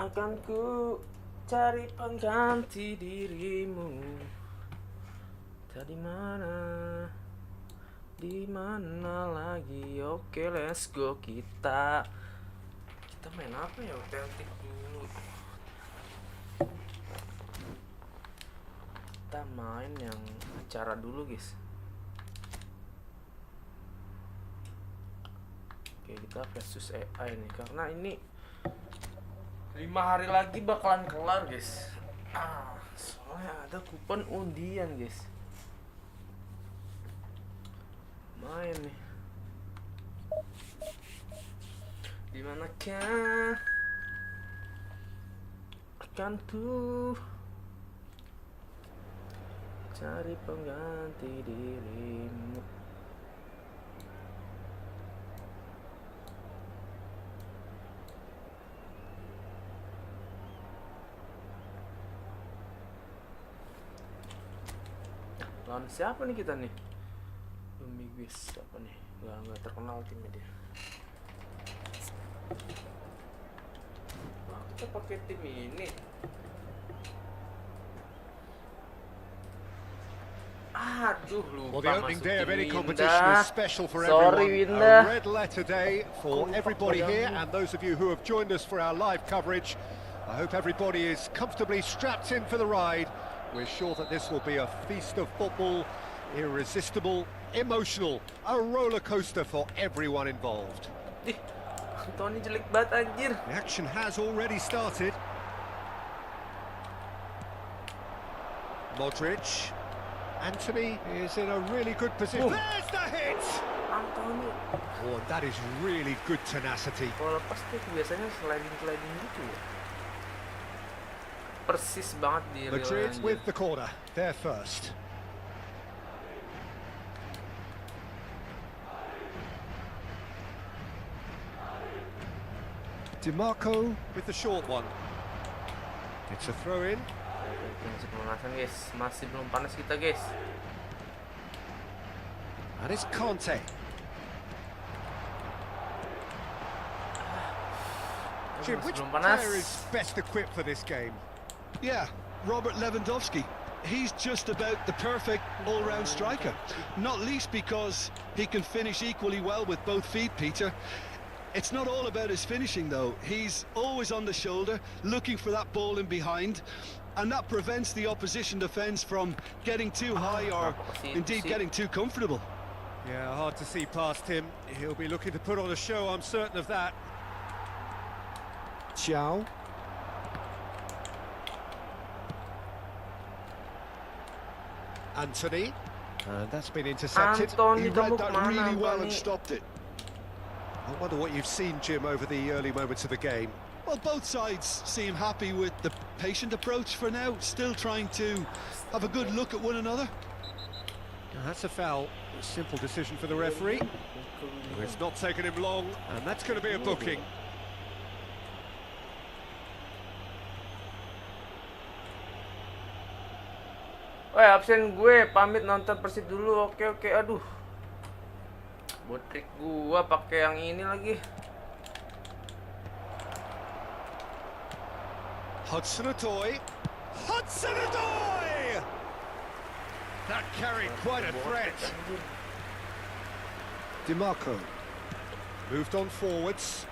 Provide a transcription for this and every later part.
Akan ku cari pengganti dirimu. Tadi mana? Di mana lagi? Oke, let's go kita. Kita main apa ya? Otentik dulu. Kita main yang acara dulu, guys. Oke, kita versus AI nih karena ini 5 hari lagi bakalan kelar, guys. Soalnya ada kupon undian, guys. Main nih. Dimanakah akan tuh cari pengganti dirimu. Lawan siapa nih kita nih? Guys, siapa nih? Nggak terkenal timnya dia. Wah, kita pakai tim ini. Aduh, lupa. Well, the opening day of any competition Windah. is special for Sorry, everyone. Windah. A red letter day for everybody here and those of you who have joined us for our live coverage. I hope everybody is comfortably strapped in for the ride. We're sure that this will be a feast of football, irresistible, emotional, a roller coaster for everyone involved. Tony jelek banget anjir. The action has already started. Modric. Anthony is in a really good position. There's the hit! Anthony. Oh, that is really good tenacity. Kalau lepas tuh biasanya sliding gitu ya. Persis banget di real Madrid anjir. with the corner, there first. DiMarco with the short one. It's a throw in. Masih pemanasan, guys. Masih belum panas kita, guys. And it's Conte. Jim, which belum panas. player is best equipped for this game? Yeah, Robert Lewandowski. He's just about the perfect all-round striker. Not least because he can finish equally well with both feet, Peter. It's not all about his finishing, though. He's always on the shoulder, looking for that ball in behind, and that prevents the opposition defence from getting too high or indeed getting too comfortable. Yeah, hard to see past him. He'll be looking to put on a show, I'm certain of that. Xiao. Anthony. And that's been intercepted. He read that really well and stopped it. I wonder what you've seen, Jim, over the early moments of the game. Well, both sides seem happy with the patient approach for now, still trying to have a good look at one another. That's a foul. A simple decision for the referee. It's not taken him long, and that's going to be a booking. Woi, absen gue, pamit nonton Persib dulu. Oke, aduh. Buat trik gua pakai yang ini lagi. Hudson-Odoi. Hudson-Odoi! That carried quite a threat. DiMarco. Moved on forwards.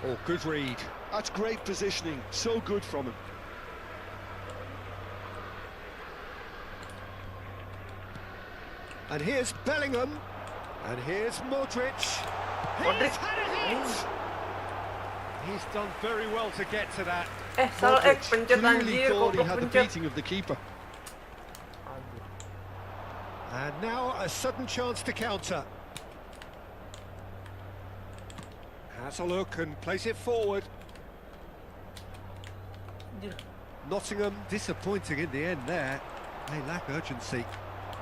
Oh, good read. That's great positioning, so good from him. And here's Bellingham. And here's Modric. He's had a hit! He's done very well to get to that. Salah pencet Clearly anjir, thought he goblok had the pencet. beating of the keeper. And now a sudden chance to counter. Has a look and plays it forward. Nottingham disappointing in the end there. They lack urgency.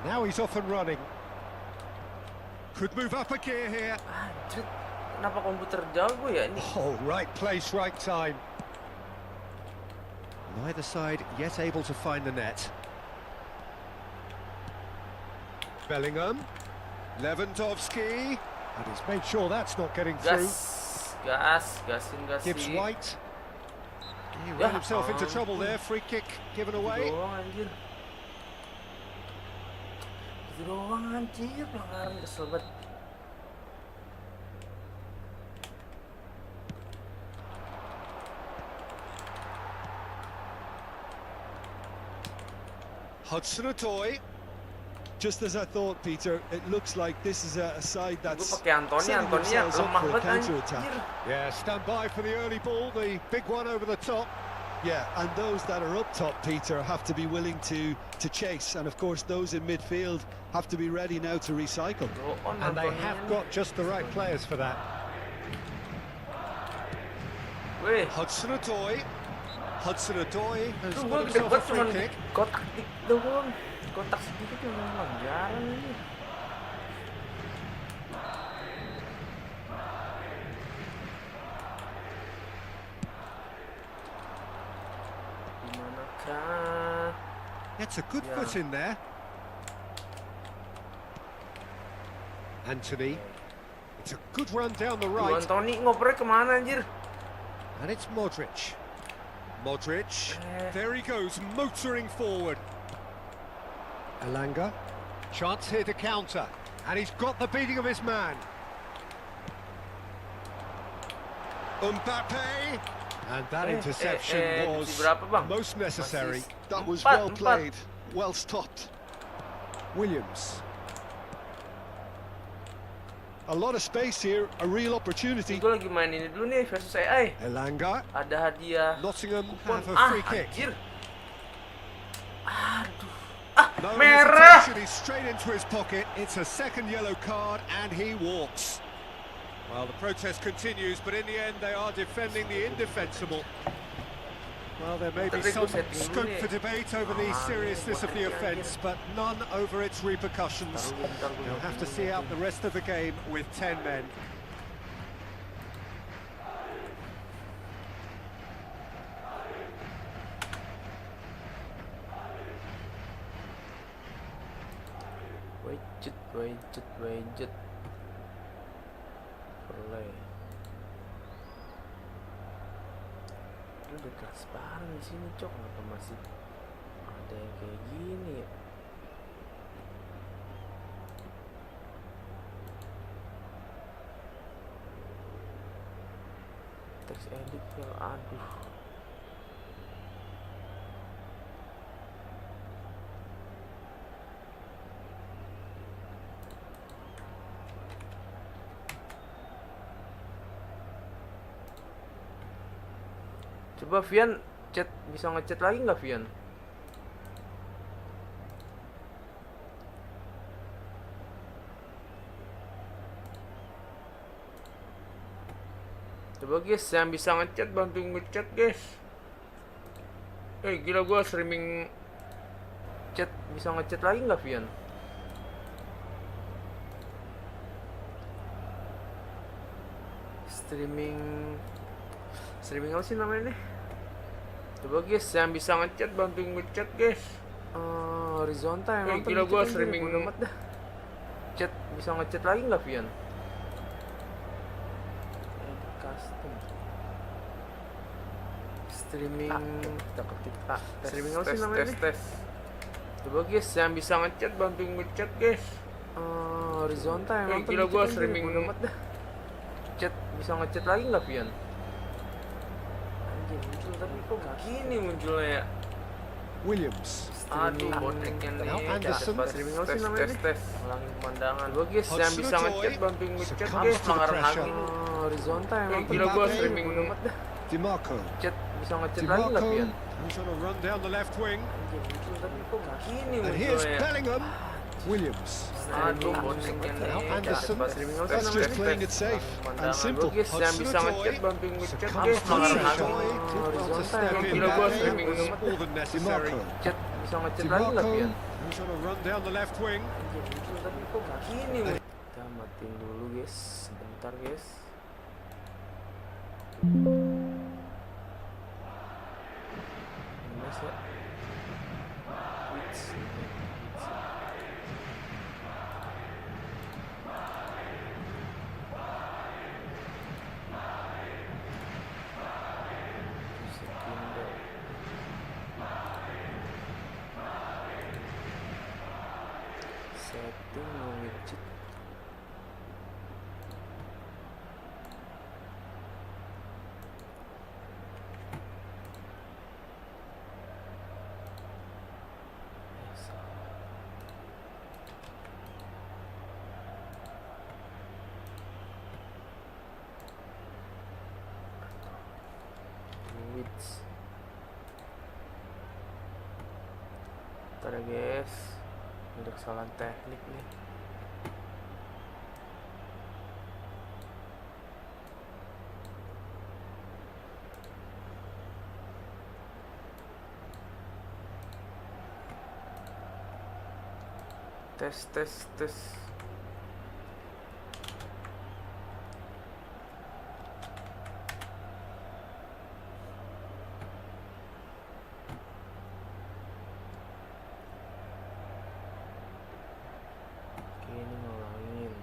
Now he's off and running. Could move up a gear here. Anjir, kenapa komputer jago ya ini? Oh, right place, right time. Neither side yet able to find the net. Bellingham. Lewandowski. And he's made sure that's not getting through. Gasin. Gibbs White. He ran himself into trouble there. Free kick given away. Itu doang anjir. Itu doang anjir, pelanggaran kesel banget. Hudson-Odoi. Just as I thought, Peter, it looks like this is a side Gue that's pakai Antonia setting themselves up lemah for a banget counter-attack. anjir. Yeah, stand by for the early ball, the big one over the top. Yeah, and those that are up top, Peter, have to be willing to chase, and of course those in midfield have to be ready now to recycle. Go on, And they Antonia have nih. got just the right players for that. Weh, Hudson-Odoi. Hudson-Odoi has tuh gue got gede himself a banget free cuman kick. kotak dik doang. Kotak sedikit yang pelanggaran ini. Dimanakah? Gets a good Yeah. foot in there. Anthony. It's a good run down the Tuh right. Antoni ngopernya kemana anjir? And it's Modric. Modric. Eh. There he goes, motoring forward. Elanga. Chance here to counter. And he's got the beating of his man. Mbappe. And that interception was di berapa, Bang? most necessary. Masih That was empat, well empat. played, well stopped. Williams. A lot of space here, a real opportunity. Gue lagi main ini dulu nih versus AI. Elanga. Ada hadiah Nottingham kupon. have a free kick. Anjir. Aduh. No Merah. hesitation, he's straight into his pocket. It's a second yellow card and he walks. Well, the protest continues, but in the end they are defending the indefensible. Well, there may be Tapi some gue setting dulu scope nih. for debate over the seriousness of the offence, but none over its repercussions. They'll have to see out the rest of the game with 10 men. Widget. Play. Ini udah transparan di sini, Cok. Kenapa masih ada yang kayak gini ya? Text edit file, aduh. Coba Vian chat, bisa ngechat lagi nggak Vian? Coba guys, yang bisa ngechat bantu ngechat guys. Gila, gua streaming chat, bisa ngechat lagi nggak Vian? Streaming apa sih namanya nih? Coba guys, yang bisa ngechat bantu ngechat guys. Horizontal yang nonton gila, dikit gua aja, streaming bodo amat dah. Chat, bisa ngechat lagi nggak Vian? Edit custom. Streaming kita ketik streaming apa sih namanya nih? Coba guys, yang bisa ngechat bantu ngechat guys. Horizontal yang nonton gila, dikit gua aja, streaming bodo amat dah. Chat, bisa ngechat lagi nggak Vian? Anjir, muncul tapi kok gini munculnya ya? Williams. Aduh, botriknya nih. Anderson. Streaming apa sih namanya nih? Ulangin pemandangan. Gua guys, yang bisa Hudson-Odoi ngechat bantu ngechat succumbs guys. to the Pelanggaran lagi. pressure. Horizontal yang nonton gila, gua dikit aja, streaming bodo amat dah. DiMarco. Chat, bisa ngechat lagi nggak Vian? who's on a run down the left wing. Anjir, muncul tapi kok gini And here's munculnya ya? Bellingham. Williams. Aduh, botriknya nih. Anderson. Streaming apa sih That's namanya just nih? playing it safe and simple. Gua guys, yang bisa ngechat bantu ngechat guys. Succumbs to Pelanggaran the lagi. pressure. Did well to Horizontal step yang in gila, gua there. streaming It was banget. more than necessary. DiMarco. Chat, bisa ngechat lagi nggak Vian? Who's on a run down the left wing. Anjir, muncul tapi kok gini. Kita matiin dulu guys, sebentar guys. Mas ya. chance. Ntar ya guys, ada kesalahan teknik nih. Tes. Oke, ini ngulangin.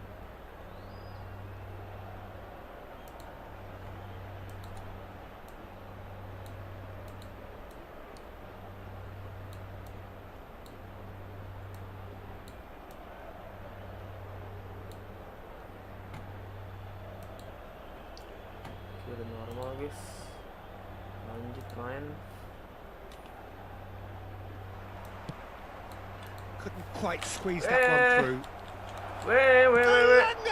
Udah normal guys, lanjut main. Couldn't quite squeeze that one through. Weh.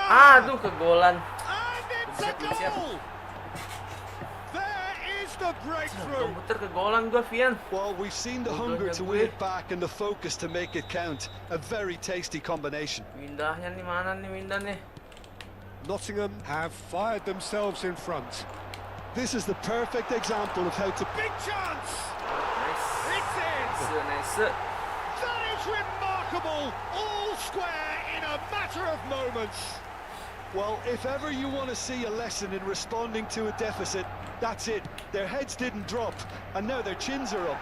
Aduh, kegolan. And it's a goal! There is the breakthrough! Komputer kegolan gua, Vian. Well, we've seen the hunger to win it back and the focus to make it count. A very tasty combination. Windahnya nih, mana nih Windah nih? Nottingham have fired themselves in front. This is the perfect example of how to... Big chance! Nice. It's in! Nice. That is remarkable! All square in a matter of moments. Well, if ever you want to see a lesson in responding to a deficit, that's it. Their heads didn't drop, and now their chins are up.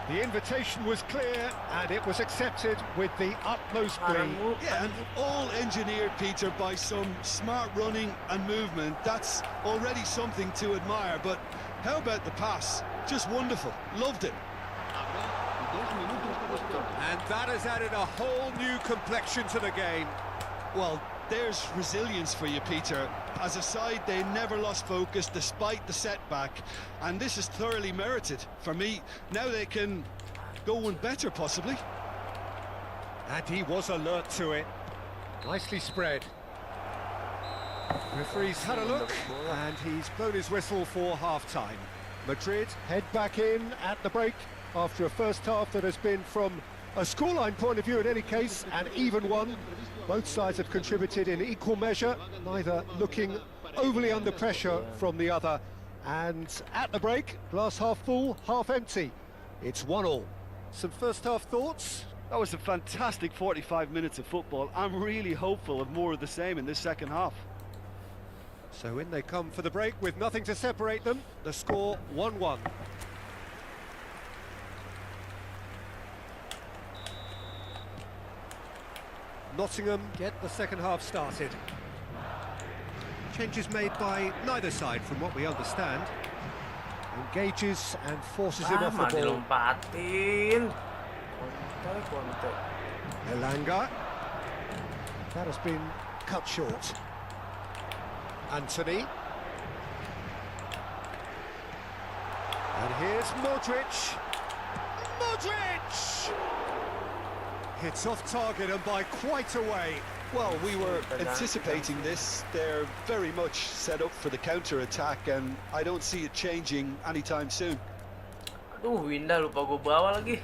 The invitation was clear, and it was accepted with the utmost glee. Yeah, and all engineered, Peter, by some smart running and movement. That's already something to admire, but how about the pass? Just wonderful. Loved it. And that has added a whole new complexion to the game. Well, there's resilience for you, Peter. As a side, they never lost focus despite the setback, and this is thoroughly merited. For me, now they can go one better, possibly. And he was alert to it. Nicely spread. Referee's had a look, and he's blown his whistle for half-time. Madrid head back in at the break after a first half that has been, from a scoreline point of view in any case, an even one. Both sides have contributed in equal measure, neither looking overly under pressure from the other. And at the break, glass half full, half empty. It's 1-1. Some first half thoughts? That was a fantastic 45 minutes of football. I'm really hopeful of more of the same in this second half. So in they come for the break with nothing to separate them. The score 1-1. Nottingham get the second half started. Changes made by neither side from what we understand. Engages and forces him off the ball. Dilompatin. Kontek. Elanga. That has been cut short. Anthony. And here's Modric. Modric! It's off target and by quite a way. Well, we were anticipating this. They're very much set up for the counter-attack, and I don't see it changing anytime soon. Aduh, Windah lupa gue bawa lagi.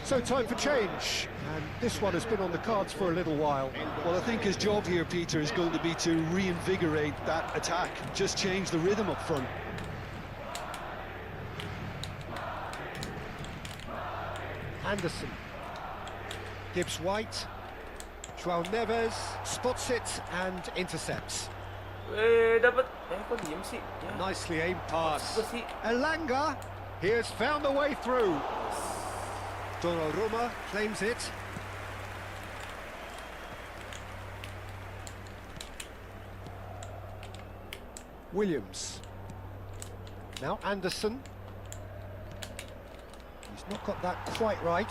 So time for change, and this one has been on the cards for a little while. Well, I think his job here, Peter, is going to be to reinvigorate that attack, just change the rhythm up front. Anderson. Gibbs White. João Neves spots it and intercepts. Dapat. Kok diem sih? Ya. Nicely aimed pass. Apa sih? Elanga. He has found the way through. Donnarumma claims it. Williams. Now Anderson. He's not got that quite right.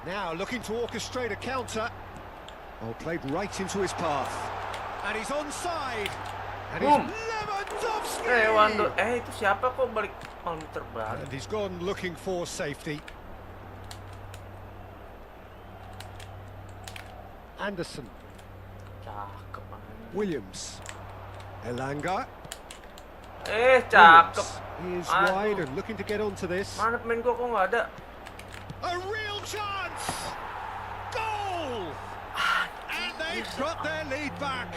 Now looking to orchestrate a counter. Oh, played right into his path. And he's onside. And Boom. it's Lewandowski! Itu siapa kok balik malam terbalik? And he's gone looking for safety. Anderson. Cakep anjing. Williams. Elanga. Cakep. Williams is Aduh. wide and looking to get onto this. Mana pemain gua kok nggak ada? A real chance! Goal! And they've got their lead back.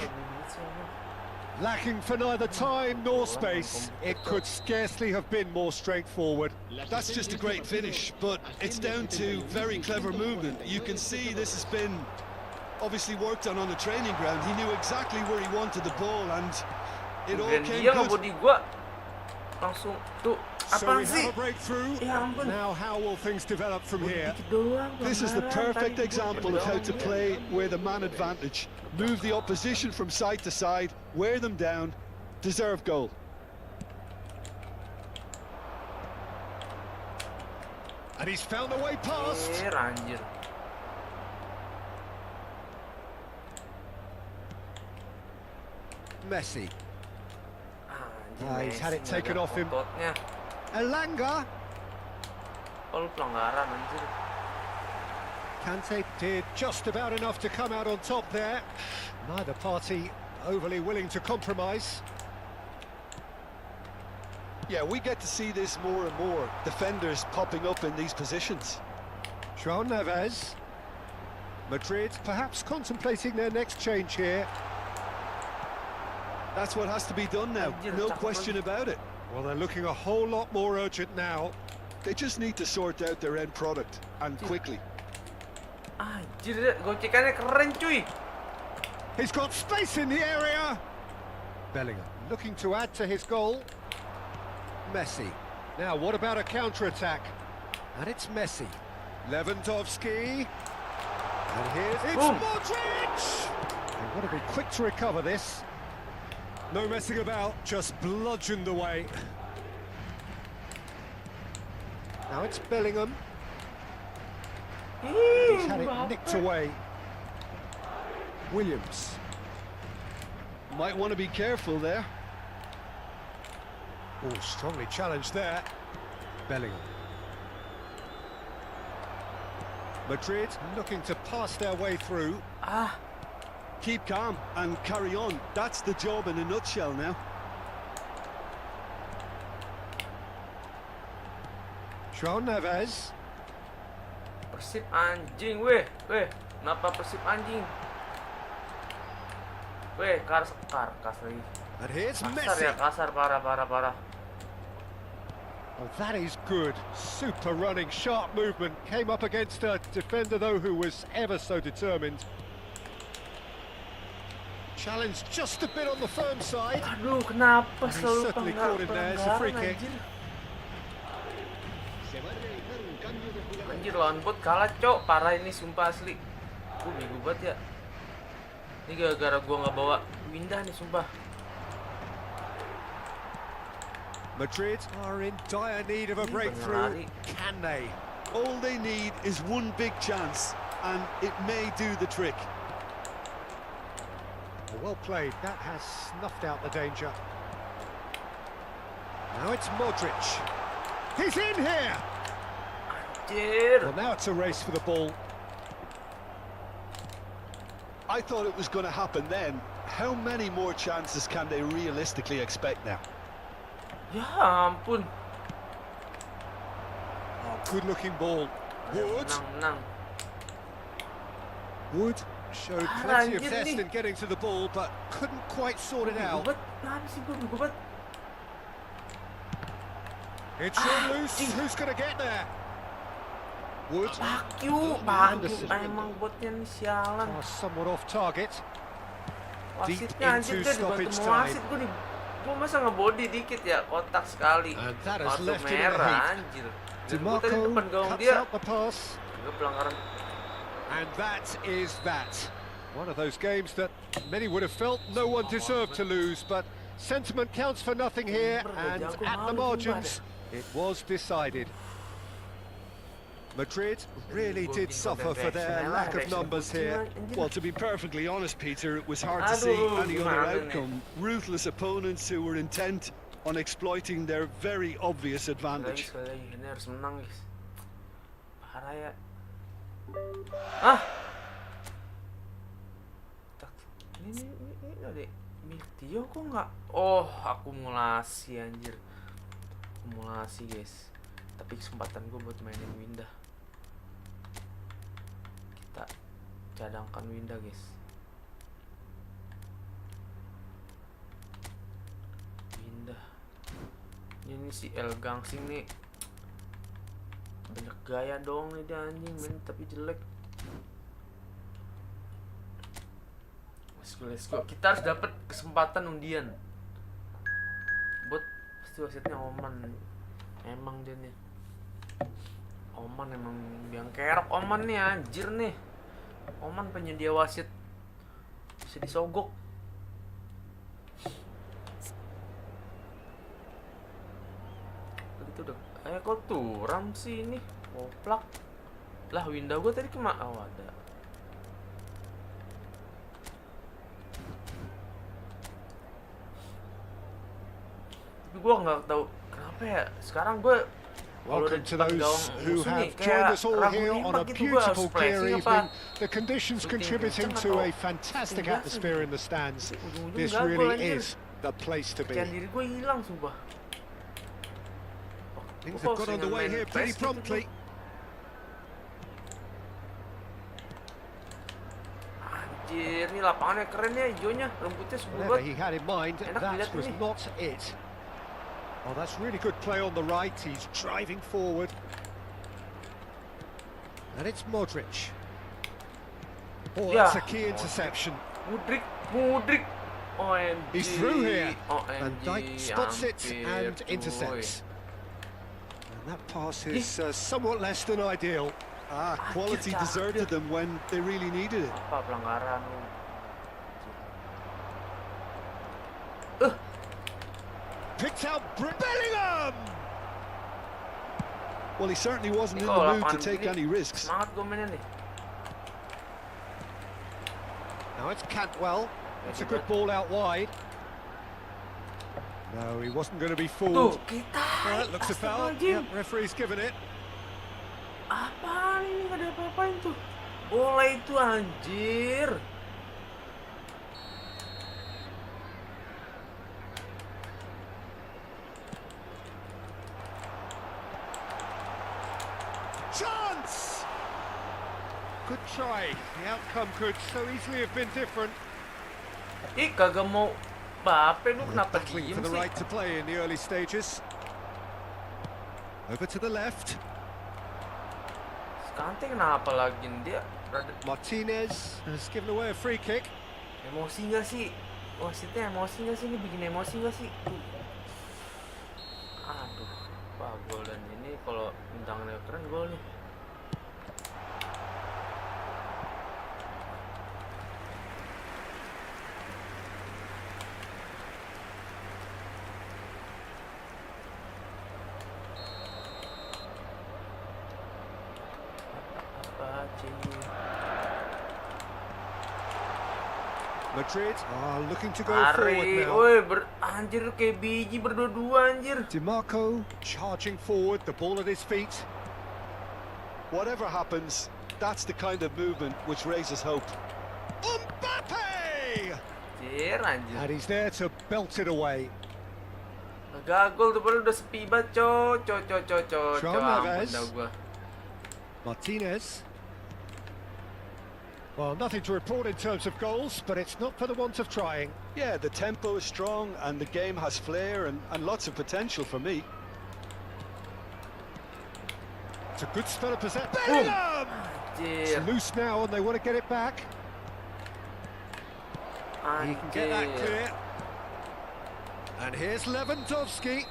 Lacking for neither time nor space, it could scarcely have been more straightforward. That's just a great finish, but it's down to very clever movement. You can see this has been obviously worked on the training ground. He knew exactly where he wanted the ball, and it all Dan came dia good. ngebody gua langsung tuh So apaan we sih? have a breakthrough. Ya ampun. Now how will things develop from here? Dikit doang, This is the pelanggaran. perfect Tadi gua example of how to doang. play with a man advantage. Move the opposition from side to side, wear them down, deserve goal. And he's found a way past. Anjir. Messi. Anjir, He's had it Messi taken nggak off ada him. ototnya. Elanga. Oh, lu pelanggaran anjir. Kante did just about enough to come out on top there. Neither party overly willing to compromise. Yeah, we get to see this more and more. Defenders popping up in these positions. João Neves. Madrid perhaps contemplating their next change here. That's what has to be done now, no question about it. Well, they're looking a whole lot more urgent now. They just need to sort out their end product, and quickly. Anjir, gocekannya keren cuy. He's got space in the area. Bellingham looking to add to his goal. Messi. Now, what about a counter-attack? And it's Messi. Lewandowski. And here's it's Boom. Modric! They've got to be quick to recover this. No messing about, just bludgeoned away. Now it's Bellingham. He's had it nicked away. Williams. Might want to be careful there. Oh, strongly challenged there. Bellingham. Madrid looking to pass their way through. Keep calm and carry on. That's the job in a nutshell now. João Neves. Persib anjing, weh. Kenapa Persib anjing? Weh, karkas lagi. And here's Kasar Messi. ya, kasar, parah. Oh, that is good. Super running, sharp movement. Came up against a defender, though, who was ever so determined. Challenge just a bit on the firm side. Aduh, kenapa He's selalu certainly caught him there. It's a free pelanggaran, kick. Anjir, lawan bot kalah, cok. Parah ini, sumpah asli. Gue bego banget ya. Ini gara-gara gue nggak bawa Windah nih, sumpah. Madrid are in dire need of a breakthrough. Can they? All they need is one big chance, and it may do the trick. Well played. That has snuffed out the danger. Now it's Modric. He's in here! Anjir. Well, now it's a race for the ball. I thought it was going to happen then. How many more chances can they realistically expect now? Ya ampun. Oh, good-looking ball. Wood. Menang. Wood showed Parah, plenty of anjir zest nih. in getting to the ball, but couldn't quite sort it out. Kenapa sih gue bego banget? It's run loose. Who's going to get there? Wood. Bakyu, Anderson. emang botnya nih sialan. Oh, somewhat off target. Deep Wasitnya anjir, into dia dibantu stoppage sama wasit. Gue masa ngebody dikit ya, kotak sekali. And that has Kartu left him in a merah, heat. anjir. Dan gue tadi DeMarco depan gawang cuts dia, out the pass. juga pelanggaran. And that is that. One of those games that many would have felt no one deserved to lose, but sentiment counts for nothing here, and at the margins, it was decided. Madrid really did suffer for their lack of numbers here. Well, to be perfectly honest, Peter, it was hard to see any other outcome. Ruthless opponents who were intent on exploiting their very obvious advantage. Sekali lagi, ini harus menang, guys. Parah ya. Ini ada milik Tio kok nggak? Oh, akumulasi anjir. Akumulasi guys. Tapi kesempatan gue buat mainin Windah. Kita cadangkan Windah guys. Windah. Ini si El Gangsing nih. Banyak gaya dong nih dia anjing, main tapi jelek. Let's go. Kita harus dapat kesempatan undian. Buat pasti wasitnya Oman. Emang dia nih. Oman emang yang kerok Oman nih anjir nih. Oman penyedia wasit. Bisa disogok. Itu udah. Kok turam sih ini? Koplak. Lah Windah gue tadi kemana? Oh ada. Gue nggak tahu kenapa ya sekarang gue Welcome to those who have joined us all here on a beautiful clear evening. The conditions contributing to a fantastic atmosphere in the stands. This really is the place to be. Diri gue hilang sumpah. Things have got underway here pretty promptly. Anjir, ini lapangannya keren ya, hijaunya, rumputnya subur Whatever banget. he had in mind, that was not it. Oh, that's really good play on the right. He's driving forward. And it's Modric. Oh, that's a key interception. Mudrik. OMG. He's through here. OMG. And Dijk spots it and intercepts. And that pass is somewhat less than ideal. Quality deserted them when they really needed it. Apa pelanggaran lu? Picked out Bellingham! Well, he certainly wasn't in the mood to take any risks. Semangat gue mainnya nih. Now it's Cantwell. It's a good ball out wide. No, he wasn't going to be fooled. Well, that looks a foul. Yep, referee's given it. Apaan ini? Gak ada apa-apain tuh. Bola itu anjir. Chance! Good try. The outcome could so easily have been different. Ih, kagak mau Bape lu kenapa Battling diem for the sih? right to play in the early stages. Over to the left. Kante kenapa lagi dia? Martinez has given away a free kick. Emosi gak sih? Wasitnya emosi gak sih? Ini bikin emosi gak sih? Aduh, wah gol dan ini kalau bintangnya keren gol nih. Madrid are looking to go forward now. Woi, anjir kayak biji berdua-dua anjir. DiMarco charging forward, the ball at his feet. Whatever happens, that's the kind of movement which raises hope. Mbappe! Anjir. And he's there to belt it away. Gagol tuh baru udah sepi banget, Martinez. Well, nothing to report in terms of goals, but it's not for the want of trying. Yeah, the tempo is strong and the game has flair and lots of potential for me. It's a good spell of possession. Bellingham! It's loose now and they want to get it back. He can get that clear. And here's Lewandowski.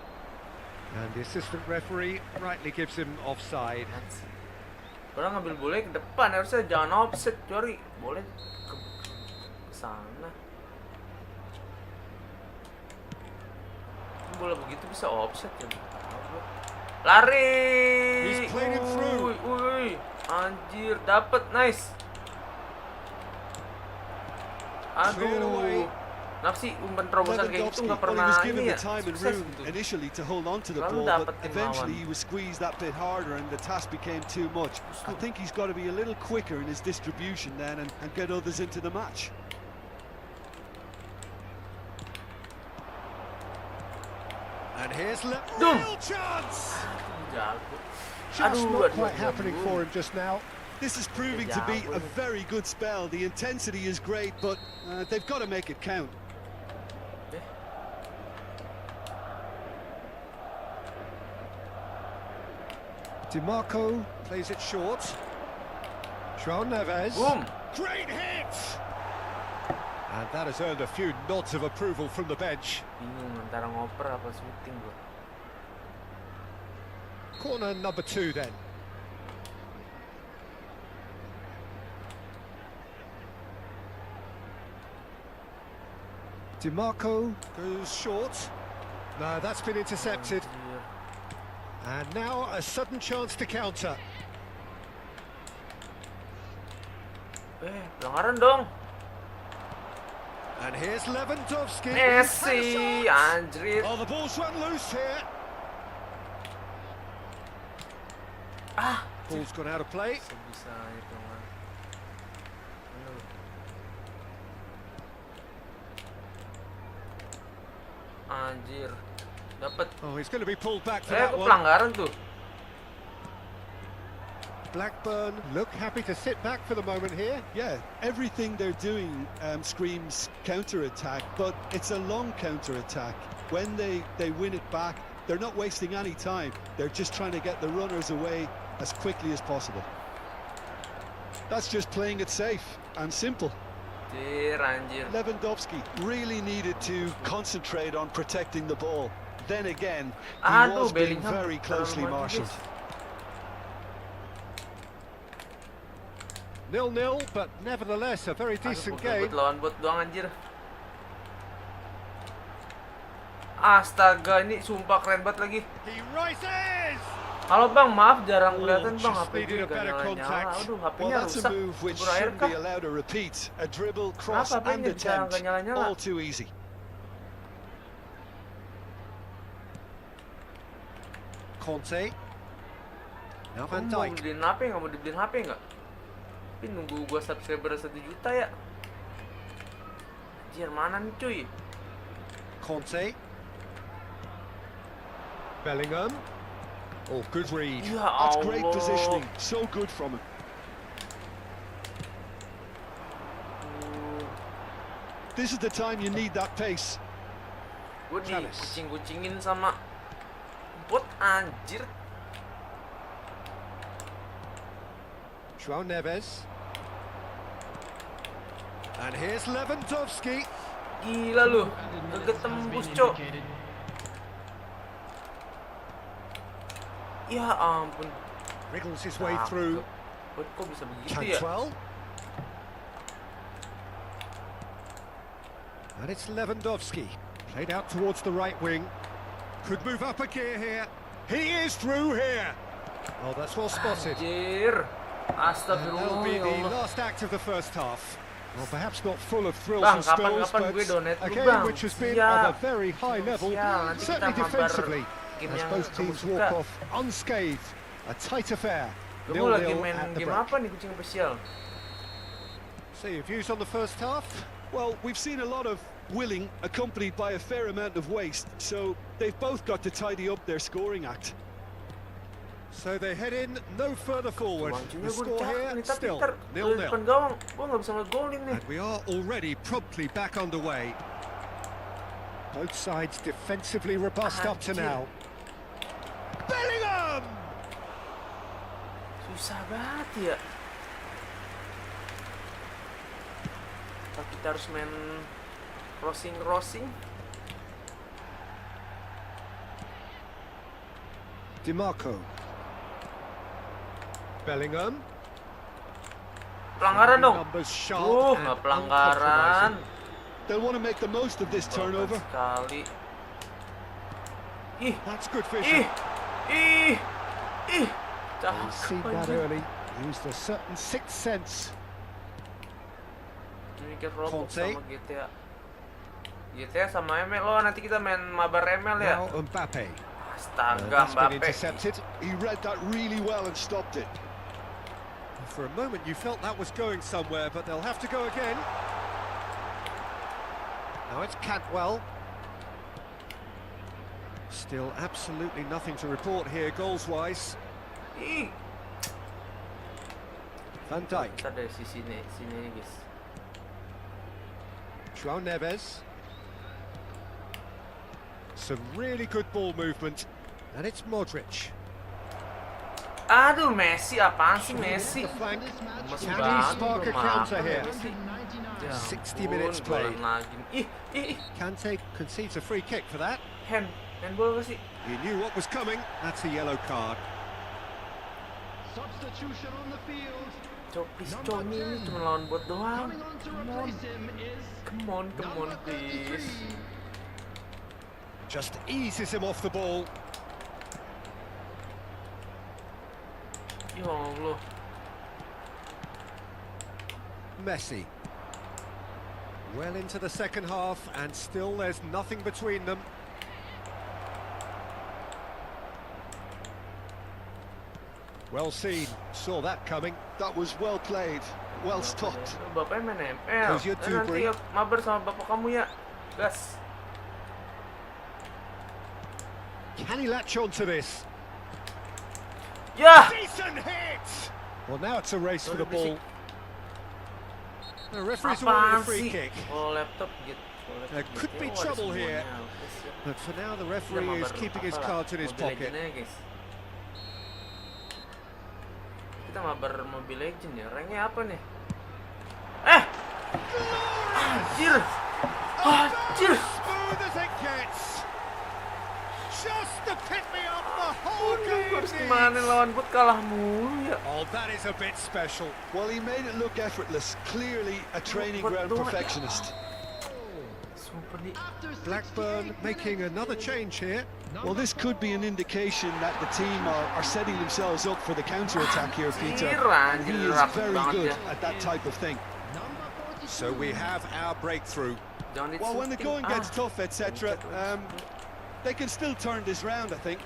And the assistant referee rightly gives him offside. Orang ngambil bola ke depan, harusnya jangan offset, cari boleh ke sana. Bola begitu bisa offset ya. Lari. He's played it through. Wih, anjir, dapat, nice. Aduh. Nafsi umpan terobosan kayak gitu nggak pernah ini ya. Sukses gitu. Initially to hold on to the ball, but eventually he was squeezed that bit harder and the task became too much. I think he's got to be a little quicker in his distribution then and get others into the match. And here's Dum. real chance. Jago. Just Aduh, not aduh, quite aduh, happening aduh. for him just now. This is proving to be a very good spell. The intensity is great, but they've got to make it count. Eh, DiMarco plays it short. João Neves. Boom. Great hit! And that has earned a few nods of approval from the bench. Bingung antara ngoper apa shooting gua. Corner number 2 then. DiMarco goes short. No, that's been intercepted. Anjir. And now a sudden chance to counter. Pelanggaran dong. And here's Lewandowski. Messi, anjrit. Oh, the ball's run loose here. Ah, Ball's gone out of play. bisa itu mah. Aduh. Anjir. Dapat. Oh, he's going to be pulled back for Kok that one. pelanggaran tuh. Blackburn look happy to sit back for the moment here. Yeah, everything they're doing screams counter-attack, but it's a long counter-attack. When they win it back, they're not wasting any time. They're just trying to get the runners away as quickly as possible. That's just playing it safe and simple. Anjir. Lewandowski really needed to concentrate on protecting the ball. Then again, he Aduh, was being Bellingham very closely terlalu maju, marshalled. guys. 0-0, but nevertheless a very decent game. Aduh, lawan bot doang anjir. Astaga, ini sumpah keren banget lagi. He rises! Halo bang, maaf jarang kelihatan bang, just HP needed gue a gak better nyala-nyala. contact. Aduh, Well, HP-nya that's a rusak. move which Bubur air shouldn't kah? be allowed to repeat. A dribble, cross, Kenapa and HP-nya jarang attempt. gak nyala-nyala? All too easy. Conte. Now Van Kamu mau Dijk. beliin HP nggak? Mau dibeliin HP nggak? Tapi nunggu gua subscriber 1 juta ya. Anjir, mana nih cuy? Conte. Bellingham. Oh, good read. Ya That's Allah. great positioning. So good from him. This is the time you need that pace. Gue Travis. dikucing-kucingin sama bot anjir. João Neves. And here's Lewandowski. Gila lu. Kagak tembus, Cok. Ya ampun. Wriggles his way Cakep. through. Bot kok bisa begitu ya? Cantwell. And it's Lewandowski. Played out towards the right wing. Could move up a gear here. He is through here. Oh, that's well spotted. Anjir. And Astagfirullah. that'll be Ya the Allah. last act of the first half. Well, perhaps not full of thrills Bang, and spills, kapan-kapan but gue donate a lu, game Bang. which has been Siap. of a very high level, Siap, nanti certainly kita mabar defensively, game as yang both kamu teams suka. walk off unscathed. A tight affair. Kamu lagi 0-0 main at the game break. apa nih kucing spesial? So your views on the first half? Well, we've seen a lot of willing accompanied by a fair amount of waste, so they've both got to tidy up their scoring act. So they head in no further forward. Mancingnya The gue score cakep here nih, tapi still ntar di depan 0-0. gawang gue nggak bisa ngegolin nih. And we are already promptly back underway. Both sides defensively robust up to Anjir. now. Bellingham! Susah banget ya. Apa kita harus main crossing? DiMarco. Bellingham. Pelanggaran dong. Numbers sharp and Nggak pelanggaran. uncompromising. They'll want to make the most of this turnover. Sekali. Ih, That's good ih, vision. ih. He's Cakep seen that anjir. early. Used a certain sixth sense. Mikir Roblox Conte. sama GTA. GTA sama ML loh, nanti kita main mabar ML ya. Now Mbappe. Astaga, That's been Mbappe. intercepted. He read that really well and stopped it. For a moment you felt that was going somewhere, but they'll have to go again. Now it's Cantwell. Still absolutely nothing to report here, goals-wise. Ih, Van Dijk, kita dari sini guys. João Neves. Some really good ball movement. And it's Modric. Aduh, Messi apaan sih Messi? The flank. Lemes Can he banget, spark a belum counter makan here? Messi. Ya 60 ampun, minutes played. golan lagi. Ih, Kante concedes a free kick for that. handball gak sih? He knew what was coming. That's a yellow card. Substitution on the field. Comi ini cuma lawan bot doang. Come on, please. Just eases him off the ball. Ya Allah. Messi. Well into the second half, and still there's nothing between them. Well seen, saw that coming. That was well played, well stopped. Bapaknya main ML. Here's your Dan nanti Dubry. ya mabar sama bapak kamu ya. Gas. Can he latch on to this? Ya. Decent hit! Well, now it's a race for the Sorry, ball. The referee's awarded a Apaan free sih? kick. Oh, laptop gitu. There could be trouble here. But for now, the referee is keeping his cards in his pocket. Kita mabar Mobile Legend ya. Ranknya apa nih? Anjir. Anjir. Smooth as it gets. Just to pick me up the whole game. Harus gimana lawan bot kalah mulu ya. Oh, that is a bit special. Well, he made it look effortless. Clearly a training ground perfectionist. Super di. Blackburn making another change here. Well, this could be an indication that the team are setting themselves up for the counter-attack here, Peter. And he is very good at that type of thing. So we have our breakthrough. Well, when the going gets tough, etc., they can still turn this round, I think.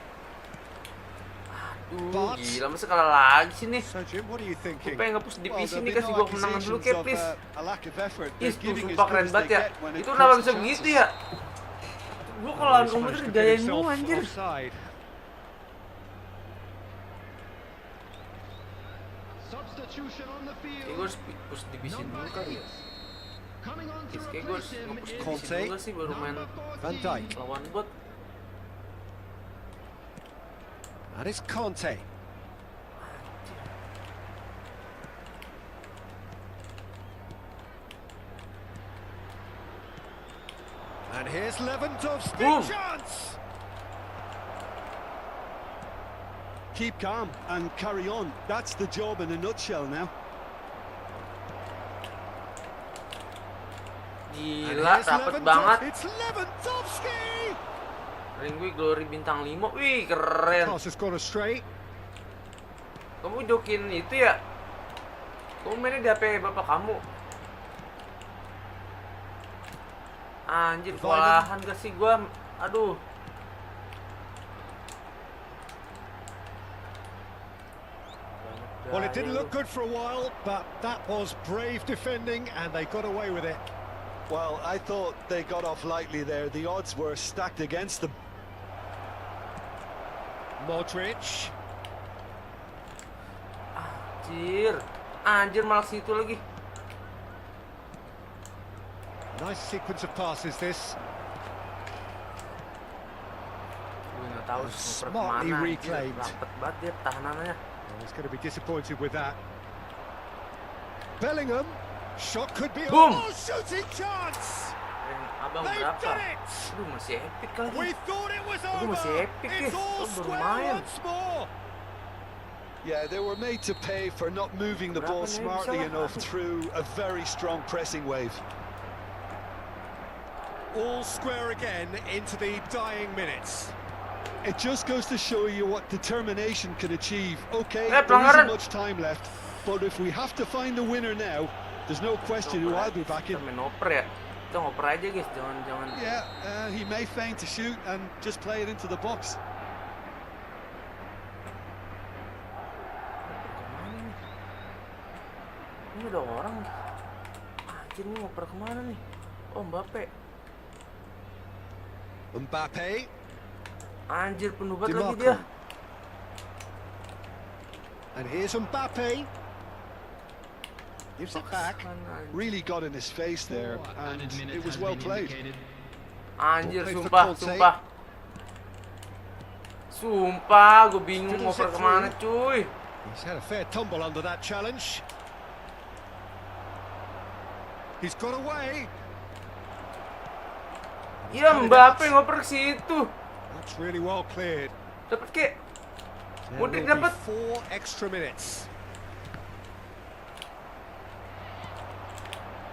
But- Gila, masa kalah lagi sih nih. So Jim, what are you Gue thinking? pengen ngapus divisi there'll nih, be kasih no gue kemenangan dulu accusations kayak of, please. a lack of effort. Ih, They're tuh giving as sumpah good keren as banget they ya. get when it Itu comes kenapa to bisa chances. begitu ya? Gue kalau lawan He's komputer managed to get digayain himself mulu anjir. offside. Substitution on the Kayak field. gue harus push divisi dulu kali ya. Kayak gue harus nge-push divisi Conte. dulu sih baru main Van Dijk. lawan bot. That is Conte. And here's Lewandowski. Boom. Chance! Keep calm and carry on. That's the job in a nutshell now. And Gila, here's dapet Lewandowski. banget. It's Lewandowski! Ring gue glory bintang 5. Wih, keren. Pass has gone astray. Kamu jokin itu ya? Kamu mainnya di HP bapak kamu? Anjir, kewalahan gak sih gua? Aduh. Well, it didn't look good for a while, but that was brave defending, and they got away with it. Well, I thought they got off lightly there. The odds were stacked against them. Modric. Anjir malah situ lagi. Nice sequence of passes, this. Gue nggak tahu harus ngoper Smartly kemana. reclaimed. Rapet banget dia tahanannya. Well, he's going to be disappointed with that. Bellingham. Shot could be... Boom. Oh, shooting chance! Abang They've berapa? done it! Aduh, masih epic lagi. We thought it was Aduh, masih over. epic It's ya. all Oh, square bermain. once more. Yeah, they were made to pay for not moving the ball Berapa nih, smartly bisa lah. enough through a very strong pressing wave. All square again into the dying minutes. It just goes to show you what determination can achieve. Okay, there pelanggaran. isn't much time left, but if we have to find the winner now, there's no question who I'll be backing. Kita main oper ya. Kita ngoper aja guys, jangan. Yeah, he may feign to shoot and just play it into the box. Kemana nih? Ini ada orang. Anjir, ini ngoper kemana nih? Oh, Mbappe. Mbappe. Anjir, penuh banget lagi dia. And here's Mbappe. Gives it back. Really got in his face there, and it was well played. Anjir, sumpah. Sumpah, gue bingung ngoper kemana cuy. He's had a fair tumble under that challenge. He's got away. Iya, Mbappe ngoper ke situ. That's really well cleared. Dapat ke? There Modric will be dapat. 4 extra minutes.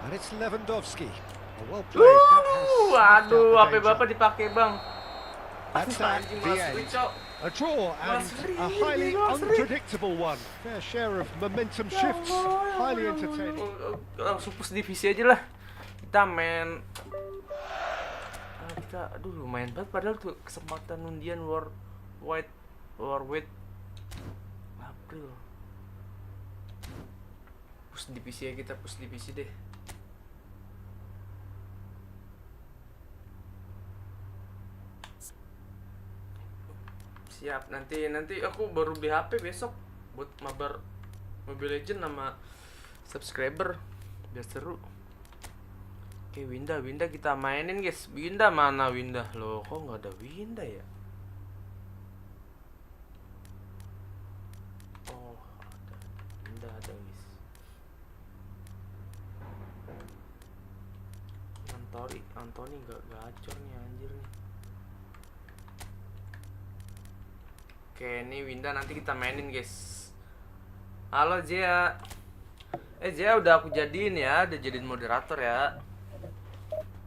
And it's Lewandowski. Well played. Aduh, HP Bapak dipakai, Bang. That's that, Anjing, the masuk, end. Cok. A draw and a highly unpredictable one. Fair share of momentum shifts. Highly entertaining. Langsung push divisi aja lah. Kita main. Aduh lumayan banget padahal tuh kesempatan undian War Weight April. Push divisi ya, kita push divisi deh. Siap, nanti aku baru beli HP besok buat mabar Mobile Legend sama subscriber biar seru. Oke, Windah kita mainin guys. Windah mana Windah? Loh, kok nggak ada Windah ya? Oh, ada. Windah ada guys. Antoni nggak gacor nih anjir nih. Oke, ini Windah nanti kita mainin guys. Halo Zia. Zia udah aku jadiin ya, udah jadiin moderator ya.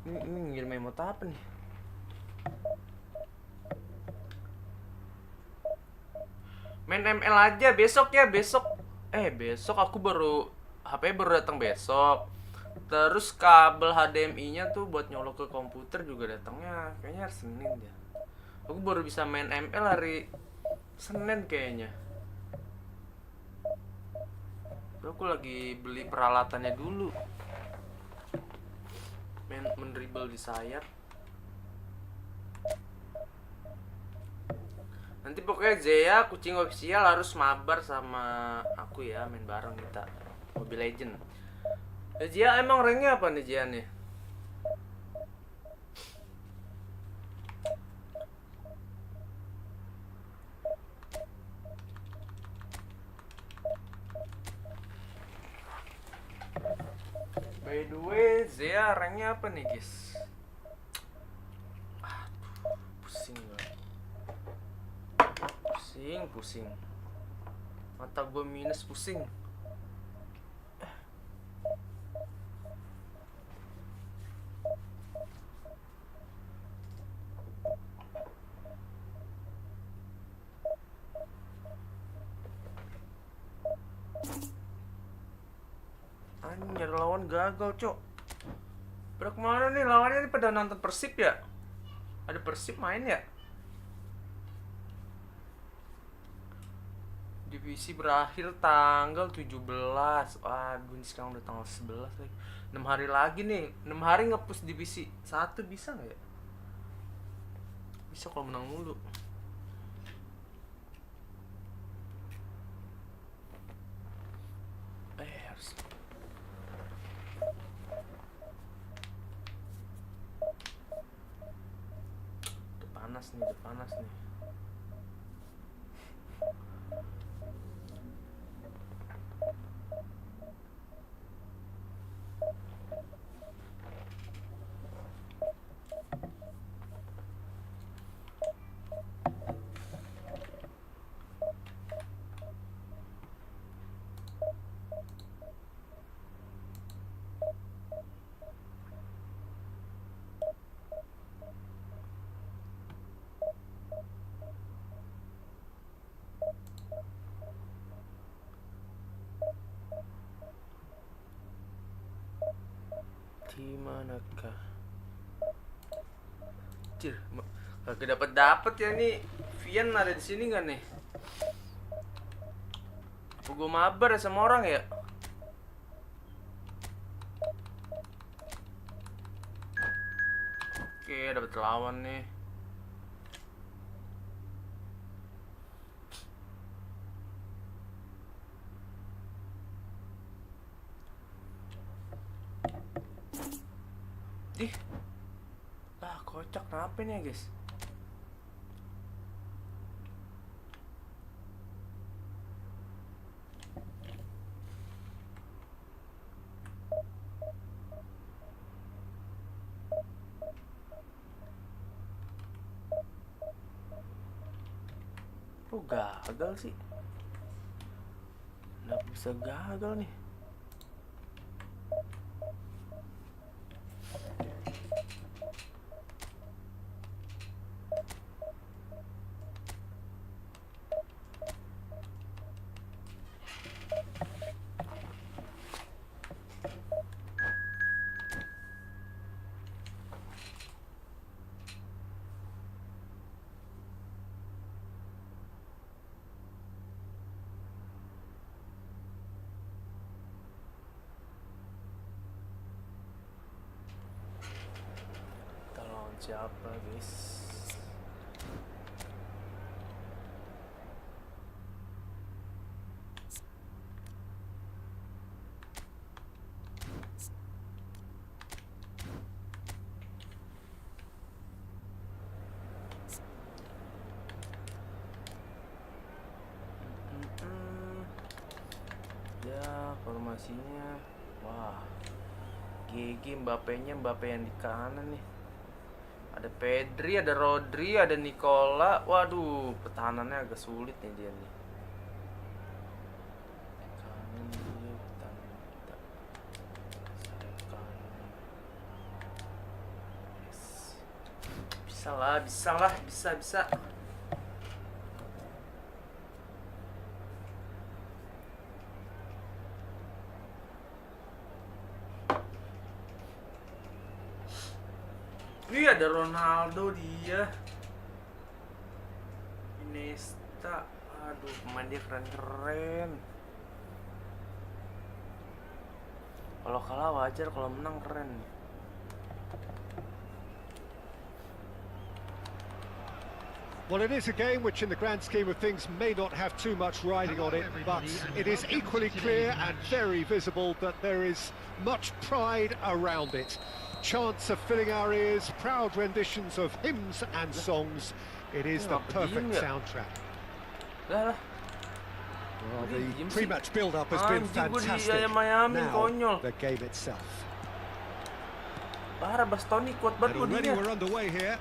Ini ngirim emot apa nih? Main ML aja besok ya, besok. Besok aku HP baru datang besok. Terus kabel HDMI-nya tuh buat nyolok ke komputer juga datangnya kayaknya hari Senin ya. Aku baru bisa main ML hari Senin kayaknya. Aku lagi beli peralatannya dulu. Mendribble di sayap. Nanti pokoknya Zea kucing official harus mabar sama aku ya, main bareng kita Mobile Legend. Zea emang ranknya apa nih Zea nih? By the way, Zea ranknya apa nih guys? Aduh, pusing banget. Pusing. Mata gue minus pusing. Anjir, lawan gagal, Cok. Pada kemana nih lawannya? Ini pada nonton Persib ya? Ada Persib main ya? Divisi berakhir tanggal 17. Aduh, ini sekarang udah tanggal 11 lagi. 6 hari lagi nih. 6 hari nge-push divisi 1 bisa nggak ya? Bisa kalau menang mulu. Harus. Udah panas nih. Dimanakah? Cir, kagak dapat ya nih. Vian ada di sini nggak nih? Apa gue mabar ya sama orang ya? Oke, dapat lawan nih. Kocak kenapa nih ya guys? Gagal sih. Nggak bisa gagal nih. Siapa guys? Ya formasinya, wah, GG Mbappe yang di kanan nih. Ada Pedri, ada Rodri, ada Nicola. Waduh, pertahanannya agak sulit nih dia nih. Kanan dia, pertahanan kita. Sayap kanan. Yes. Bisa. Wih, ada Ronaldo dia. Iniesta. Aduh, pemain dia keren. Kalau kalah wajar, kalau menang keren. Well, it is a game which in the grand scheme of things may not have too much riding on it, but it is equally clear and very visible that there is much pride around it. Chants are filling our ears, proud renditions of hymns and songs. It is the perfect soundtrack. Well, the pre-match build-up has been fantastic. Now, the game itself. Parah, Bastoni kuat banget And already we're underway here.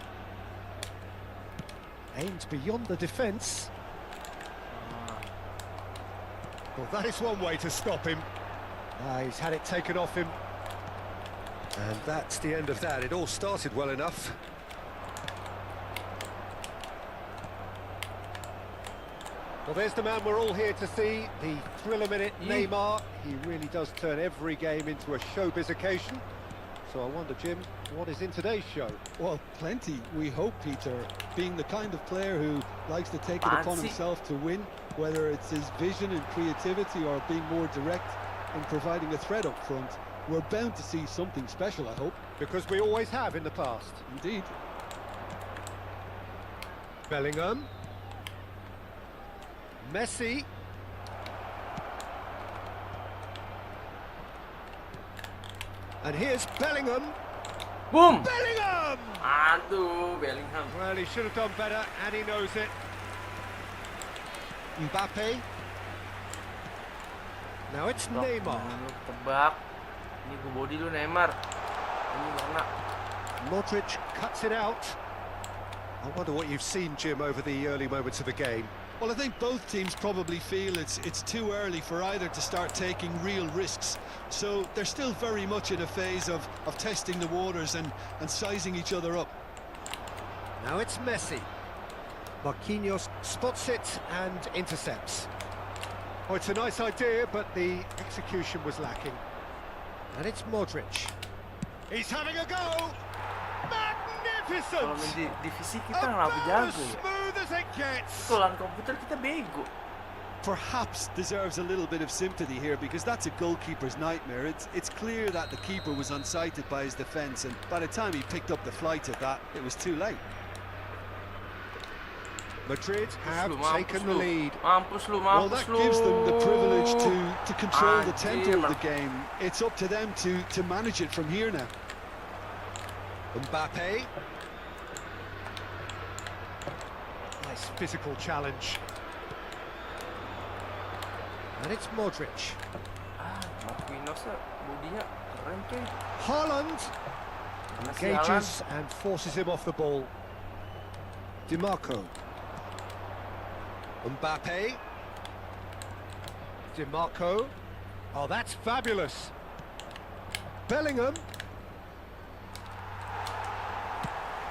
Aimed beyond the defence. Well, that is one way to stop him. He's had it taken off him. And that's the end of that. It all started well enough. Well, there's the man we're all here to see, the thriller-minute Neymar. He really does turn every game into a showbiz occasion. So I wonder, Jim, what is in today's show? Well, plenty, we hope, Peter. Being the kind of player who likes to take it upon himself to win, whether it's his vision and creativity or being more direct in providing a threat up front, we're bound to see something special, I hope. Because we always have in the past. Indeed. Bellingham. Messi. And here's Bellingham. Boom! Bellingham! Aduh, Bellingham. Well, he should have done better, and he knows it. Mbappe. Now it's Neymar. Tebak. Ini gue body lu Neymar. Ini mana? Modric cuts it out. I wonder what you've seen, Jim, over the early moments of the game. Well, I think both teams probably feel it's too early for either to start taking real risks. So they're still very much in a phase of testing the waters and sizing each other up. Now it's Messi. Marquinhos spots it and intercepts. Oh, it's a nice idea, but the execution was lacking. And it's Modric. He's having a go! Magnificent! Kalau main di divisi kita nggak jago ya. Smooth as it gets. Kalau komputer kita bego. Perhaps deserves a little bit of sympathy here because that's a goalkeeper's nightmare. It's clear that the keeper was unsighted by his defence, and by the time he picked up the flight of that, it was too late. Madrid have taken the lead. Well, that gives them the privilege to control the tempo of the game. It's up to them to manage it from here now. Mbappe. Nice physical challenge. And it's Modric. Marquinhos bodinya keren cuy. Haaland Masih engages and forces him off the ball. DiMarco. Mbappe. DiMarco. Oh, that's fabulous. Bellingham.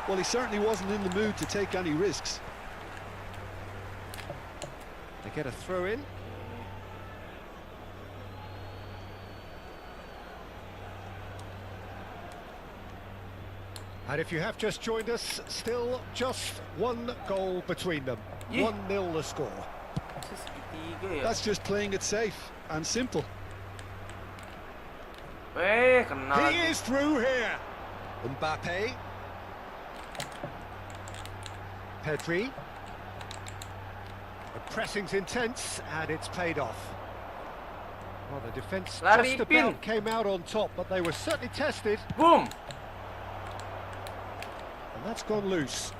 Well, he certainly wasn't in the mood to take any risks. They get a throw in. And if you have just joined us, still just one goal between them. Yeah. 1-0 the score. Masih segitiga ya. That's just playing it safe and simple. Kena He lagi. is through here. Mbappe. Pedri. The pressing's intense and it's paid off. Well, the defence Lari just pin. about came out on top, but they were certainly tested. Boom. And that's gone loose.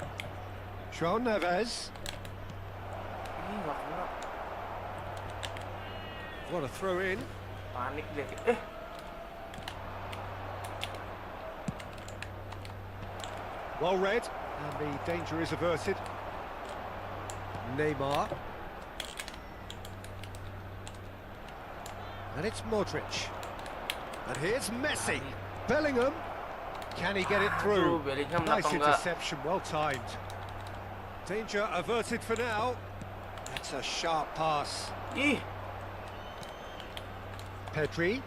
João Neves. Nggak kena. What a throw in. Panik dia. Well read, and the danger is averted. Neymar. And it's Modric. And here's Messi. Bellingham. Can he get it through? Aduh, Bellingham Nice atau enggak? interception, well timed. Danger averted for now. That's a sharp pass. Ih, Pedri.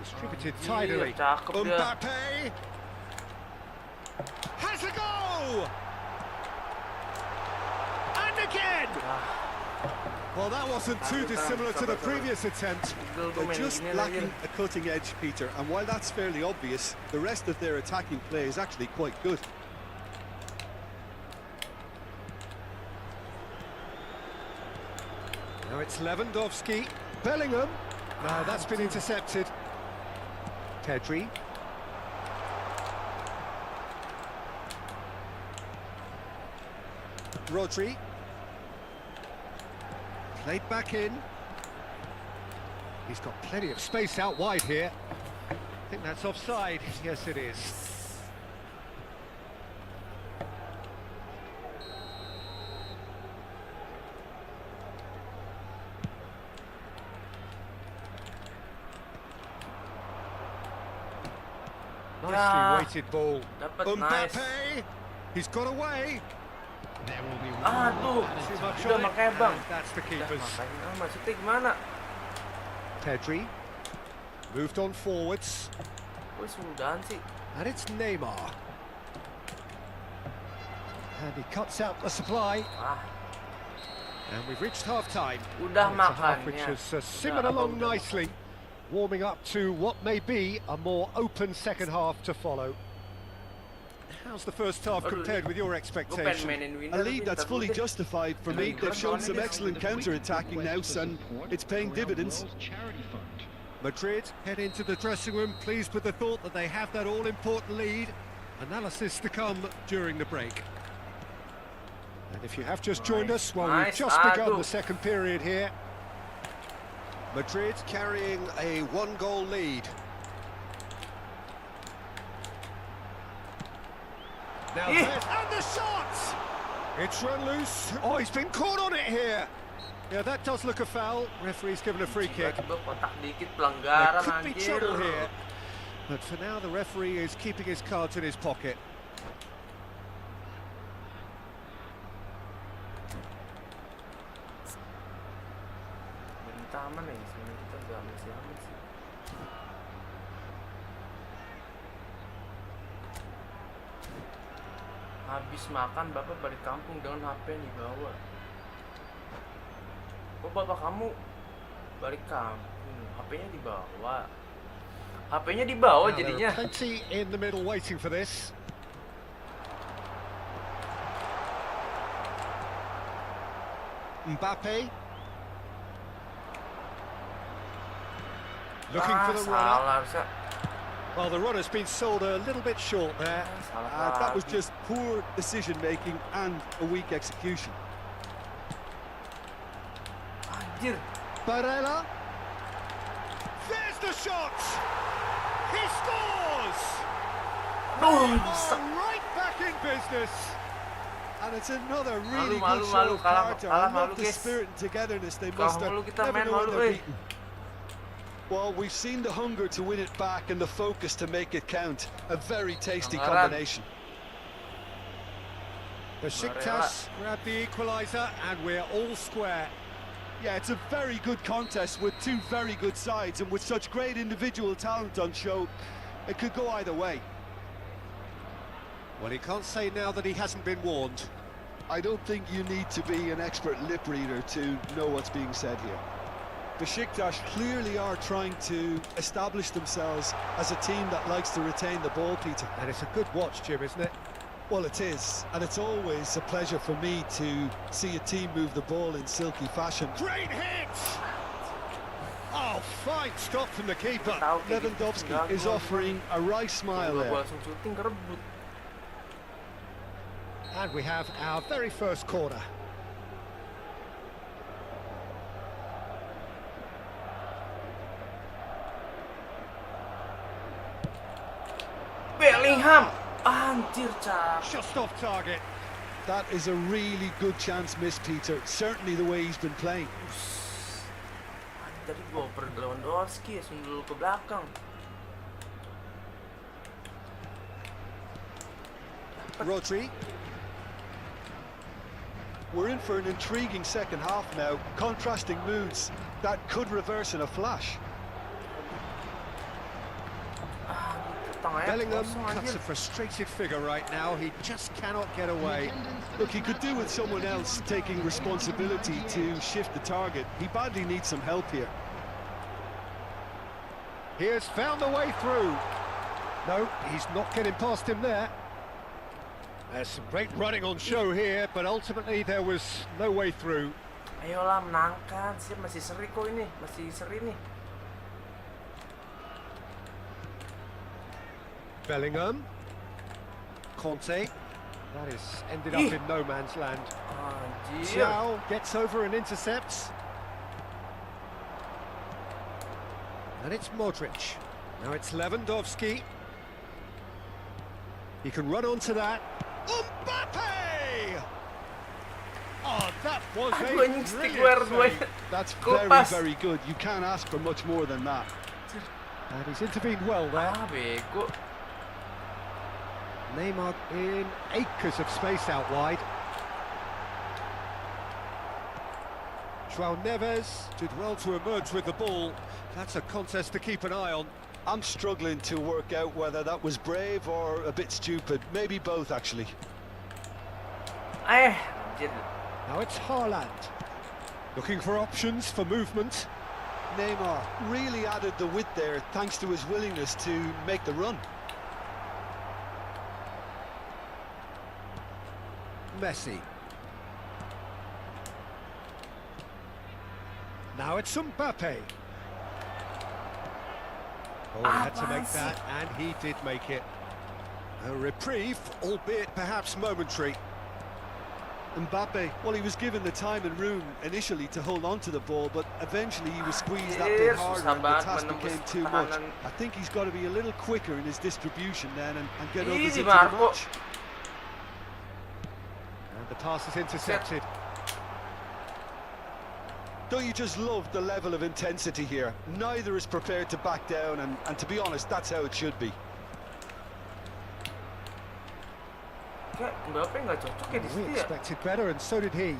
Distributed Anjir, tidily. cakep dia. Mbappe. Has a go! And again! Well, that wasn't too dissimilar to the previous attempt. They're just lacking a cutting edge, Peter, and while that's fairly obvious, the rest of their attacking play is actually quite good. Now it's Lewandowski. Bellingham. No, that's been intercepted. Pedri. Rodri. Played back in. He's got plenty of space out wide here. I think that's offside. Yes, it is. Nicely Ya. weighted ball. Dapat, Mbappe. nice. He's got away. Aduh, Too much udah on it. makanya bang. And that's the Udah keepers. makanya, maksudnya gimana? Pedri. Moved on forwards. Gue sudahan sih. And it's Neymar. And he cuts out the supply. Ah, And we've reached half-time. udah And it's a half makan which ya. has simmered along nicely, warming up to what may be a more open second half to follow. How's the first half compared with your Gue pengen expectation? mainin A winner. lead that's fully justified for me. They've shown some excellent counter-attacking now, and it's paying dividends. Madrid head into the dressing room pleased with the thought that they have that all-important lead. Analysis to come during the break. And if you have just joined us, well, we've Nice. just begun Aduh. the second period here. Madrid carrying a one-goal lead. Now Yeah. there's, and the shot! It's run loose. Oh, he's been caught on it here. Yeah, that does look a foul. Referee's given a free kick. Tiba-tiba kotak dikit There pelanggaran could be anjir. trouble here. But for now, the referee is keeping his cards in his pocket. Main taman ya, sebenarnya kita nggak masih aman sih. Habis makan, bapak balik kampung dengan HP yang dibawa. Kok bapak kamu balik kampung, HP-nya dibawa? HP-nya dibawa Now, there jadinya. are plenty in the middle waiting for this. Mbappe. Looking for the runner. Salah harusnya. Well, the run has been sold a little bit short there. Salah That was lagi. just poor decision-making and a weak execution. Anjir. Barella. There's the shot. He scores. Aduh, They bisa. are right back in business. And it's another really Malu, good malu, show malu. of Kalah- character. kalah I love malu, the guys. spirit and togetherness they Kalah muster. malu kita, Never men, know when malu, they're eh. beaten. Well, we've seen the hunger to win it back and the focus to make it count. A very tasty Pelanggaran. combination. Besiktas grab the equaliser and we're all square. Yeah, it's a very good contest with two very good sides, and with such great individual talent on show, it could go either way. Well, he can't say now that he hasn't been warned. I don't think you need to be an expert lip reader to know what's being said here. Besiktas clearly are trying to establish themselves as a team that likes to retain the ball, Peter. And it's a good watch, Jim, isn't it? Well, it is, and it's always a pleasure for me to see a team move the ball in silky fashion. Great hit! Oh, fine stop from the keeper. Tahu kayak gitu, Lewandowski tinggal is gol. offering a wry smile Gua there. langsung syuting kerebut. And we have our very first corner. Bellingham. Anjir, cak. Just off target. That is a really good chance miss, Peter. Certainly the way he's been playing. Tadi gua oper Lewandowski, langsung dulu ke belakang. Rodri. We're in for an intriguing second half now. Contrasting moods that could reverse in a flash. Tengahnya Bellingham kosong, cuts anjir. a frustrated figure right now. He just cannot get away. Look, he could do with someone else taking responsibility to shift the target. He badly needs some help here. He has found the way through. No, he's not getting past him there. There's some great running on show here, but ultimately there was no way through. Ayolah, menangkan. Siap, masih seri kok ini. Masih seri nih. Bellingham. Conte. That is ended up in no man's land. Anjir. Xiao gets over and intercepts. And it's Modric. Now it's Lewandowski. He can run onto that. Mbappe! Oh, that was a Aduh, anjing, stick brilliant luar save. dua. That's Lepas. very, very good. You can't ask for much more than that. And he's intervened well there. Ah, bego. Neymar in acres of space out wide. João Neves did well to emerge with the ball. That's a contest to keep an eye on. I'm struggling to work out whether that was brave or a bit stupid. Maybe both, actually. Anjir. Now it's Haaland. Looking for options for movement. Neymar really added the width there thanks to his willingness to make the run. Messi. Now it's Mbappe. Oh, he had to make that, and he did make it. A reprieve, albeit perhaps momentary. Mbappe, well, he was given the time and room initially to hold on to the ball, but eventually he was squeezed that bit Yes, harder and the sahabat, task menembus became too much. pertahanan. I think he's got to be a little quicker in his distribution then and get others Easy, into the Marco. match. And the pass is intercepted. Don't you just love the level of intensity here? Neither is prepared to back down, and to be honest, that's how it should be. Kayak Mbappe nggak cocok ya di We situ ya. expected better, and so did he.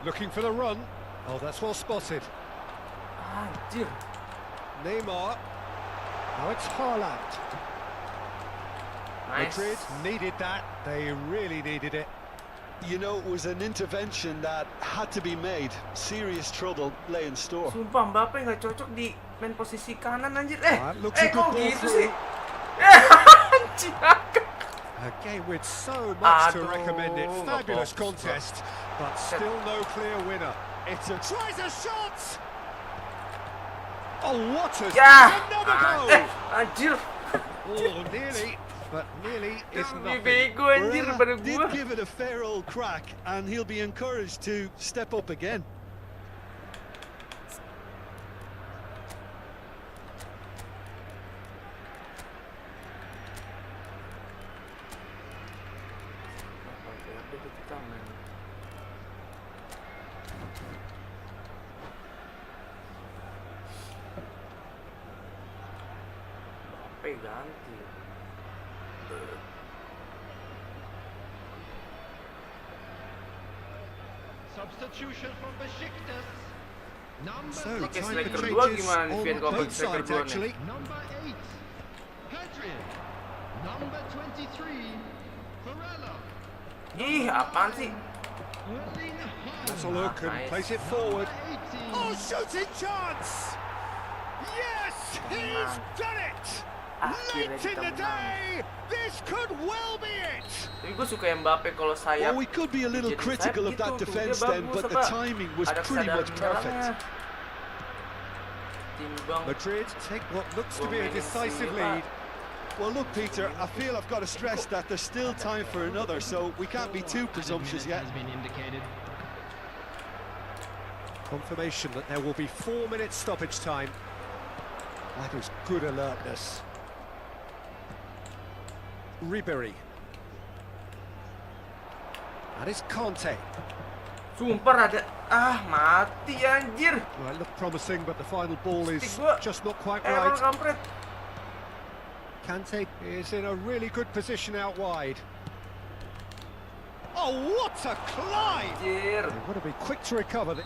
Looking for the run. Oh, that's well spotted. Anjir. Neymar. Now it's Haaland. Nice. Madrid needed that. They really needed it. You know, it was an intervention that had to be made. Serious trouble lay in store. Sumpah Mbappe nggak cocok di main posisi kanan anjir. Looks a good Kok ball gitu through. sih? Anjir. A game with so much to Aduh, recommend it. nggak Fabulous fokus, contest, but still no clear winner. It's a Tries a shot! Oh, what a... Ya, Another goal! anjir. Oh, nearly, but nearly is Lebih nothing. bego anjir daripada did gua. give it a fair old crack, and he'll be encouraged to step up again. Pakai ganti. Substitution from Besiktas. Number So, Pakai time striker for dua changes gimana nih, Vian, on kalau pakai both striker sides, dua nih? actually. number 8, Hadrian. Number 23, Varela. Ih, apaan sih? Erling Let's a Haaland. look and Nice. place it forward. 18. Oh, shooting chance! Yes, he's done it! Akhirnya Late in kita the menang. day, this could well be it! Tapi gue suka Mbappe kalau sayap. Well, we could be a little Jadi critical sayap of that gitu, defence dia then, bagus, but the apa? timing was Ada pretty kesadaran much mendalamnya. perfect. Timbang. Madrid take what looks to be a decisive lead. Well, look, Peter, I feel I've got to stress that there's still time for another, so we can't be too presumptuous yet. Has been indicated. Confirmation that there will be 4 minutes stoppage time. That was good alertness. Ribery. That is Conte. Sumpah ada. Mati anjir. Well, it looked promising, but the final ball is Stick gua. just not quite Error right. kampret. Kante is in a really good position out wide. Oh, what a climb! Anjir. They've got to be quick to recover.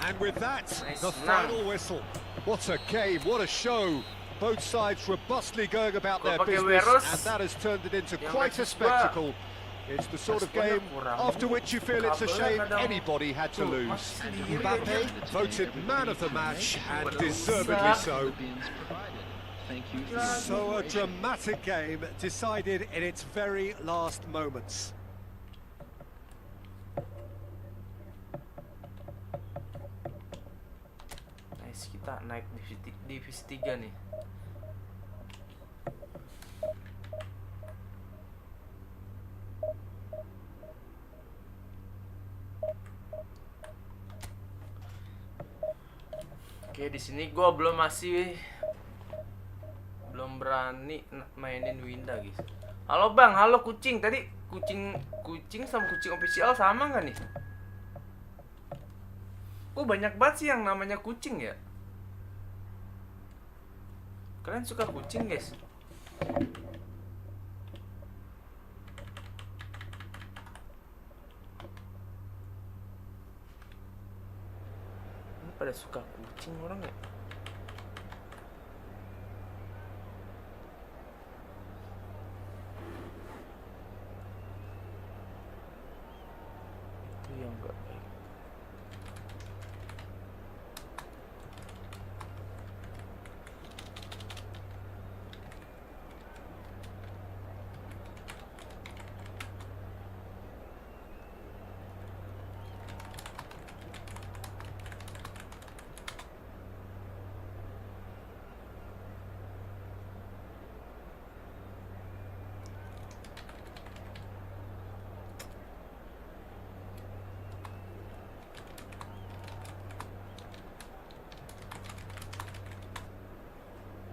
And with that, Nice the snap. final whistle. What a game, what a show. Both sides robustly going about their Kalau pakai business, Weros, and that has turned it into yang quite a match spectacle. It's the sort of responnya game kurang. after which you feel it's a shame Kabelnya kadang- anybody had to Tuh, lose. masih sendiri Mbappe aja. voted man of the match, and Waduh, deservedly bisa. so. Provided. Thank you. So a dramatic game decided in its very last moments. Nice, kita naik divisi 3 nih. Oke, di sini gua belum berani mainin Windah, guys. Halo Bang, halo kucing. Tadi kucing sama kucing official sama nggak nih? Banyak banget sih yang namanya kucing ya. Kalian suka kucing, guys? Pada suka kucing orang ya? Itu yang enggak baik.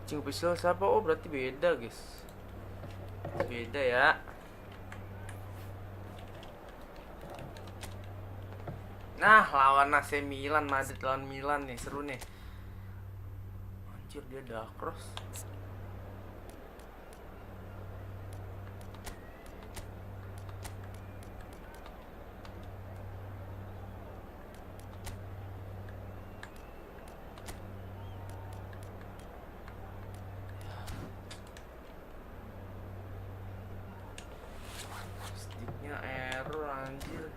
Kucing official siapa? Oh, berarti beda, guys. Beda ya. Nah, lawan AC Milan, Madrid lawan Milan nih, seru nih. Anjir, dia udah cross. Sticknya error anjir.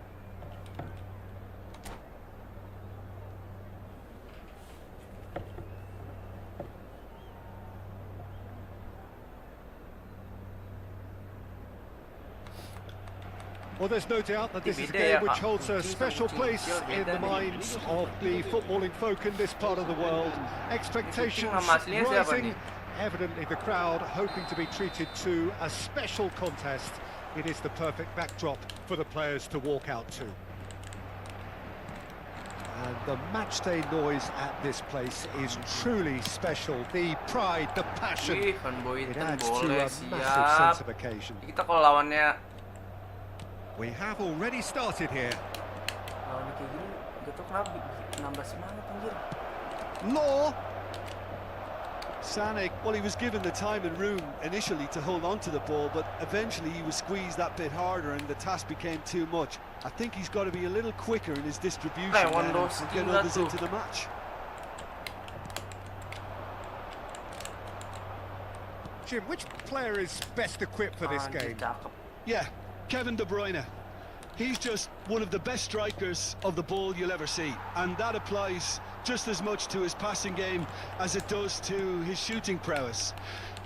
Well, there's no doubt that this is a game which holds a special place in the minds of the footballing folk in this part of the world. Expectations rising. Evidently the crowd hoping to be treated to a special contest. It is the perfect backdrop for the players to walk out to. And the matchday noise at this place is truly special. The pride, the passion, Wih, Van it Boyten adds to boleh, a massive siap. sense of occasion. Kita kalau lawannya We have already started here. lawannya kayak gini, gak tau kenapa nambah semangat anjir. Law. Sané, well, he was given the time and room initially to hold on to the ball, but eventually he was squeezed that bit harder and the task became too much. I think he's got to be a little quicker in his distribution then and get others into the match. Jim, which player is best equipped for this game? Cakep. Yeah, Kevin De Bruyne. He's just one of the best strikers of the ball you'll ever see, and that applies just as much to his passing game as it does to his shooting prowess.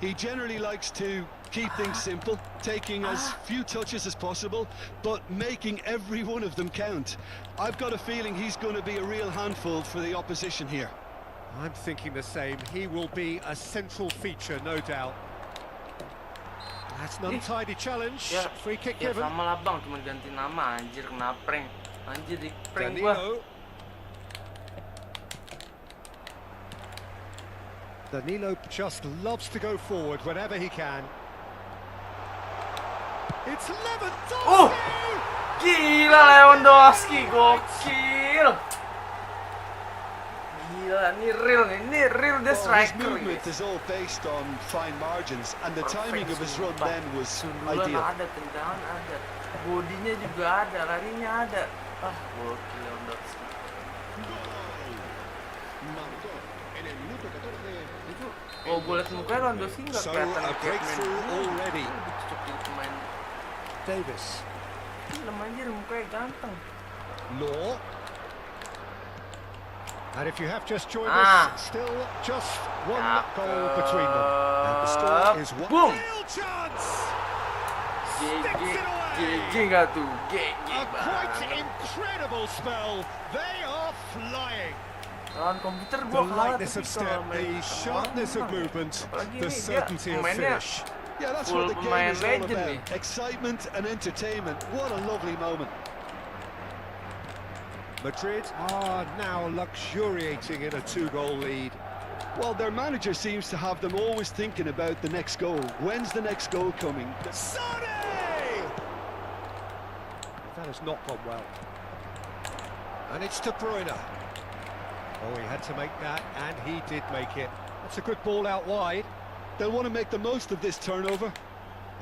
He generally likes to keep things simple, taking as few touches as possible, but making every one of them count. I've got a feeling he's going to be a real handful for the opposition here. I'm thinking the same. He will be a central feature, no doubt. That's an untidy challenge. Ya, Free kick ya given. sama lah bang, cuma ganti nama anjir, kena prank. Anjir di prank gua. Danilo just loves to go forward whenever he can. It's Lewandowski! Gila Lewandowski, gokil. Gila, ini real the Well, his striker. movement is all based on fine margins, and the timing of his run then was Sundulan ideal. ada, tendangan ada, bodinya juga ada, larinya ada. Ah, gokil Lewandowski. Itu, oh gue liat mukanya Lewandowski nggak So, kelihatan a breakthrough already. Cocok jadi pemain. Davis. Anjir, mukanya ganteng. Law. And if you have just joined us, still just one goal between them. And the score is one. Boom! Real chance! GG nggak tuh? GG A quite banget. incredible spell. They are flying. Lawan komputer The gua kalah, lightness of tapi step, kalau main the sama sharpness of orang, movement, apalagi the ini dia certainty of pemainnya finish. Yeah, that's full what the game pemain is all legend about. nih. Excitement and entertainment. What a lovely moment. Madrid are now luxuriating in a 2-goal lead. Well, their manager seems to have them always thinking about the next goal. When's the next goal coming? Sané! That has not gone well. And it's De Bruyne. Oh, he had to make that, and he did make it. That's a good ball out wide. They'll want to make the most of this turnover.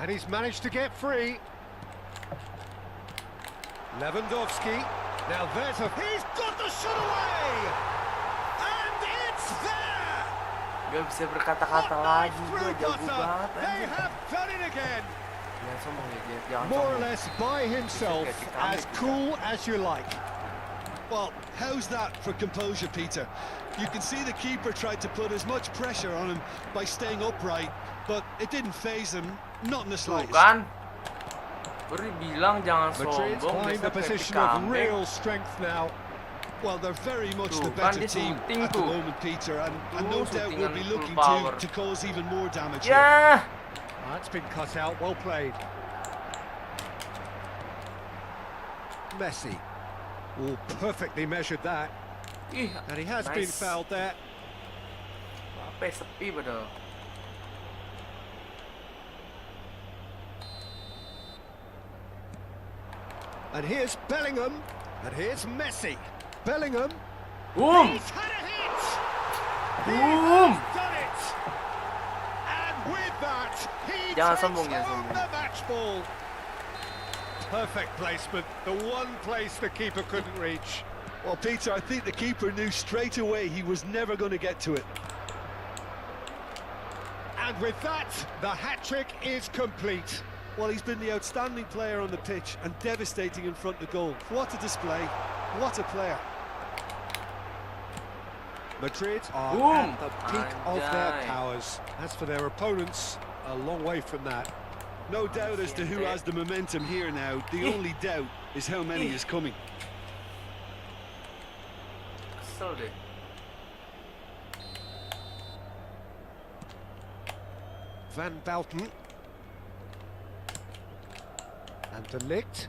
And he's managed to get free. Lewandowski. Now there's a... He's got the shot away! And it's there! Gak bisa berkata-kata lagi, gua jago banget They anjir. have done it again! Jangan sombong ya, jangan More or sombong. less by himself, as cool as you like. Well, how's that for composure, Peter? You can see the keeper tried to put as much pressure on him by staying upright, but it didn't faze him, not in the Tuh slightest. kan? Baru bilang jangan Madrid sombong, find the biasa position kayak of real strength now. Well, they're very much Tuh, the kan better dia team shooting at the tuh. moment, Peter, and no Tuh, doubt shootingan will be full looking power. to cause even more damage here. Ya, That's been cut out, well played. Messi. Oh, perfectly measured that. ih, And he has nice. been fouled there. Apa ya, sepi padahal. And here's Bellingham. And here's Messi. Bellingham. Boom! He's had a hit! He Boom! has done it! And with that, he Jangan takes sombong, jangan home sombong. the match ball. Perfect placement. The one place the keeper couldn't reach. Well, Peter, I think the keeper knew straight away he was never going to get to it. And with that, the hat-trick is complete. Well, he's been the outstanding player on the pitch and devastating in front of goal. What a display. What a player. Madrid are Boom! at the peak of their Anjay. powers. As for their opponents, a long way from that. No doubt as to who has the momentum here now. The only doubt is how many is coming. Kesel deh. Van Bouten. And De Ligt.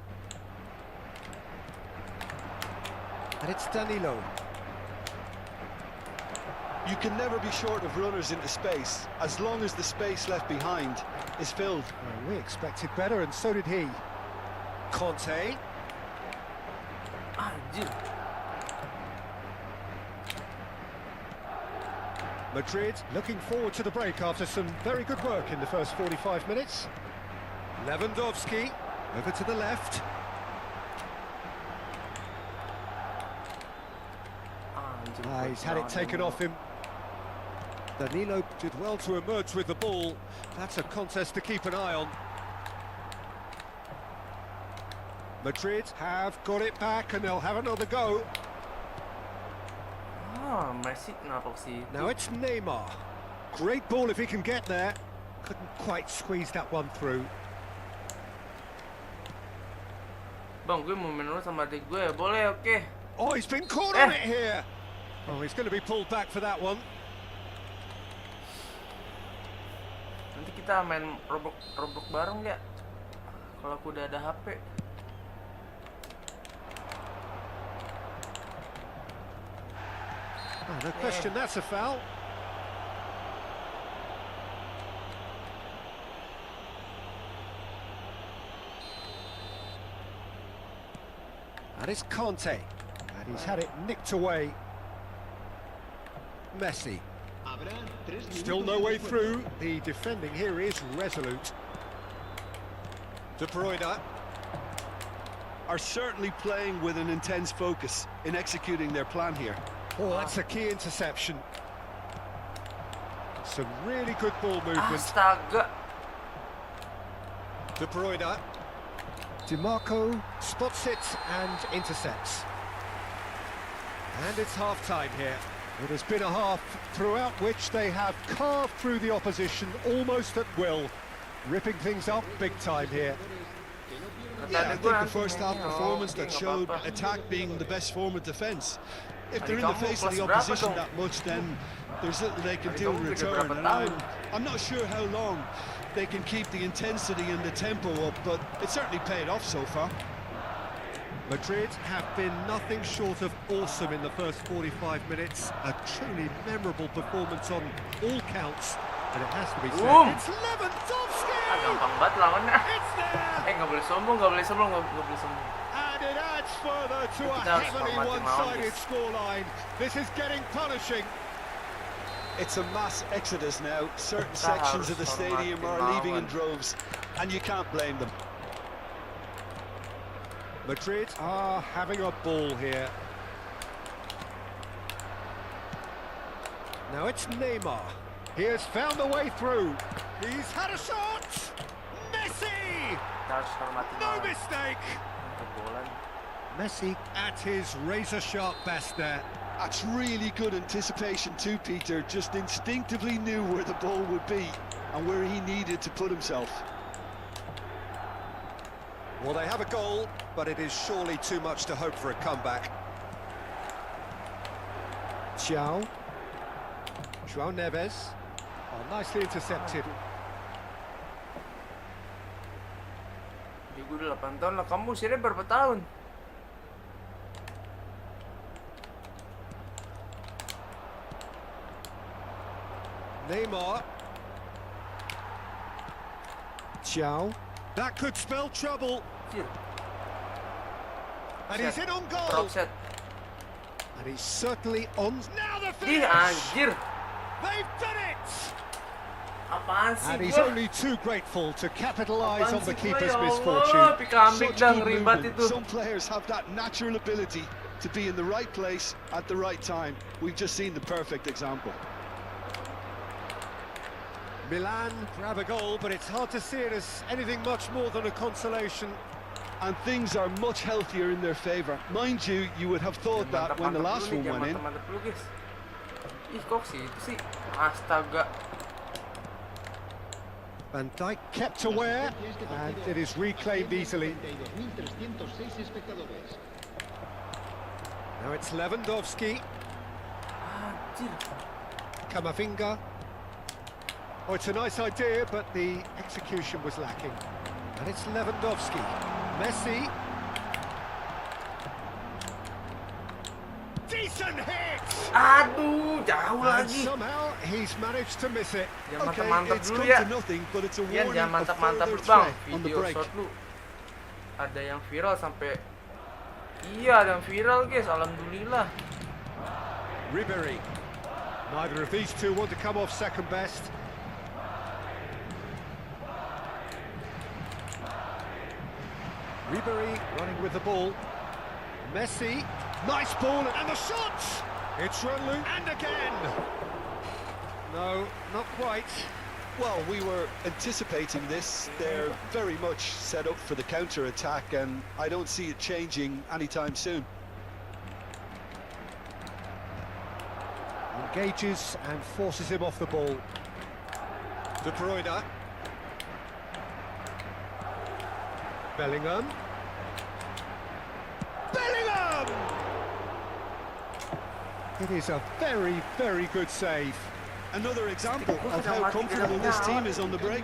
And it's Danilo. You can never be short of runners into space, as long as the space left behind is filled. Well, we expected better, and so did he. Conte. Anjir. Madrid looking forward to the break after some very good work in the first 45 minutes. Lewandowski over to the left. Anjir. He's had it taken off him. Danilo did well to emerge with the ball. That's a contest to keep an eye on. Madrid have got it back and they'll have another go. Messi kenapa sih? Now it's Neymar. Great ball if he can get there. Couldn't quite squeeze that one through. Bang, gue mau main dulu sama adik gue, boleh, oke. Oh, he's been caught on it here. Oh, he's going to be pulled back for that one. Nanti kita main Roblox bareng ya. Kalau aku udah ada HP. Oh, no question, that's a foul. And it's Conte, and he's had it nicked away. Messi. Still no way through. The defending here is resolute. De Bruyne. Are certainly playing with an intense focus in executing their plan here. Oh, that's a key interception. Some really good ball movement. Astaga. De Bruyne. DiMarco spots it and intercepts. And it's half-time here. It has been a half throughout which they have carved through the opposition almost at will, ripping things up big time here. Yeah, I think the first half performance that showed attack being the best form of defence. If they're in the face of the opposition that much, then there's little they can do in return. And I'm not sure how long they can keep the intensity and the tempo up, but it certainly paid off so far. Madrid have been nothing short of awesome in the first 45 minutes. A truly memorable performance on all counts, and it has to be said. It's Lewandowski! Gampang banget lawannya. It's there! Nggak boleh sombong, nggak boleh sombong, nggak boleh sombong. And it adds further to a heavily one-sided scoreline. This is getting punishing. It's a mass exodus now. Certain sections of the stadium are leaving in droves, and you can't blame them. Madrid are having a ball here. Now it's Neymar. He has found a way through. He's had a shot! Messi! No mistake! Messi at his razor-sharp best there. That's really good anticipation too, Peter. Just instinctively knew where the ball would be and where he needed to put himself. Well, they have a goal, but it is surely too much to hope for a comeback. João Neves. Oh, nicely intercepted. Gue udah 8 tahun lah, kamu usianya berapa tahun? Neymar. João. That could spell trouble. And he's in on goal. And he's certainly on. Now the finish. Anjir. They've done it. Apaan sih? And he's only too grateful to capitalise on the keeper's misfortune. Such good movement. Some players have that natural ability to be in the right place at the right time. We've just seen the perfect example. Milan grab a goal, but it's hard to see it as anything much more than a consolation. And things are much healthier in their favour. Mind you, you would have thought that when the last one went in. Ih, kok sih itu sih? Astaga. Van Dijk kept aware, and it is reclaimed easily. Now it's Lewandowski. Anjir. Kamavinga. Oh, it's a nice idea, but the execution was lacking. And it's Lewandowski. Messi. Decent hit! Aduh, jauh And lagi. somehow he's managed to miss it. Jangan Okay, mantap-mantap it's dulu come ya. to nothing, but it's a Ian, warning jangan of mantap-mantap further dulu bang. threat on the Video break. shot lu. Ada yang viral sampai. Iya, ada yang viral guys. Alhamdulillah. Ribery. Neither of these two want to come off second best. Ribery running with the ball. Messi. Nice ball, and the shot! It's run loose, and again! No, not quite. Well, we were anticipating this. They're very much set up for the counter-attack, and I don't see it changing anytime soon. Engages and forces him off the ball. De Bruyne. Bellingham. Bellingham! It is a very, very good save. Another example of how comfortable this team is on the break.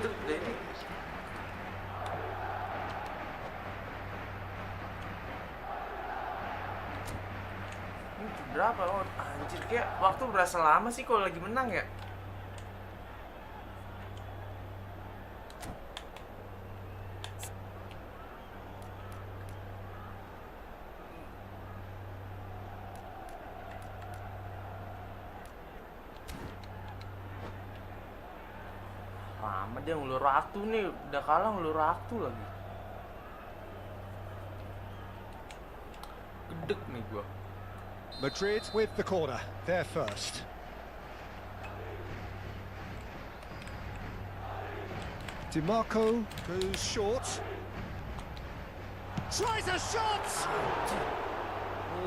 Berapa? Oh, anjir, kayak waktu berasa lama sih kalau lagi menang ya. Lama dia ngulur waktu nih, udah kalah ngulur waktu lagi. Gedek nih gua. Madrid with the corner, they're first. DiMarco goes short. Tries a shot!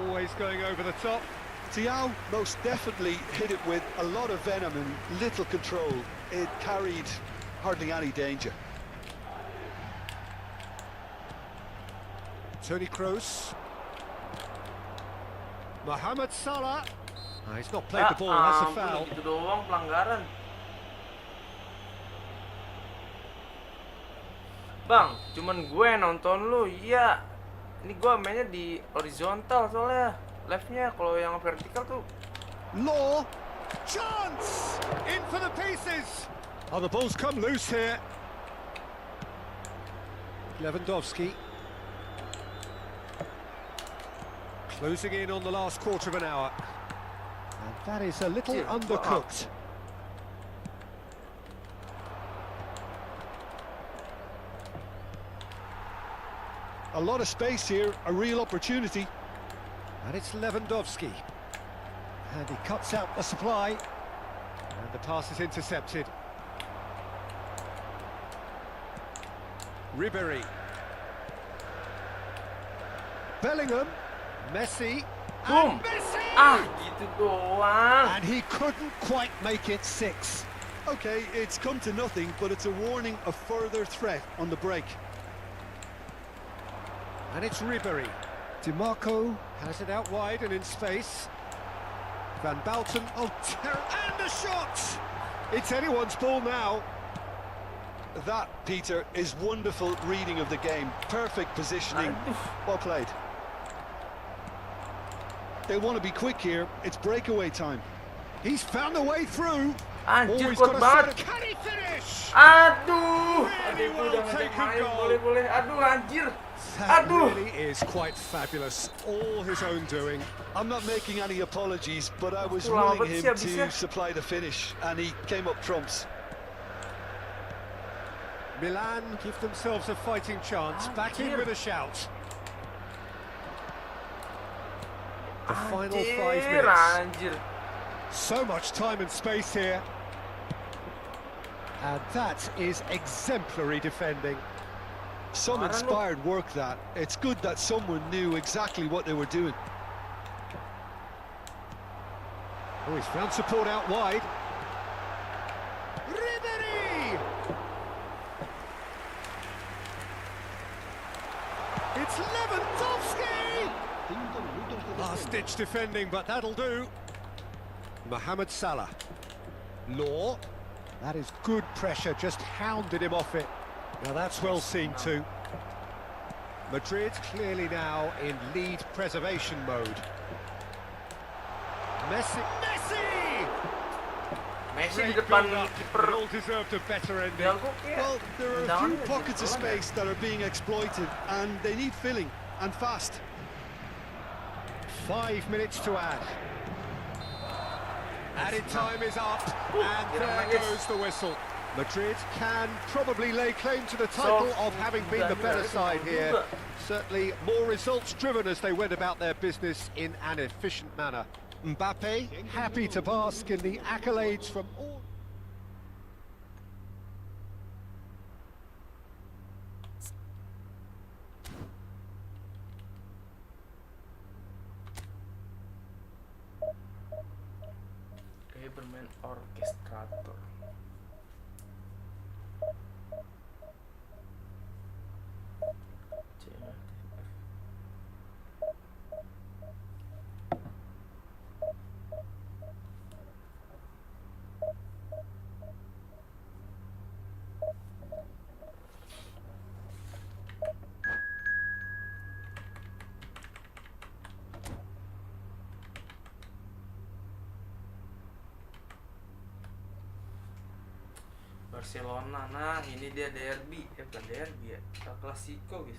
Always going over the top. Thiaw most definitely hit it with a lot of venom and little control. It carried hardly any danger. Toni Kroos. Mohamed Salah. Oh, he's not played the ball, that's a foul. Gitu doang pelanggaran. Bang, cuman gue nonton lu, iya. Ini gue mainnya di horizontal soalnya. Live-nya kalau yang vertikal tuh. Law. Chance! In for the pieces! Oh, the ball's come loose here. Lewandowski. Closing in on the last quarter of an hour. And that is a little undercooked. A lot of space here, a real opportunity. And it's Lewandowski. And he cuts out the supply. And the pass is intercepted. Ribery. Bellingham. Messi. Boom! And Messi! Ah, gitu doang. And he couldn't quite make it 6. Okay, it's come to nothing, but it's a warning of further threat on the break. And it's Ribery. DiMarco has it out wide and in space. Van Bouten, oh, and the shot! It's anyone's ball now. That, Peter, is wonderful reading of the game. Perfect positioning. Well played. They want to be quick here. It's breakaway time. He's found a way through. Anjir, he's kuat got a banget. set. Can he finish? Aduh, Really adikku well udah ngajak taken main, goal. boleh-boleh. Aduh, anjir. That Aduh. really is quite fabulous. All his own doing. I'm not making any apologies, but I was Lama willing banget him sih to habisnya. supply the finish, and he came up trumps. Milan give themselves a fighting chance. Back in Anjir. with a shout. The final 5 Anjir, minutes. anjir. So much time and space here. And that is exemplary defending. Some Parah lu. inspired work that. It's good that someone knew exactly what they were doing. Oh, he's found support out wide. Ribery! Last-ditch defending, but that'll do. Mohamed Salah. Law. That is good pressure, just hounded him off it. Now that's well seen too. Madrid clearly now in lead preservation mode. Messi! Messi di Great depan build-up. kiper. It all deserved a better ending. Jago kayak. Well, there are a tendangan few aja pockets of bola space that are being exploited, and they need filling, and fast. 5 minutes to add. Added time is up, and there goes the whistle. Madrid can probably lay claim to the title of having been the better side here. Certainly more results driven as they went about their business in an efficient manner. Mbappe happy to bask in the accolades from all. Dia bermain orkestrator. Barcelona, nah ini dia derby, bukan derby ya, El Clasico guys.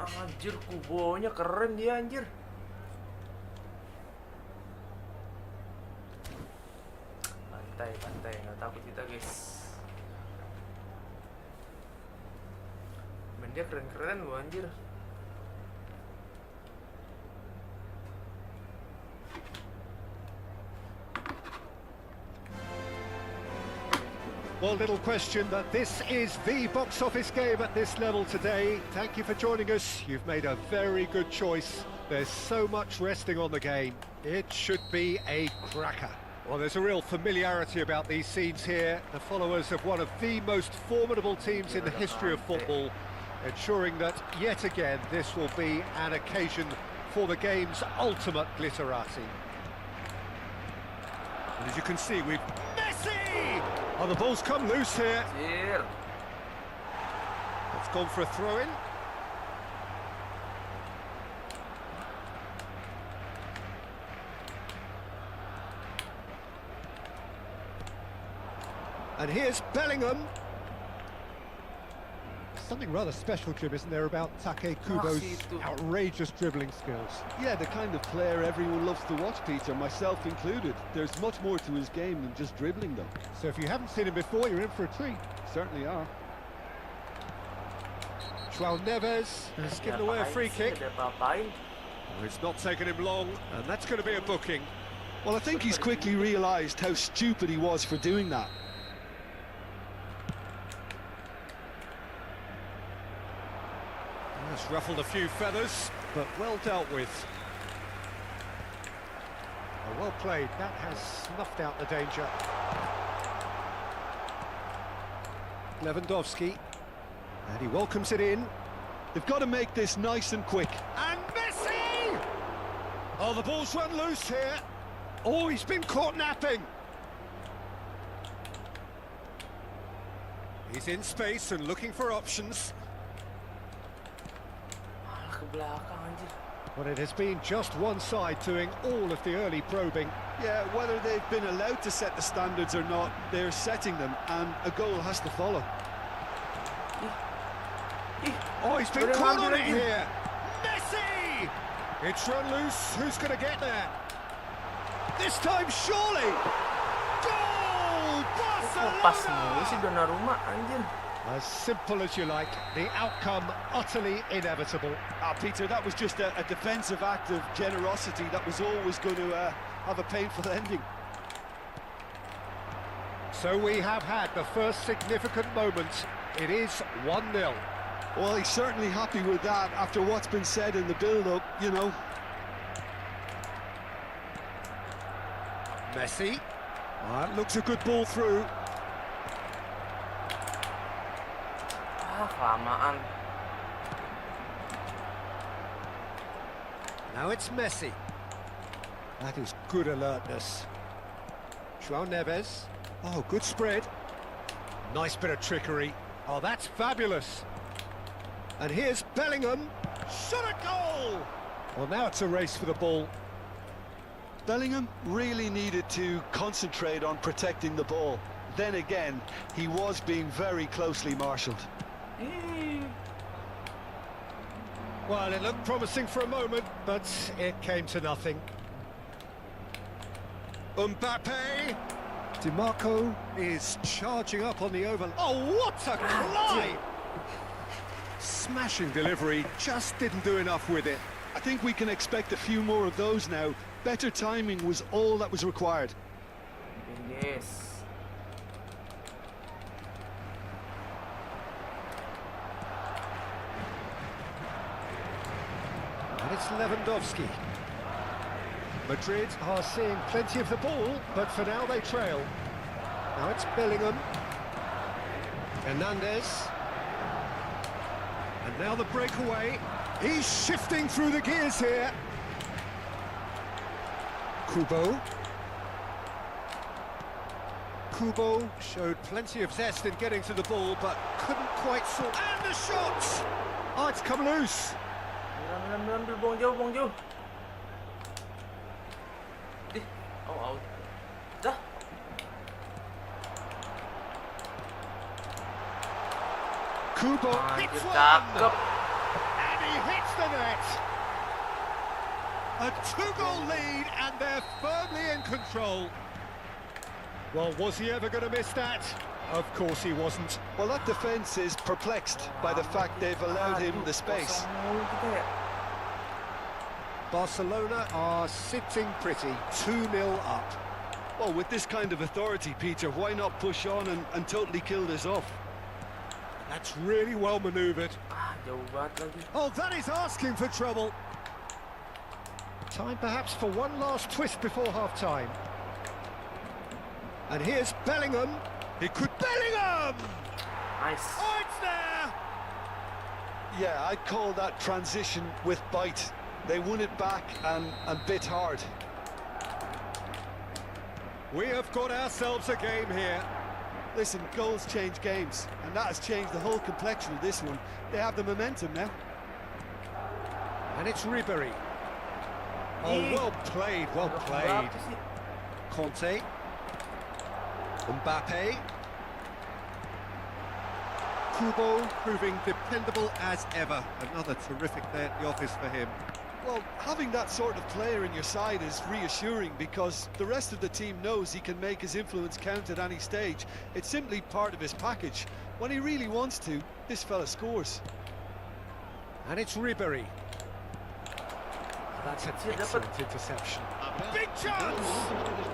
Anjir, kubonya keren dia anjir. Pantai, nggak takut kita guys. Men dia keren-keren gua anjir. Well, little question that this is the box office game at this level today. Thank you for joining us. You've made a very good choice. There's so much resting on the game. It should be a cracker. Well, there's a real familiarity about these scenes here. The followers of one of the most formidable teams in the history of football, ensuring that yet again this will be an occasion for the game's ultimate glitterati. And as you can see, we've Messi! Oh, the ball's come loose here. Anjir. It's gone for a throw-in. And here's Bellingham. Something rather special, Jim, isn't there, about Take Kubo's outrageous dribbling skills? Yeah, the kind of player everyone loves to watch, Peter, myself included. There's much more to his game than just dribbling, though. So if you haven't seen him before, you're in for a treat. Certainly are. João Neves has given away a free kick. Dia apa-apain. Well, it's not taken him long, and that's going to be a booking. Well, I think he's quickly realised how stupid he was for doing that. That's ruffled a few feathers, but well dealt with. Oh, well played. That has snuffed out the danger. Lewandowski, and he welcomes it in. They've got to make this nice and quick. And Messi! Oh, the ball's run loose here. Oh, he's been caught napping. He's in space and looking for options. Malah ke belakang anjir. Well, it has been just one side doing all of the early probing. Yeah, whether they've been allowed to set the standards or not, they're setting them, and a goal has to follow. Oh, he's been caught on it here. Messi! It's run loose. Who's going to get there? This time, surely. Goal! Kok pas Barcelona! mulu sih Donnarumma anjir. As simple as you like, the outcome utterly inevitable. Peter, that was just a defensive act of generosity that was always going to have a painful ending. So we have had the first significant moment. It is 1-0. Well, he's certainly happy with that after what's been said in the build-up, you know. Messi. Looks a good ball through. Kelamaan. Now it's Messi. That is good alertness. João Neves. Oh, good spread. Nice bit of trickery. Oh, that's fabulous. And here's Bellingham. Shot a goal! Well, now it's a race for the ball. Bellingham really needed to concentrate on protecting the ball. Then again, he was being very closely marshalled. Well, it looked promising for a moment, but it came to nothing. Mbappe. DiMarco is charging up on the over. Oh, what a climb! Smashing delivery, just didn't do enough with it. I think we can expect a few more of those now. Better timing was all that was required. Yes. And it's Lewandowski. Madrid are seeing plenty of the ball, but for now they trail. Now it's Bellingham. Hernandez. And now the breakaway. He's shifting through the gears here. Kubo. Kubo showed plenty of zest in getting to the ball, but couldn't quite sort. And the shot! Oh, it's come loose. Buang jauh. Oh, out. Dah. Kubo hits one! Cakep. And he hits the net! A two-goal lead, and they're firmly in control. Well, was he ever going to miss that? Of course he wasn't. Well, that defence is perplexed by the fact they've allowed him the space. Barcelona are sitting pretty, 2-0 up. Well, with this kind of authority, Peter, why not push on and totally kill this off? That's really well manoeuvred. Jauh banget lagi. Oh, that is asking for trouble. Time perhaps for one last twist before half-time. And here's Bellingham. He could... Bellingham! Nice. Oh, it's there! Yeah, I'd call that transition with bite. They won it back and bit hard. We have got ourselves a game here. Listen, goals change games, and that has changed the whole complexion of this one. They have the momentum now. And it's Ribery. Oh, well played, well played. Conte. Mbappe. Kubo proving dependable as ever. Another terrific day at the office for him. Well, having that sort of player in your side is reassuring because the rest of the team knows he can make his influence count at any stage. It's simply part of his package. When he really wants to, this fella scores. And it's Ribery. That's an excellent interception. Big chance!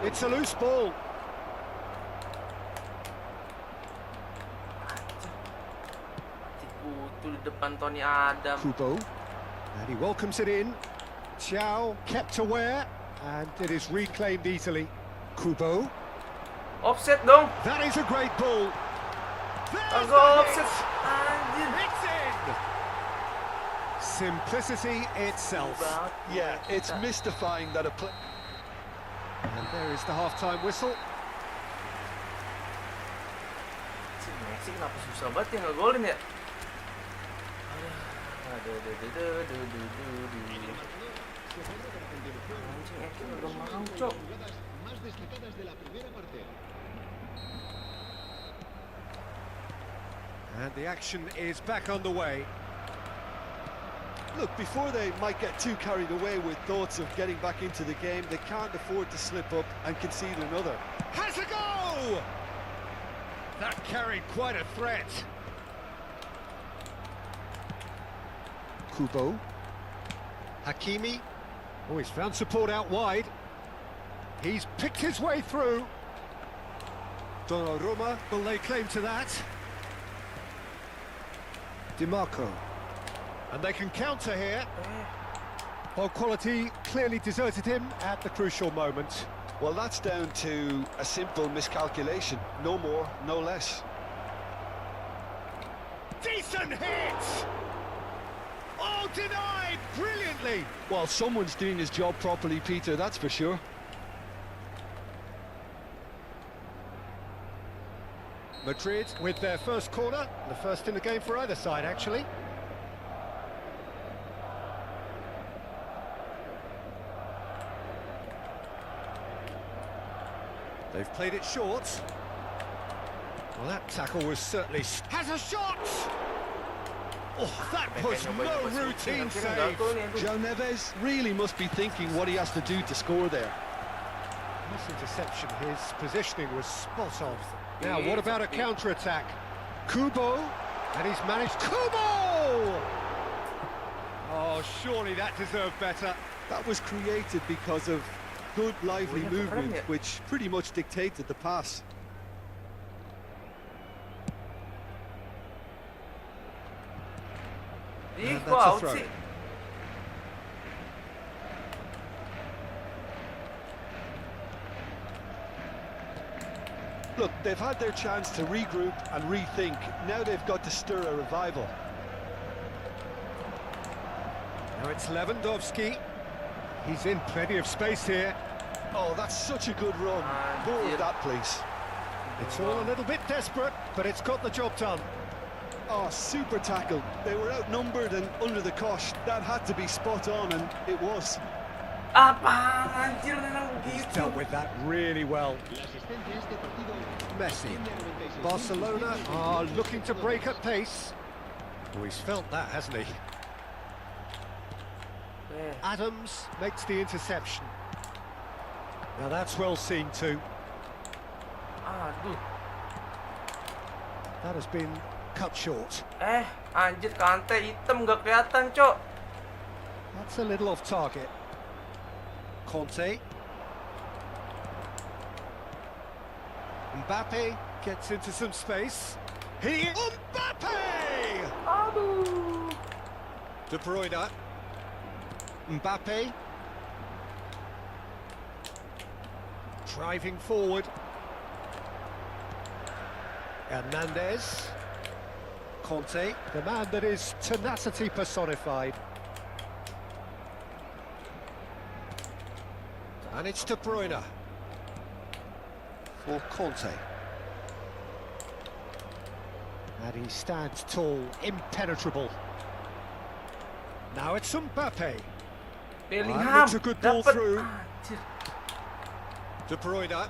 It's a loose ball. Ciputu di depan Tony Adam. Kubo. And he welcomes it in. Thiaw kept aware, and it is reclaimed easily. Kubo. Offset dong. That is a great ball. There's Go the offset. hit. Anjir. It's in. Simplicity itself. Yeah, it's mystifying that a play... And there is the half-time whistle. Si Messi kenapa susah banget ya ngegolin ya? Anjing udah mau cok. And the action is back underway. Look, before they might get too carried away with thoughts of getting back into the game, they can't afford to slip up and concede another. Has a go! That carried quite a threat. Kubo. Hakimi. Oh, he's found support out wide. He's picked his way through. Donnarumma will lay claim to that. DiMarco. And they can counter here. Well, quality clearly deserted him at the crucial moment. Well, that's down to a simple miscalculation. No more, no less. Decent hit! Oh, denied brilliantly! Well, someone's doing his job properly, Peter, that's for sure. Madrid with their first corner, the first in the game for either side, actually. They've played it short. Well, that tackle was certainly... Has a shot! Oh, that was no routine save. João Neves really must be thinking what he has to do to score there. This interception, his positioning was spot on. Now, what about a counter-attack? Kubo, and he's managed... Kubo! Oh, surely that deserved better. That was created because of good, lively movement, which pretty much dictated the pass. And that's a throw. Look, they've had their chance to regroup and rethink. Now they've got to stir a revival. Now it's Lewandowski. He's in plenty of space here. Oh, that's such a good run. More of that, please. It's all a little bit desperate, but it's got the job done. Oh, super tackle. They were outnumbered and under the cosh. That had to be spot on, and it was. Apaan anjir memang He's begitu. dealt with that really well. Messi. Barcelona are looking to break at pace. Oh, he's felt that, hasn't he? Adams makes the interception. Now that's well seen too. Aduh. That has been cut short. Anjir kante hitam gak kelihatan, Cok. That's a little off target. Conte. Mbappe gets into some space. Mbappe! Aduh. De Bruyne. Mbappe. Driving forward. Hernandez. Conte, the man that is tenacity personified. And it's De Bruyne. For Conte. And he stands tall, impenetrable. Now it's Mbappe. Bellingham looks a good ball dapat. through. Anjir. De Bruyne.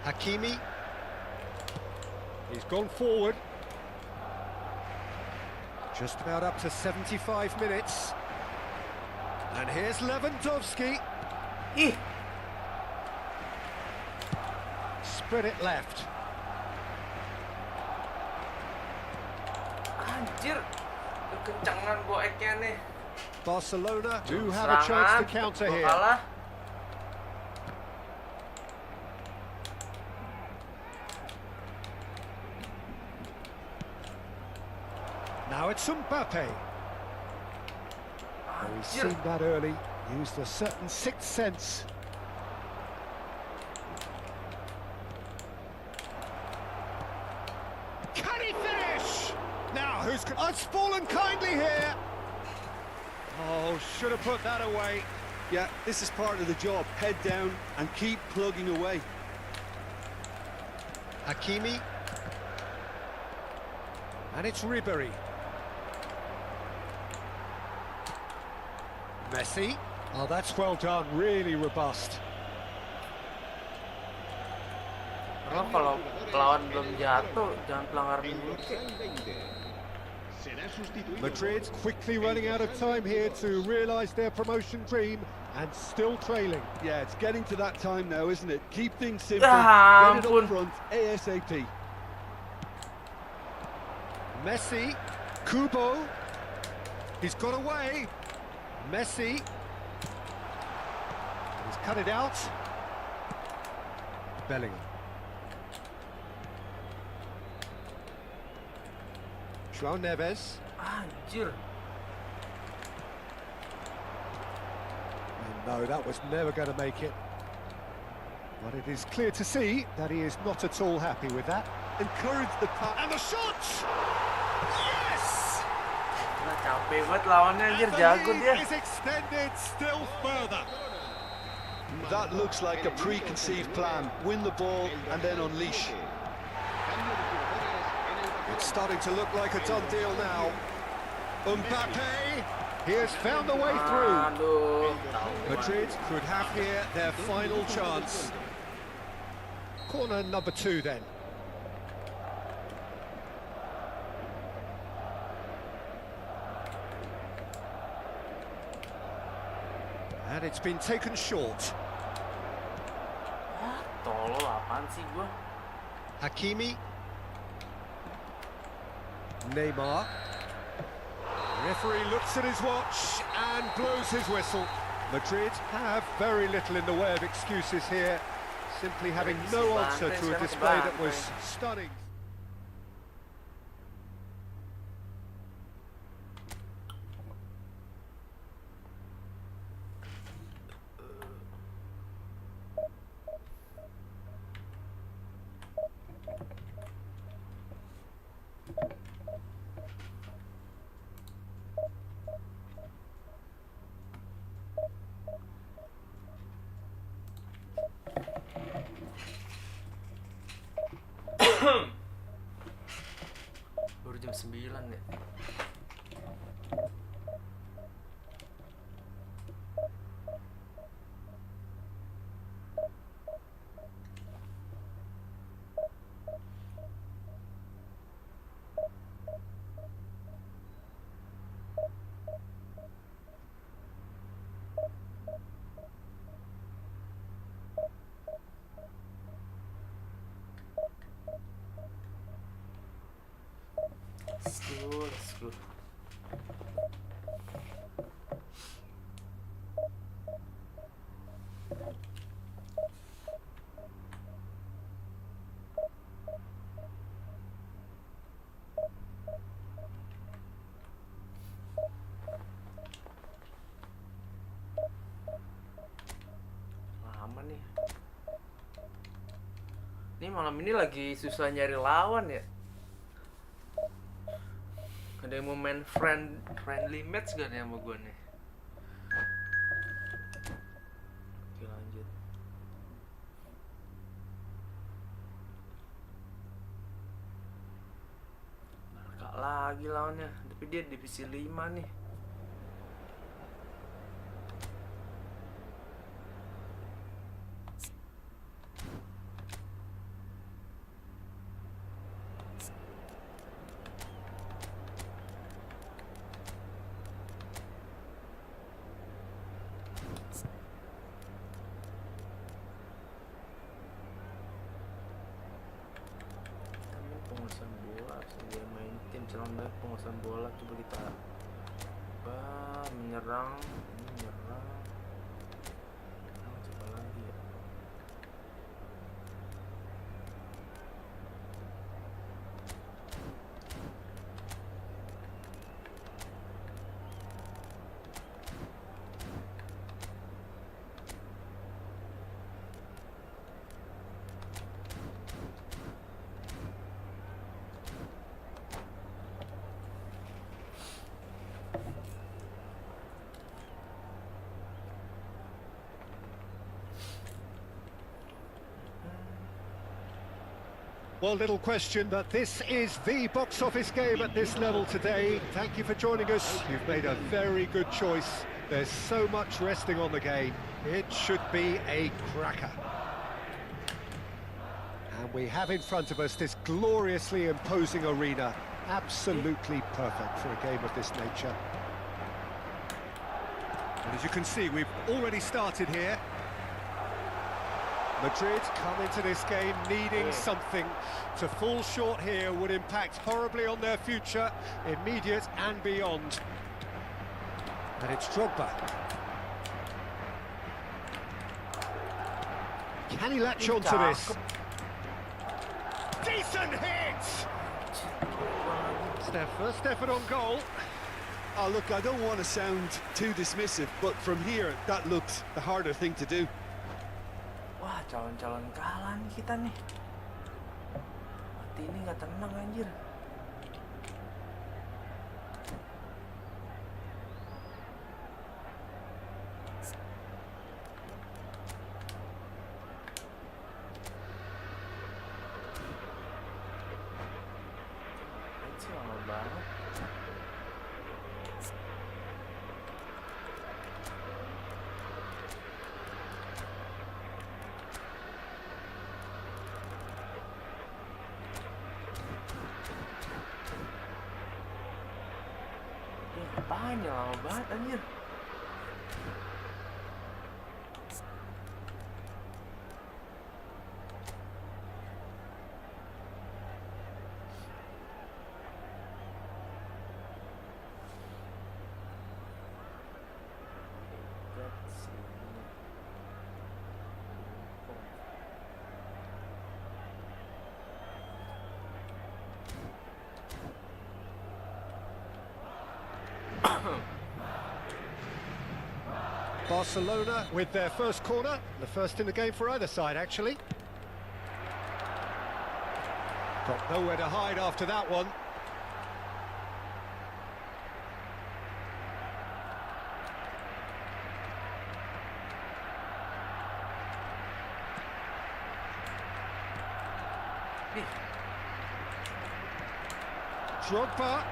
Hakimi. He's gone forward. Just about up to 75 minutes. And here's Lewandowski. Ih, Spread it left. anjir. Kekencangan goeknya nih. Barcelona do have a chance to counter gua here. kalah. Now it's Mbappe. Oh, he's seen that early, used a certain sixth sense. Can he finish? Now who's... Oh, it's fallen kindly here. Oh, should have put that away. Yeah, this is part of the job. Head down and keep plugging away. Hakimi. And it's Ribery. Messi. Oh, that's well done, really robust. Karena kalau lawan belum jatuh, jangan pelanggar dulu. Madrid quickly running out of time here to realise their promotion dream and still trailing. Yeah, it's getting to that time now, isn't it? Keep things simple. Ah, Get it ampun. up front, ASAP. Messi, Kubo, He's got away. Messi. He's cut it out. Bellingham. João Neves. Anjir. And no, that was never going to make it. But it is clear to see that he is not at all happy with that. Encourage the pass. And the shot! Yes! Nah, capek banget lawannya anjir, And the jago lead dia. is extended still further. That looks like a preconceived plan. Win the ball and then unleash. It's starting to look like a done deal now. Mbappe, he has found the way through. Aduh. Madrid could have here their final chance. Corner number 2 then. And it's been taken short. Tolol apaan sih gua? Hakimi. Neymar. Referee looks at his watch and blows his whistle. Madrid have very little in the way of excuses here, simply having no answer to a display that was stunning. Baru jam 9 ya. Let's go. Lama nih. Ini malam ini lagi susah nyari lawan ya. Ada yang mau main friendly match gak nih sama gue nih? Oke, lanjut. Barca lagi lawannya, tapi dia divisi 5 nih. Penguasaan bola, dia main tim calon baik penguasaan bola. Coba kita menyerang, coba lagi ya. Well, little question that this is the box office game at this level today. Thank you for joining us. You've made a very good choice. There's so much resting on the game. It should be a cracker. And we have in front of us this gloriously imposing arena. Absolutely perfect for a game of this nature. And as you can see, we've already started here. Madrid come into this game needing something. To fall short here would impact horribly on their future, immediate and beyond. And it's Drogba. Can he latch on to this? Decent hit! It's their first effort on goal. Oh, look, I don't want to sound too dismissive, but from here, that looks the harder thing to do. Wah, calon-calon kalah nih kita nih. Hati ini nggak tenang anjir. Anjir, lama banget. Apaan ya, lama banget anjir. Barcelona with their first corner, the first in the game for either side actually. Got nowhere to hide after that one. Drogba.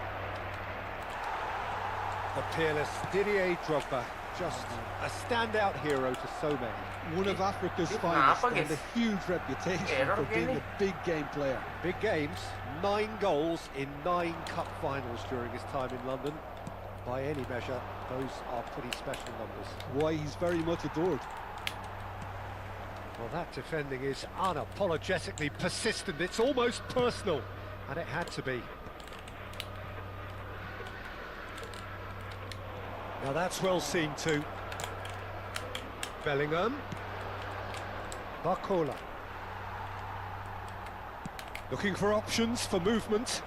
The peerless Didier Drogba. Just a standout hero to so many. One of Africa's finest and a huge reputation for being a big game player. Big games, 9 goals in 9 cup finals during his time in London. By any measure, those are pretty special numbers. Why, he's very much adored. Well, that defending is unapologetically persistent. It's almost personal, and it had to be. Now that's well seen too. Bellingham. Barcola. Looking for options for movement.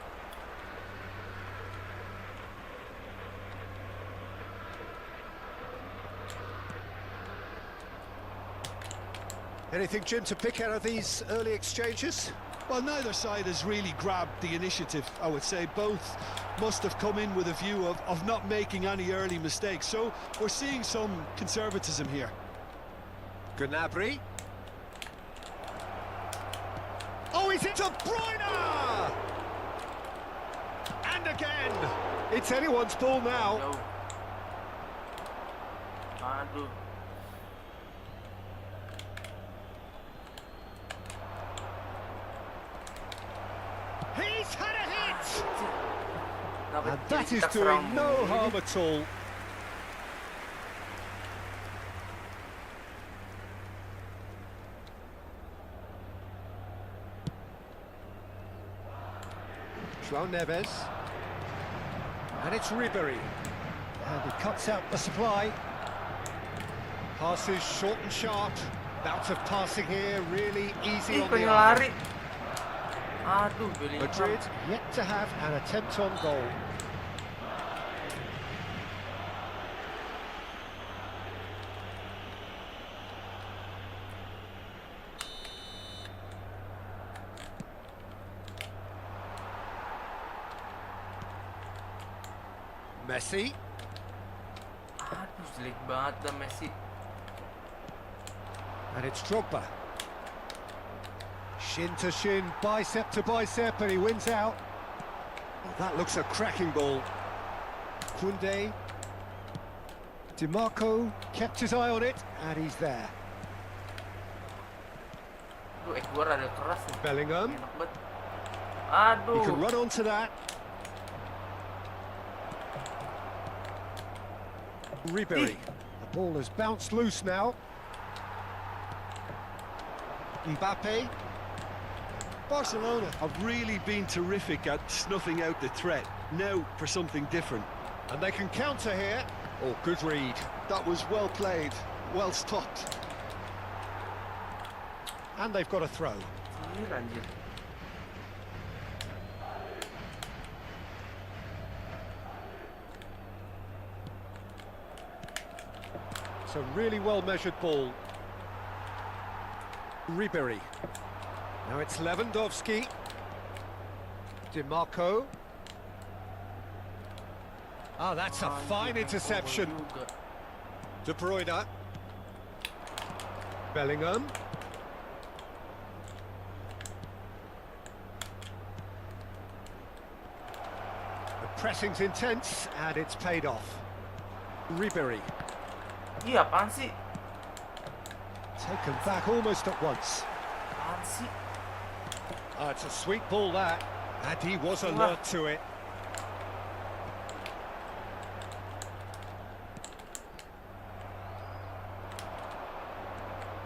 Anything, Jim, to pick out of these early exchanges? Well, neither side has really grabbed the initiative, I would say. Both must have come in with a view of not making any early mistakes. So we're seeing some conservatism here. Gnabry. Oh, he's into Bruyne! And again! It's anyone's ball now. Jauh. Aduh. He's had a hit! Kenapa And that is kita doing serang no begini? harm at all. João Neves. And it's Ribery. And he cuts out the supply. Passes short and sharp. Bout of passing here, really easy Ih, on the pengen eye. lari. Aduh, Bellingham. Madrid yet to have an attempt on goal. Messi. Aduh, jelek banget dah Messi. And it's Drogba. Shin to shin, bicep to bicep, and he wins out. Well, that looks a cracking ball. Koundé. DiMarco kept his eye on it, and he's there. Aduh, gua rada keras nih. Bellingham. Enak banget. He can Aduh. run onto that. Ribery. The ball has bounced loose now. Mbappe. Barcelona have really been terrific at snuffing out the threat. Now for something different. And they can counter here. Oh, good read. That was well played, well stopped. And they've got a throw. Anjir, anjir. It's a really well-measured ball. Ribery. Now it's Lewandowski. DiMarco. Ah, that's a fine interception. De Bruyne. Bellingham. The pressing's intense, and it's paid off. Ribery. Iya, apaan sih? Taken back almost at once. Apaan sih? It's a sweet ball, that. And he was alert to it.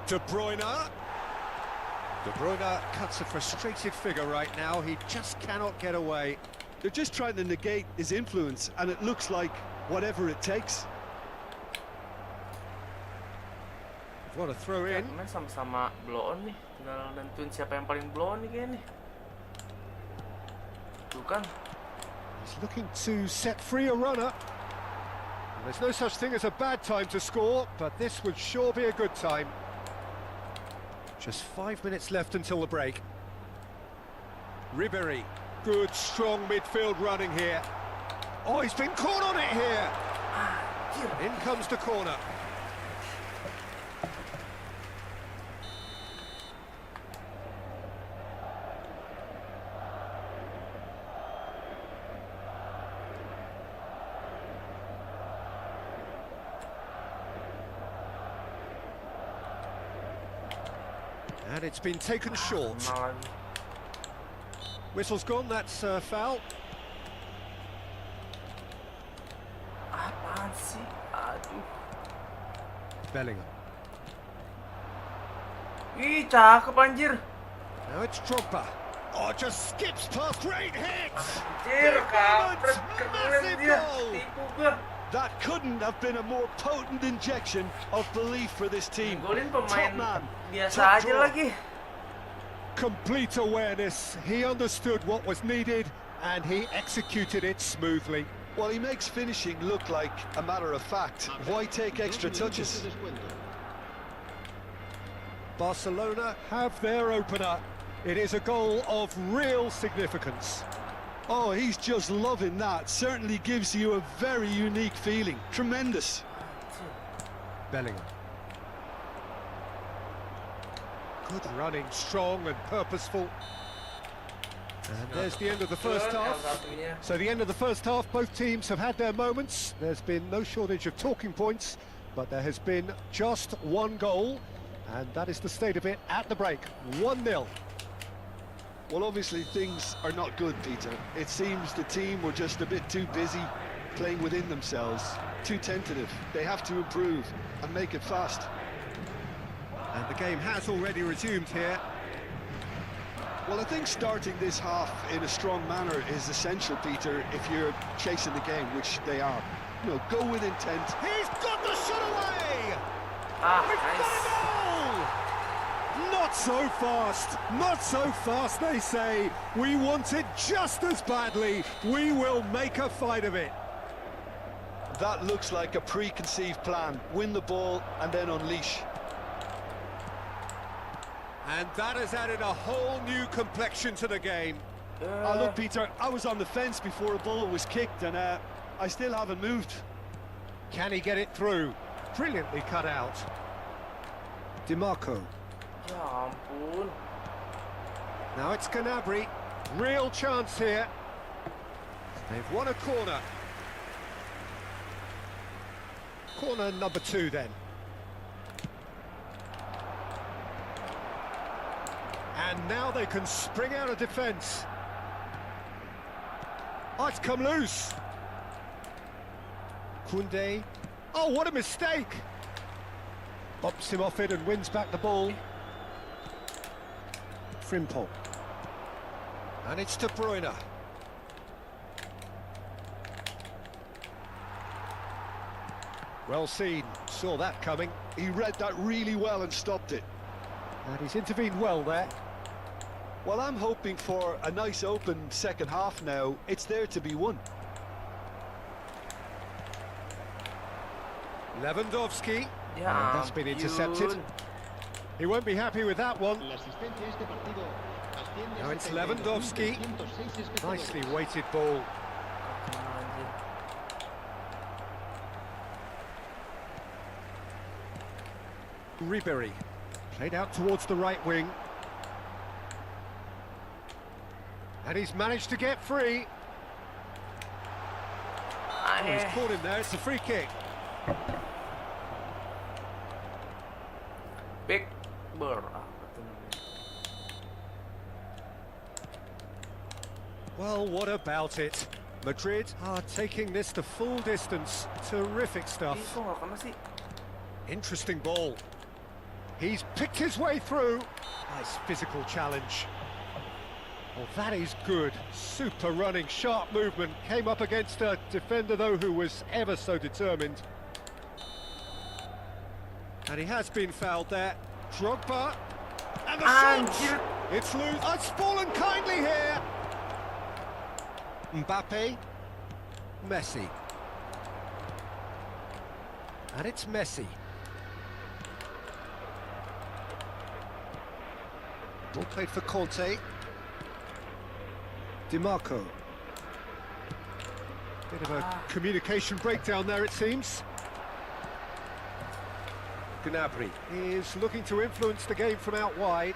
De Bruyne. De Bruyne cuts a frustrated figure right now. He just cannot get away. They're just trying to negate his influence, and it looks like whatever it takes. What a throw in. Main sama-sama blow on nih. Tinggal nentuin siapa yang paling blow on nih kayaknya nih. Tuh kan. He's looking to set free a runner. There's no such thing as a bad time to score, but this would sure be a good time. Just 5 minutes left until the break. Ribery, good strong midfield running here. Oh, he's been caught on it here. In comes the corner. And it's been taken short. Whistle's gone, that's foul. Apaan sih? Aduh. Bellingham. Ih, cakep anjir. Now it's Drogba. Oh, just skips past, great hit! Anjir, kampret, keren dia. Tipu gua. That couldn't have been a more potent injection of belief for this team. Golin Top pemain man, biasa top aja draw. lagi. Complete awareness, he understood what was needed and he executed it smoothly. Well, he makes finishing look like a matter of fact. Why take extra touches? Barcelona have their opener. It is a goal of real significance. Oh, he's just loving that. Certainly gives you a very unique feeling. Tremendous. Bellingham. Good running, strong and purposeful. And there's the end of the first half. So the end of the first half, both teams have had their moments. There's been no shortage of talking points, but there has been just one goal, and that is the state of it at the break. 1-0. Well, obviously things are not good, Peter. It seems the team were just a bit too busy playing within themselves, too tentative. They have to improve and make it fast. And the game has already resumed here. Well, I think starting this half in a strong manner is essential, Peter, if you're chasing the game, which they are. You know, go with intent. He's got the shot away! Nice. Goal! Not so fast, they say. We want it just as badly. We will make a fight of it. That looks like a preconceived plan. Win the ball and then unleash. And that has added a whole new complexion to the game. Look, Peter, I was on the fence before a ball was kicked and I still haven't moved. Can he get it through? Brilliantly cut out. DiMarco. Ya ampun. Now it's Gnabry. Real chance here. They've won a corner. Corner number 2 then. And now they can spring out of defence. Oh, it's come loose. Koundé. Oh, what a mistake! Bops him off it and wins back the ball. Frimpong. And it's De Bruyne. Well seen, saw that coming, He read that really well and stopped it. and he's intervened well there. Well, I'm hoping for a nice open second half now. It's there to be won. Lewandowski, Ya and that's been intercepted. ampun. He won't be happy with that one. La asistencia a este partido asciende a Now it's 72.206 Lewandowski. espectadores. Nicely weighted ball. Anjir. Ribery, played out towards the right wing. And he's managed to get free. Oh, he's Eh. caught him there, it's a free kick. Back ber apa tuh namanya? Well, what about it? Madrid are taking this the full distance. Terrific Ih, stuff. kok nggak kena sih? Interesting ball. He's picked his way through. Nice physical challenge. Well, that is good. Super running, sharp movement. Came up against a defender, though, who was ever so determined. And he has been fouled there. Drogba. And the Anjir. shot! It's loose. Oh, it's fallen kindly here. Mbappe. Messi. And it's Messi. Ball played for Conte. DiMarco. Bit of a communication breakdown there, it seems. Gnabry is looking to influence the game from out wide.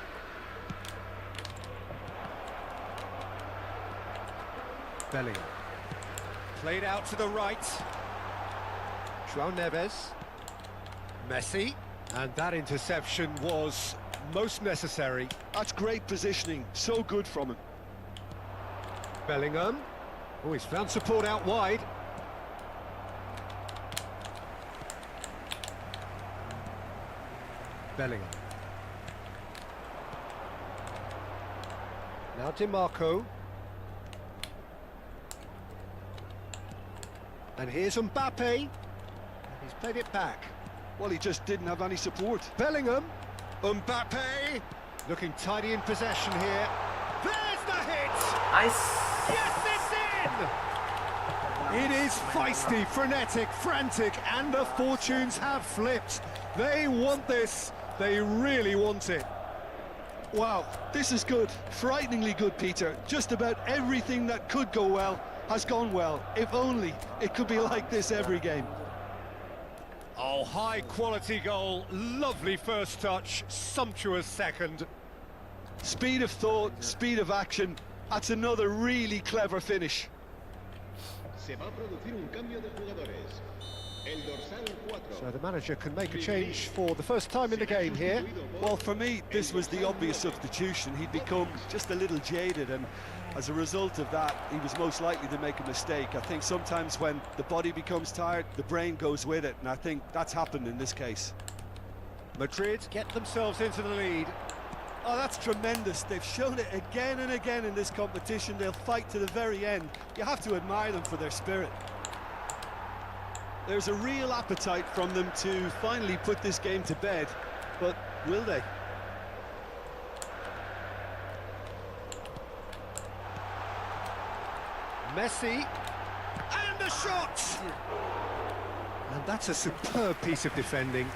Bellingham. Played out to the right. João Neves. Messi. And that interception was most necessary. That's great positioning. So good from him. Bellingham. Oh, he's found support out wide. Bellingham. Now DiMarco. And here's Mbappe. And he's played it back. Well, he just didn't have any support. Bellingham. Mbappe. Looking tidy in possession here. There's the hit! Nice. Yes, it's in! It is feisty, frenetic, frantic, and the fortunes have flipped. They want this. They really want it. Wow, this is good. Frighteningly good, Peter. Just about everything that could go well has gone well. If only it could be like this every game. Oh, high quality goal. Lovely first touch. Sumptuous second. Speed of thought, speed of action. That's another really clever finish. Se va a producir un cambio de jugadores. El dorsal 4. So the manager can make a change for the first time in the game here. Well, for me, this was the obvious substitution. He'd become just a little jaded, and as a result of that, he was most likely to make a mistake. I think sometimes when the body becomes tired, the brain goes with it, and I think that's happened in this case. Madrid get themselves into the lead. Oh, that's tremendous. They've shown it again and again in this competition. They'll fight to the very end. You have to admire them for their spirit. There's a real appetite from them to finally put this game to bed, but will they? Messi. And the shot! And that's a superb piece of defending.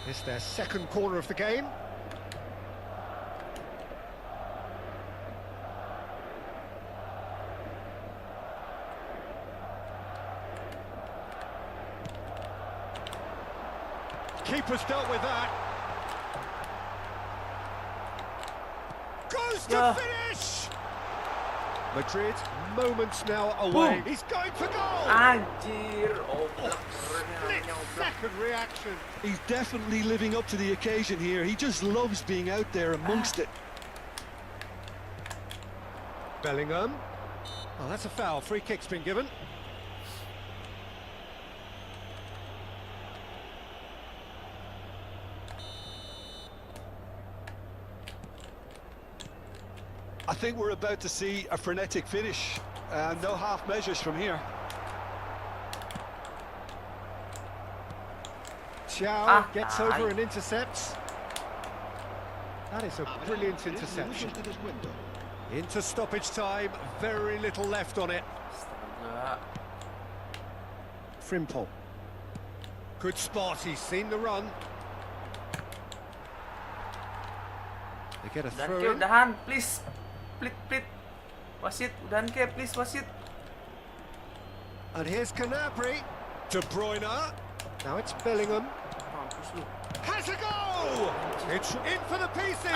It's their second corner of the game. Keeper's dealt with that. Goes to Yeah. finish! Madrid, moments now away. Boom. He's going for goal! Anjir. Oh, Split second reaction. He's definitely living up to the occasion here. He just loves being out there amongst it. Bellingham. Oh, that's a foul. Free kick's been given. I think we're about to see a frenetic finish. No half measures from here. Chow gets over and intercepts. That is a brilliant interception. Minutos de descuento. Into stoppage time, very little left on it. Astaga. Frimpong. Good spot, he's seen the run. They get a Udahan throw ke, in. udahan, please. Plit. Wasit, udahan ke, please wasit. And here's Canabry. De Bruyne. Now it's Bellingham. Mampus lu. Has a go! It's in for the pieces.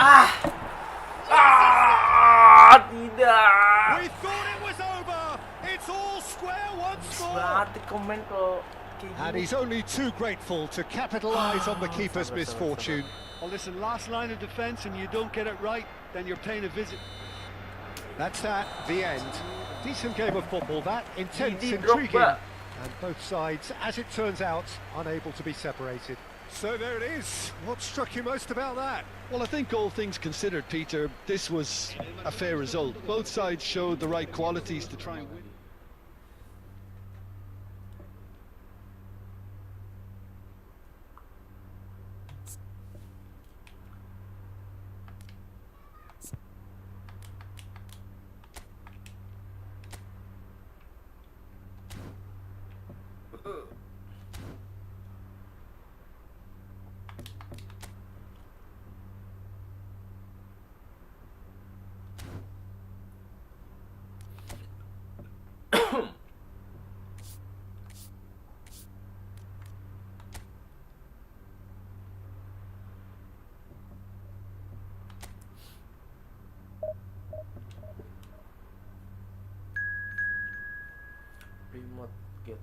Tidak. We thought it was over. It's all square once more. Banget di komen kalau kayak And gini. he's only too grateful to capitalise on the keeper's Sabar, sabar, misfortune. Well, listen, last line of defence and you don't get it right, then you're paying a visit. That's that, the end. Decent game of football, that. Intense, Didi drop, intriguing. Pak. And both sides, as it turns out, unable to be separated. So there it is. What struck you most about that? Well, I think all things considered, Peter, this was a fair result. Both sides showed the right qualities to try and win. Remote get.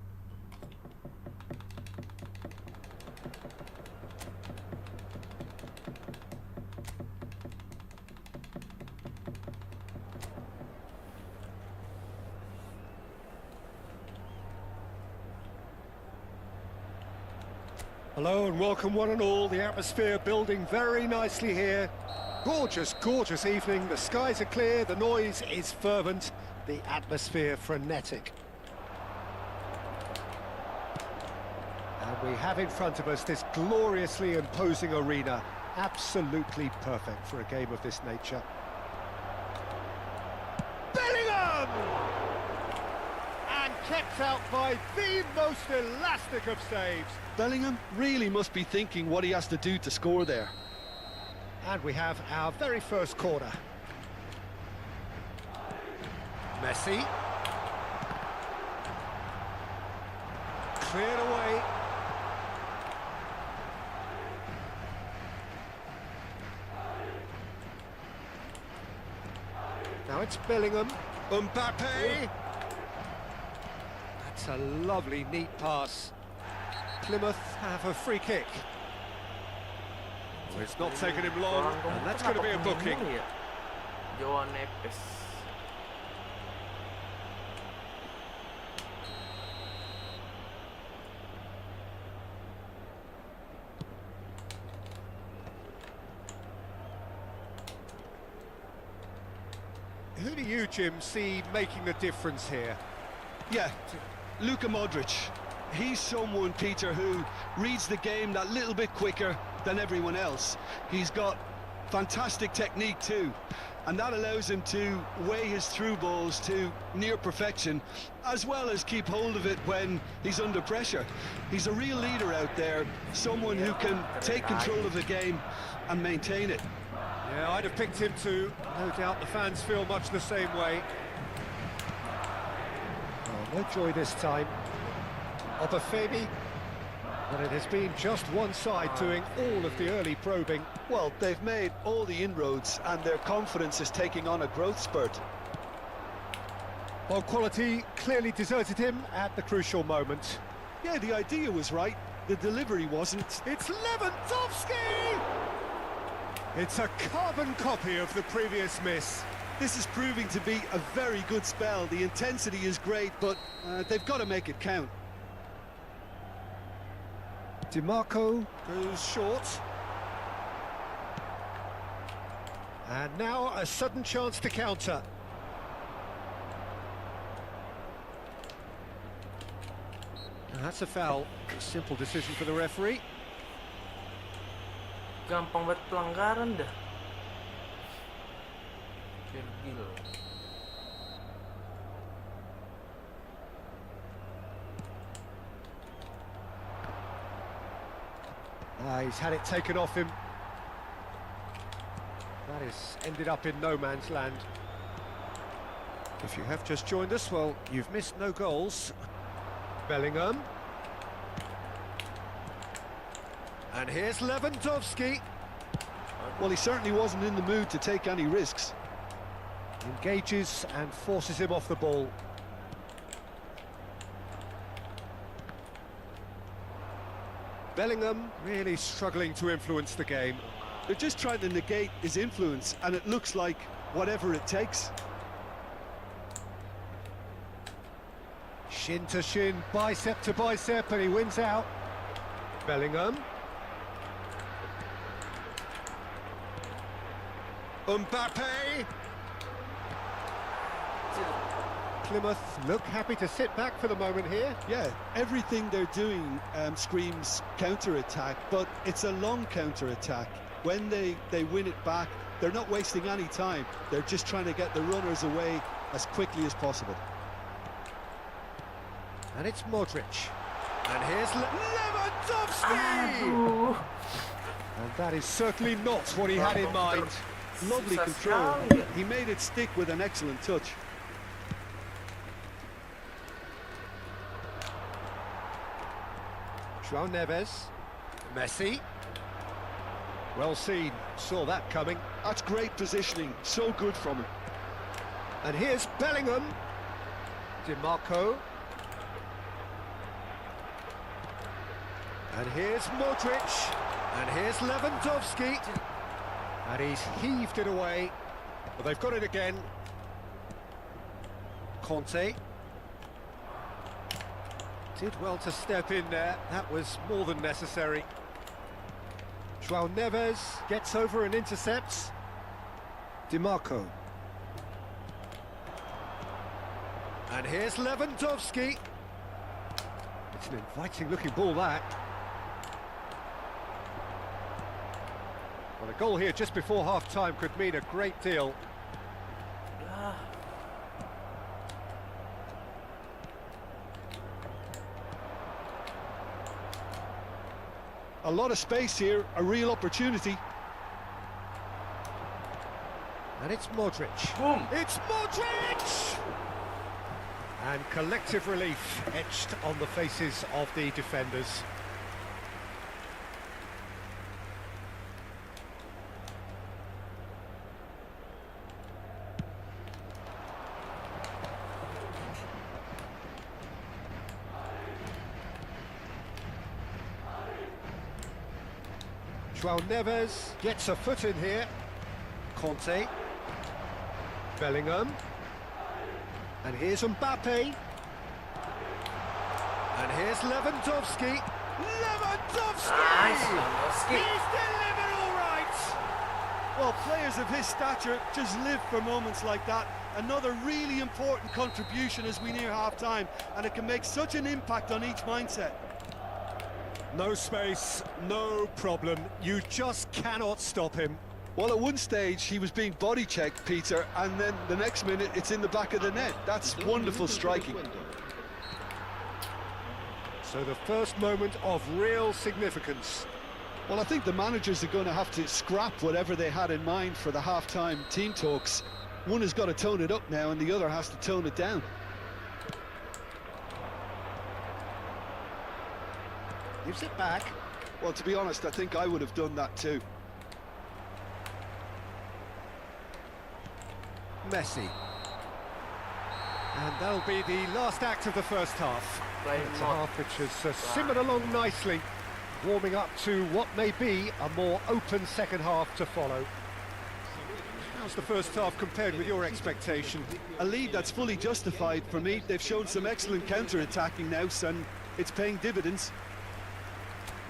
Hello and welcome one and all. The atmosphere building very nicely here. Gorgeous, gorgeous evening. The skies are clear, the noise is fervent, the atmosphere frenetic. And we have in front of us this gloriously imposing arena. Absolutely perfect for a game of this nature. Bellingham! And kept out by the most elastic of saves. Bellingham really must be thinking what he has to do to score there. And we have our very first corner. Messi. Cleared away. Now it's Bellingham. Mbappe. That's a lovely, neat pass. Plymouth have a free kick. Well, it's not taken him long, and that's going to be a booking. Joan Nepes. Who do you, Jim, see making the difference here? Yeah, Luka Modric. He's someone, Peter, who reads the game that little bit quicker than everyone else. He's got fantastic technique too, and that allows him to weigh his through balls to near perfection, as well as keep hold of it when he's under pressure. He's a real leader out there, someone who can take control of the game and maintain it. Yeah, I'd have picked him too. No doubt the fans feel much the same way. Oh, no joy this time. Obafemi. But it has been just one side doing all of the early probing. Well, they've made all the inroads and their confidence is taking on a growth spurt. Ball quality clearly deserted him at the crucial moment. Yeah, the idea was right, the delivery wasn't. It's Lewandowski! It's a carbon copy of the previous miss. This is proving to be a very good spell. The intensity is great, but they've got to make it count. DiMarco goes short. And now a sudden chance to counter. That's a foul. A simple decision for the referee. Gampang banget pelanggaran dah. Virgil. He's had it taken off him. That has ended up in no man's land. If you have just joined us, well, you've missed no goals. Bellingham. And here's Lewandowski. Well, he certainly wasn't in the mood to take any risks. Engages and forces him off the ball. Bellingham really struggling to influence the game. They're just trying to negate his influence, and it looks like whatever it takes. Shin to shin, bicep to bicep, and he wins out. Bellingham. Mbappe. Plymouth look happy to sit back for the moment here. Yeah, everything they're doing screams counter-attack, but it's a long counter-attack. When they win it back, they're not wasting any time. They're just trying to get the runners away as quickly as possible. And it's Modric. And here's Lewandowski! And that is certainly not what he had in mind. Lovely control. He made it stick with an excellent touch. João Neves. Messi. Well seen. Saw that coming. That's great positioning. So good from him. And here's Bellingham. DiMarco. And here's Modric. And here's Lewandowski. And he's heaved it away. But they've got it again. Conte. Did well to step in there. That was more than necessary. João Neves gets over and intercepts. DiMarco. And here's Lewandowski. It's an inviting looking ball, that. Well, a goal here just before half-time could mean a great deal. A lot of space here, a real opportunity. And it's Modric. Boom. It's Modric! And collective relief etched on the faces of the defenders. João Neves gets a foot in here. Conte. Bellingham. And here's Mbappe. And here's Lewandowski. Lewandowski! Nice, Lewandowski. He's delivered all right! Well, players of his stature just live for moments like that. Another really important contribution as we near half-time, and it can make such an impact on each mindset. No space, no problem. You just cannot stop him. Well, at one stage he was being body checked, Peter, and then the next minute it's in the back of the net. That's wonderful striking. So the first moment of real significance. Well, I think the managers are going to have to scrap whatever they had in mind for the half-time team talks. One has got to tone it up now and the other has to tone it down. Gives it back. Well, to be honest, I think I would have done that too. Messi. And that'll be the last act of the first half. It's a half which has simmered along nicely, warming up to what may be a more open second half to follow. How's the first half compared with your expectation? A lead that's fully justified for me. They've shown some excellent counter-attacking now, and it's paying dividends.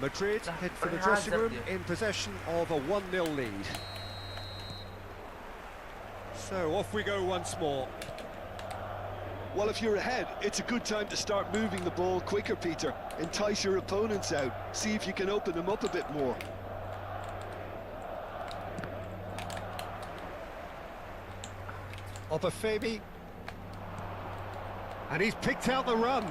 Madrid head for the dressing room in possession of a 1-0 lead. So off we go once more. Well, if you're ahead, it's a good time to start moving the ball quicker, Peter. Entice your opponents out. See if you can open them up a bit more. Obafemi. And he's picked out the run.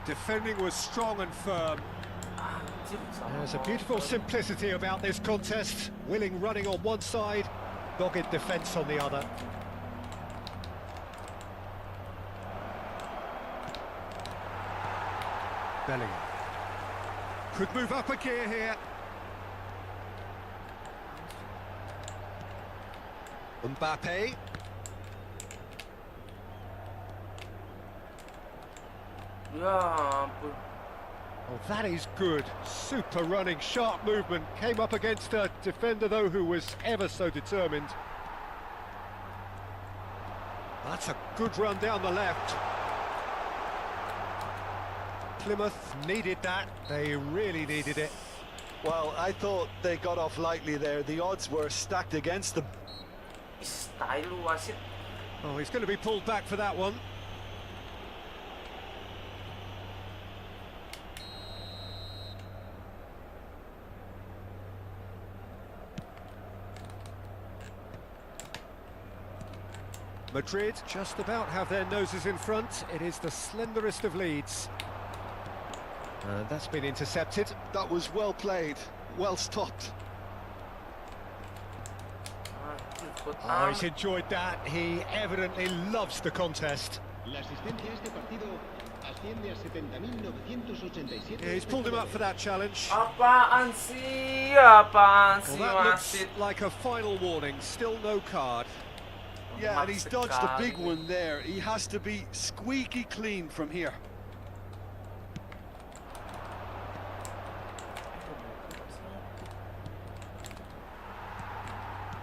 Defending was strong and firm. Anjir, salah There's a gol. beautiful simplicity about this contest. Willing running on one side, dogged defence on the other. Bellingham. Could move up a gear here. Mbappe. Ya ampun. Oh, that is good. Super running, sharp movement. Came up against a defender, though, who was ever so determined. That's a good run down the left. Plymouth needed that. They really needed it. Well, I thought they got off lightly there. The odds were stacked against them. Style lu wasit. Oh, he's going to be pulled back for that one. Madrid just about have their noses in front. It is the slenderest of leads. And that's been intercepted. That was well played, well stopped. Anjir, good Oh, he's enjoyed that. He evidently loves the contest. La asistencia a este partido asciende a 70.987. Yeah, he's pulled him up for that challenge. Apaan sih? Apaan Well, sih that looks wasit? like a final warning. Still no card. Yeah, and he's dodged a big Sekali. one there. He has to be squeaky clean from here.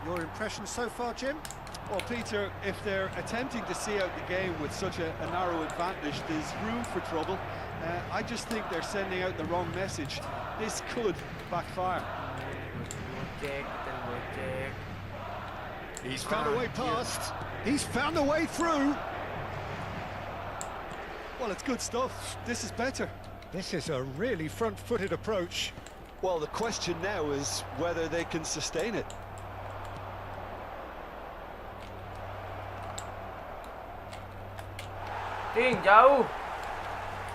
Your impression so far, Jim? Well, Peter, if they're attempting to see out the game with such a narrow advantage, there's room for trouble. I just think they're sending out the wrong message. This could backfire. Gojek, kita gojek. He's found a way past. He's found a way through. Well, it's good stuff. This is better. This is a really front-footed approach. Well, the question now is whether they can sustain it. Ting, jauh.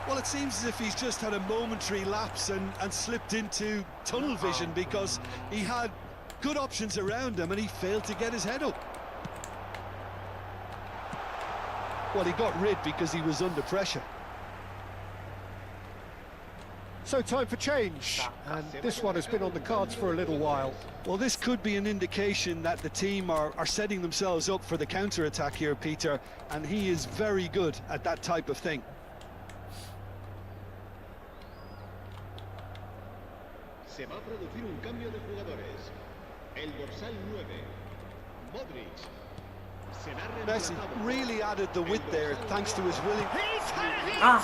Well, it seems as if he's just had a momentary lapse and slipped into tunnel vision because he had good options around him and he failed to get his head up. Well, he got rid because he was under pressure. So time for change. And this one has been on the cards for a little while. Well, this could be an indication that the team are setting themselves up for the counter-attack here, Peter, and he is very good at that type of thing. Se va a producir un cambio de jugadores. El dorsal 9, Modric, será Messi reemplazado. really added the width there thanks to his willing... He's had it! Ah,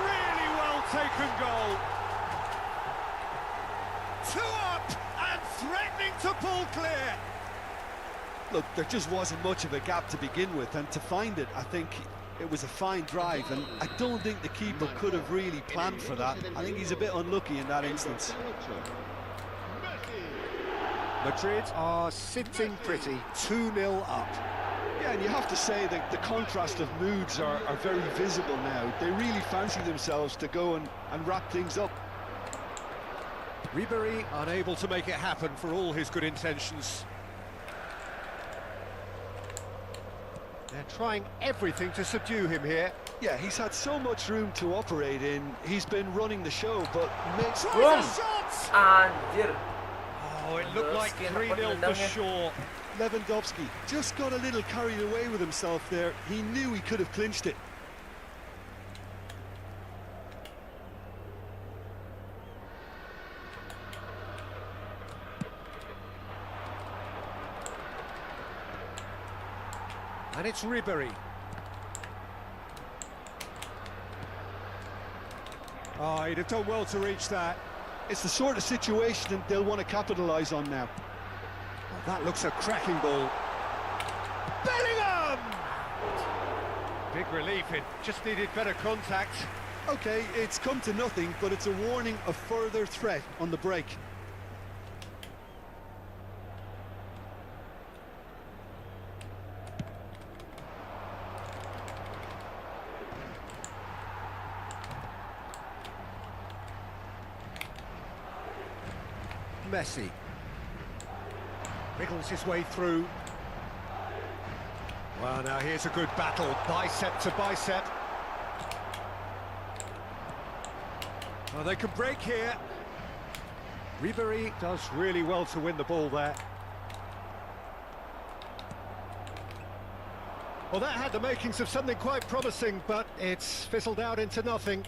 Really well taken goal. 2 up and threatening to pull clear. Look, there just wasn't much of a gap to begin with, and to find it, I think it was a fine drive, and I don't think the keeper could have really planned for that. I think he's a bit unlucky in that instance. Madrid are sitting pretty, 2-0 up. Yeah, and you have to say that the contrast of moods are very visible now. They really fancy themselves to go and wrap things up. Ribery unable to make it happen for all his good intentions. They're trying everything to subdue him here. Yeah, he's had so much room to operate in. He's been running the show, but makes... Tries a shot! anjir. Oh, it looked like 3-0 for sure. Lewandowski just got a little carried away with himself there. He knew he could have clinched it. And it's Ribery. Oh, he'd have done well to reach that. It's the sort of situation they'll want to capitalise on now. Oh, That looks a cracking ball. Bellingham! Big relief, it just needed better contact. Okay, it's come to nothing, but it's a warning of further threat on the break. Messi wriggles his way through. Well, now here's a good battle, bicep to bicep. Well, they can break here. Ribery does really well to win the ball there. Well, that had the makings of something quite promising, but it's fizzled out into nothing.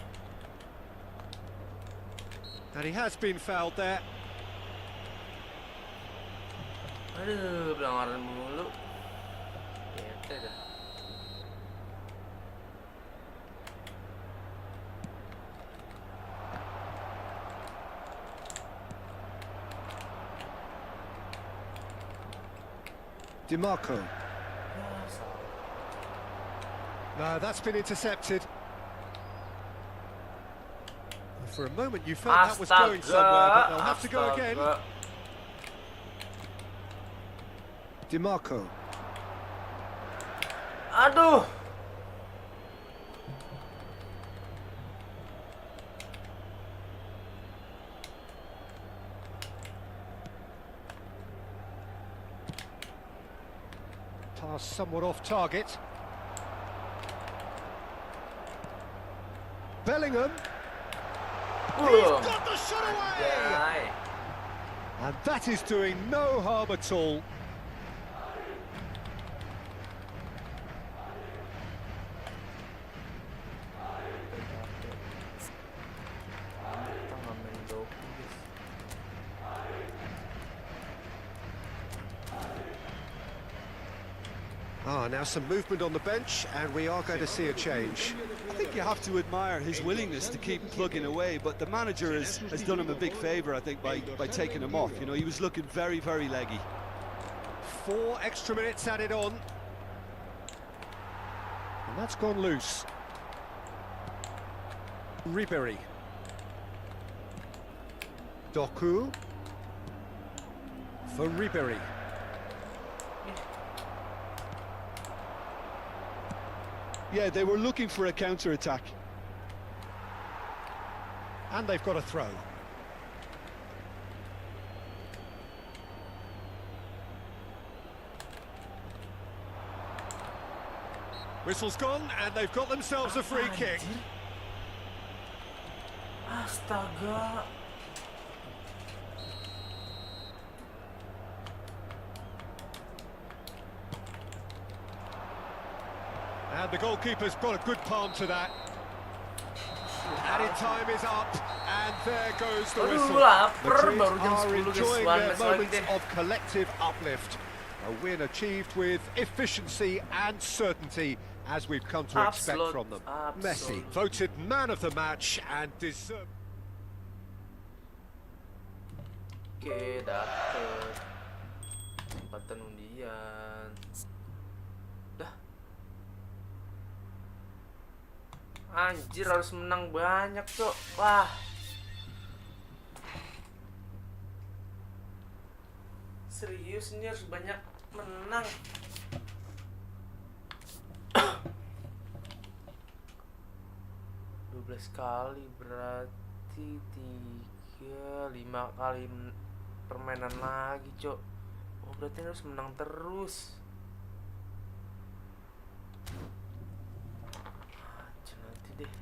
And he has been fouled there. Aduh, pelanggaran mulu. Bete dah. DiMarco. No, that's been intercepted. For a moment you felt that was going somewhere, but they'll have to go again. DiMarco. Aduh. Pass somewhat off target. Bellingham. He's got the shot away! And that is doing no harm at all. Now some movement on the bench, and we are going to see a change. I think you have to admire his willingness to keep plugging away, but the manager has done him a big favour, I think, by taking him off. You know, he was looking very, very leggy. 4 extra minutes added on. And that's gone loose. Ribery. Doku. For Ribery. Yeah, they were looking for a counter-attack. And they've got a throw. Whistle's gone, and they've got themselves a free kick. Astaga. And the goalkeeper's got a good palm to that. Added time is up, and there goes the whistle. Madrid are enjoying their moments of collective uplift. A win achieved with efficiency and certainty, as we've come to expect from them. Messi voted man of the match and deserved. Oke, dapet kesempatan undian. Dah. Anjir, harus menang banyak, Cok. Wah. Serius, ini harus banyak menang. Kali berarti 5 kali permainan lagi, Cok. Oh, berarti harus menang terus. Nanti deh.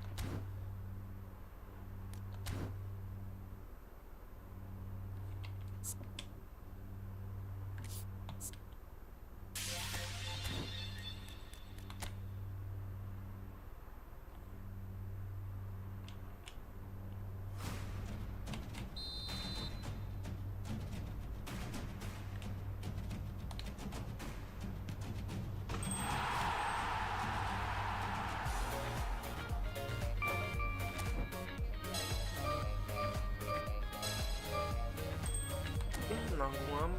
Nanggung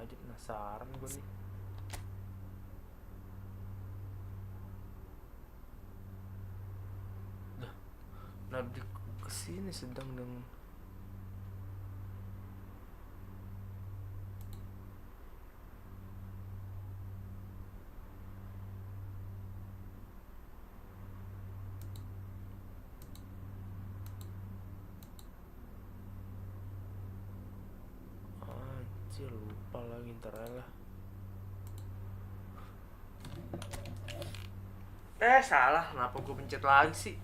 aja, penasaran gue nih. Nabi kesini sedang dengan anjir, lupa lagi, ntar lah. Salah, kenapa gue pencet lagi sih?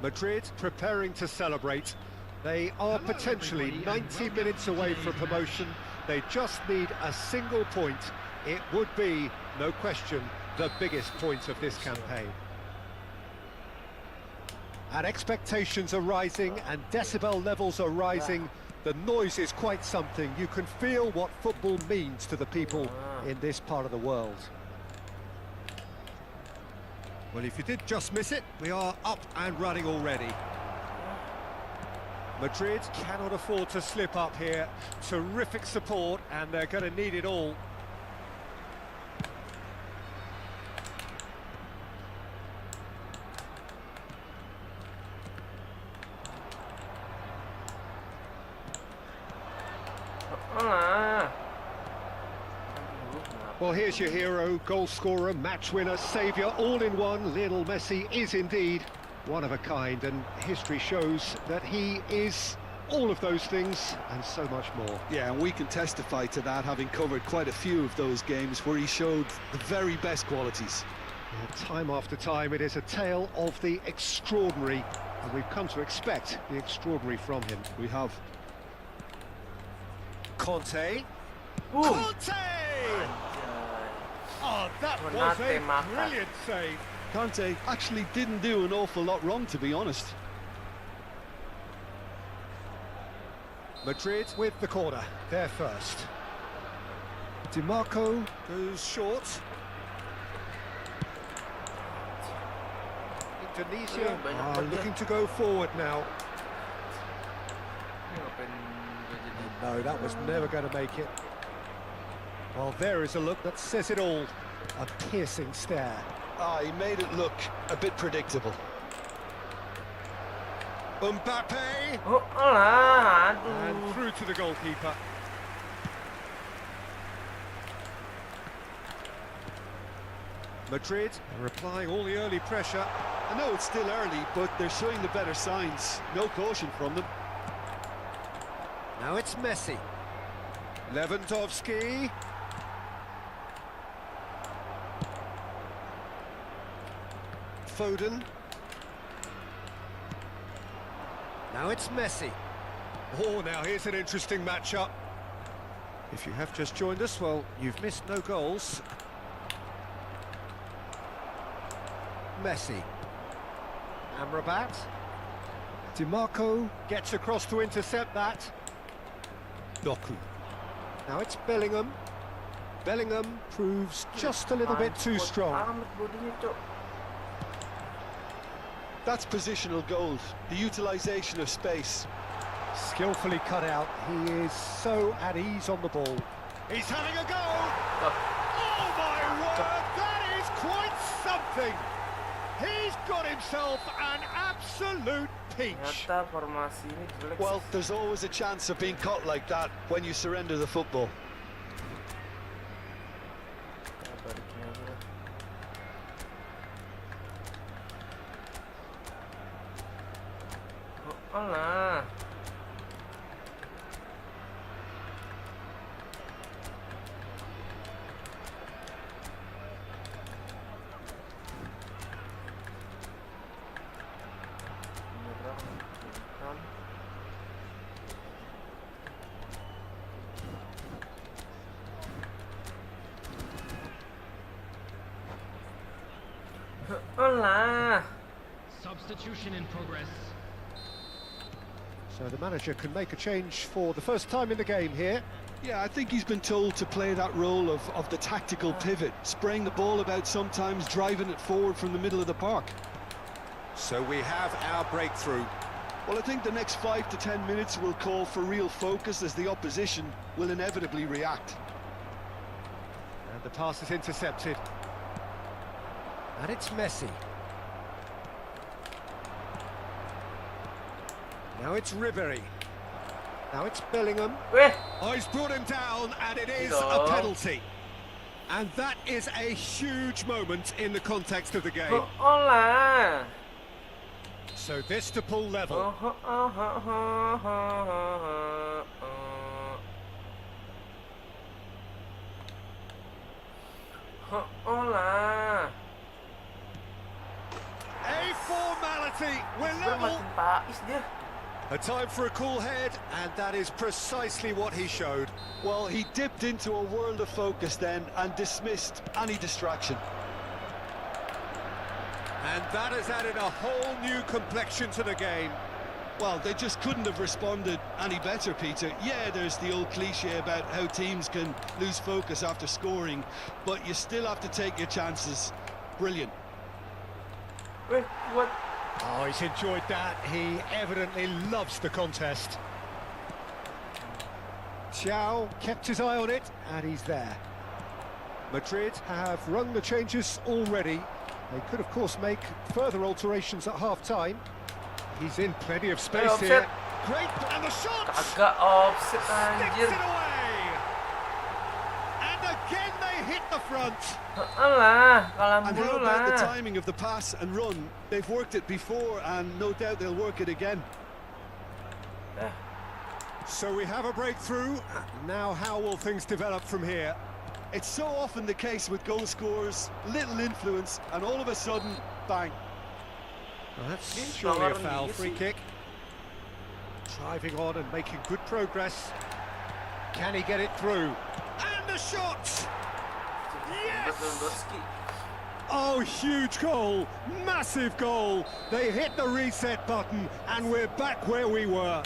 Madrid preparing to celebrate. They are potentially 90 minutes away from promotion. They just need a single point. It would be, no question, the biggest point of this campaign. And expectations are rising and decibel levels are rising. The noise is quite something. You can feel what football means to the people in this part of the world. Well, if you did just miss it, we are up and running already. Madrid cannot afford to slip up here. Terrific support, and they're going to need it all. Well, here's your hero, goal scorer, match winner, saviour, all in one. Lionel Messi is indeed one of a kind, and history shows that he is all of those things and so much more. Yeah, and we can testify to that, having covered quite a few of those games where he showed the very best qualities. Time after time, it is a tale of the extraordinary, and we've come to expect the extraordinary from him. We have. Conte. Boom. Conte! Oh, that was a Konate mata. brilliant save. Conte actually didn't do an awful lot wrong, to be honest. Madrid with the corner, there first. DiMarco goes short. Indonesia are looking to go forward now. No, that was never going to make it. Well, there is a look that says it all. A piercing stare. Ah, he made it look a bit predictable. Mbappe! Oh, alah, And aduh. through to the goalkeeper. Madrid are applying all the early pressure. I know it's still early, but they're showing the better signs. No caution from them. Now it's Messi. Lewandowski. Foden. Now it's Messi. Oh, now here's an interesting matchup. If you have just joined us, well, you've missed no goals. Messi. Amrabat. DiMarco gets across to intercept that. Doku. Now it's Bellingham. Bellingham proves just a little bit too strong. Amat bodinya, Cok. That's positional gold, the utilisation of space. Skillfully cut out. He is so at ease on the ball. He's having a go! Oh my word, that is quite something! He's got himself an absolute peach. Ternyata formasi ini jelek. Well, there's always a chance of being caught like that when you surrender the football. Balikin aja lah. Oh, alah. Alah. Substitution in progress. So the manager can make a change for the first time in the game here. Yeah, I think he's been told to play that role of the tactical pivot, spraying the ball about sometimes, driving it forward from the middle of the park. So we have our breakthrough. Well, I think the next 5 to 10 minutes will call for real focus as the opposition will inevitably react. And the pass is intercepted. And it's Messi. Now it's Ribery. Now it's Bellingham. Weh. Oh, he's brought him down, and it is Yeah. a penalty. And that is a huge moment in the context of the game. Oh, alah. So this to pull level. Oh, oh, oh, oh, oh, oh. Oh, alah. A formality. We're Sebenarnya level. makin pais dia. A time for a cool head, and that is precisely what he showed. Well, he dipped into a world of focus then and dismissed any distraction. And that has added a whole new complexion to the game. Well, they just couldn't have responded any better, Peter. Yeah, there's the old cliche about how teams can lose focus after scoring, but you still have to take your chances. Brilliant. Weh, kuat. Oh, he's enjoyed that. He evidently loves the contest. Thiaw kept his eye on it, and he's there. Madrid have rung the changes already. They could, of course, make further alterations at half-time. He's in plenty of space offset. here. Great, and the shot! Kagak offset Sticks anjir. it away! And again they hit the front. Alah, kalah And how mulu about the lah. timing of the pass and run? They've worked it before and no doubt they'll work it again. So we have a breakthrough. Now how will things develop from here? It's so often the case with goal scorers, little influence, and all of a sudden, bang. Well, that's surely a foul. Free kick. Driving on and making good progress. Can he get it through? And the shot! Yes! Oh, huge goal, massive goal. They hit the reset button and we're back where we were.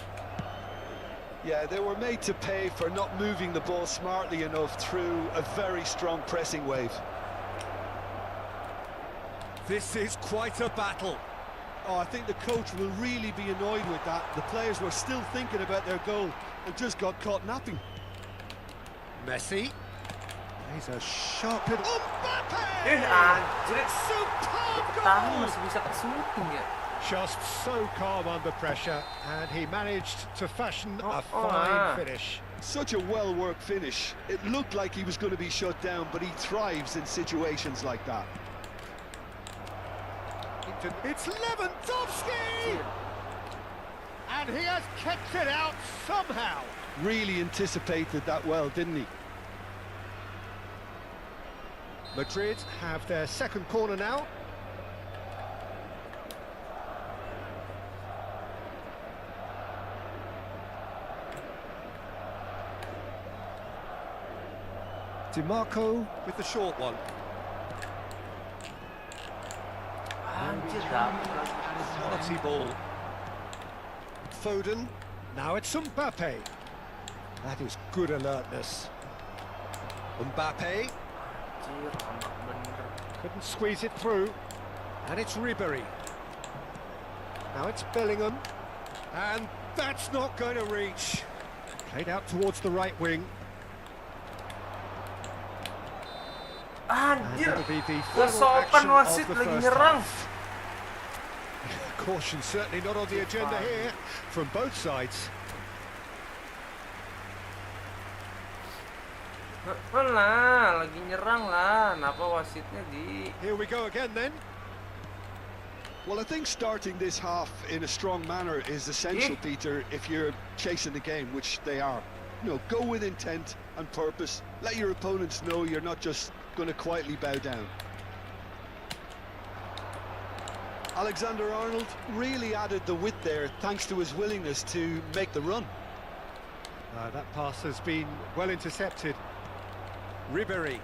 Yeah, they were made to pay for not moving the ball smartly enough through a very strong pressing wave. This is quite a battle. Oh, I think the coach will really be annoyed with that. The players were still thinking about their goal and just got caught napping. Messi. He's a sharp hit. Mbappe! Anjir. Superb Tahan goal! masih bisa kesulitan ya. Just so calm under pressure, and he managed to fashion a fine finish. Such a well-worked finish. It looked like he was going to be shut down, but he thrives in situations like that. It's Lewandowski! And he has kept it out somehow. Really anticipated that well, didn't he? Madrid have their second corner now. DiMarco with the short one. Anjir, dapat. Quality ball. Foden. Now it's Mbappe. That is good alertness. Mbappe. Anjir, anak bener. Couldn't squeeze it through. And it's Ribery. Now it's Bellingham. And that's not going to reach. Played out towards the right wing. And Anjir, that'll be the gak final sopan action wasit of the lagi first nyerang. half. Caution certainly not on the agenda here from both sides. Lah, lagi nyerang lah. Kenapa wasitnya di... Here we go again then. Well, I think starting this half in a strong manner is essential, Peter, if you're chasing the game, which they are. You know, go with intent and purpose. Let your opponents know you're not just going to quietly bow down. Alexander-Arnold really added the width there thanks to his willingness to make the run. That pass has been well intercepted. Ribery.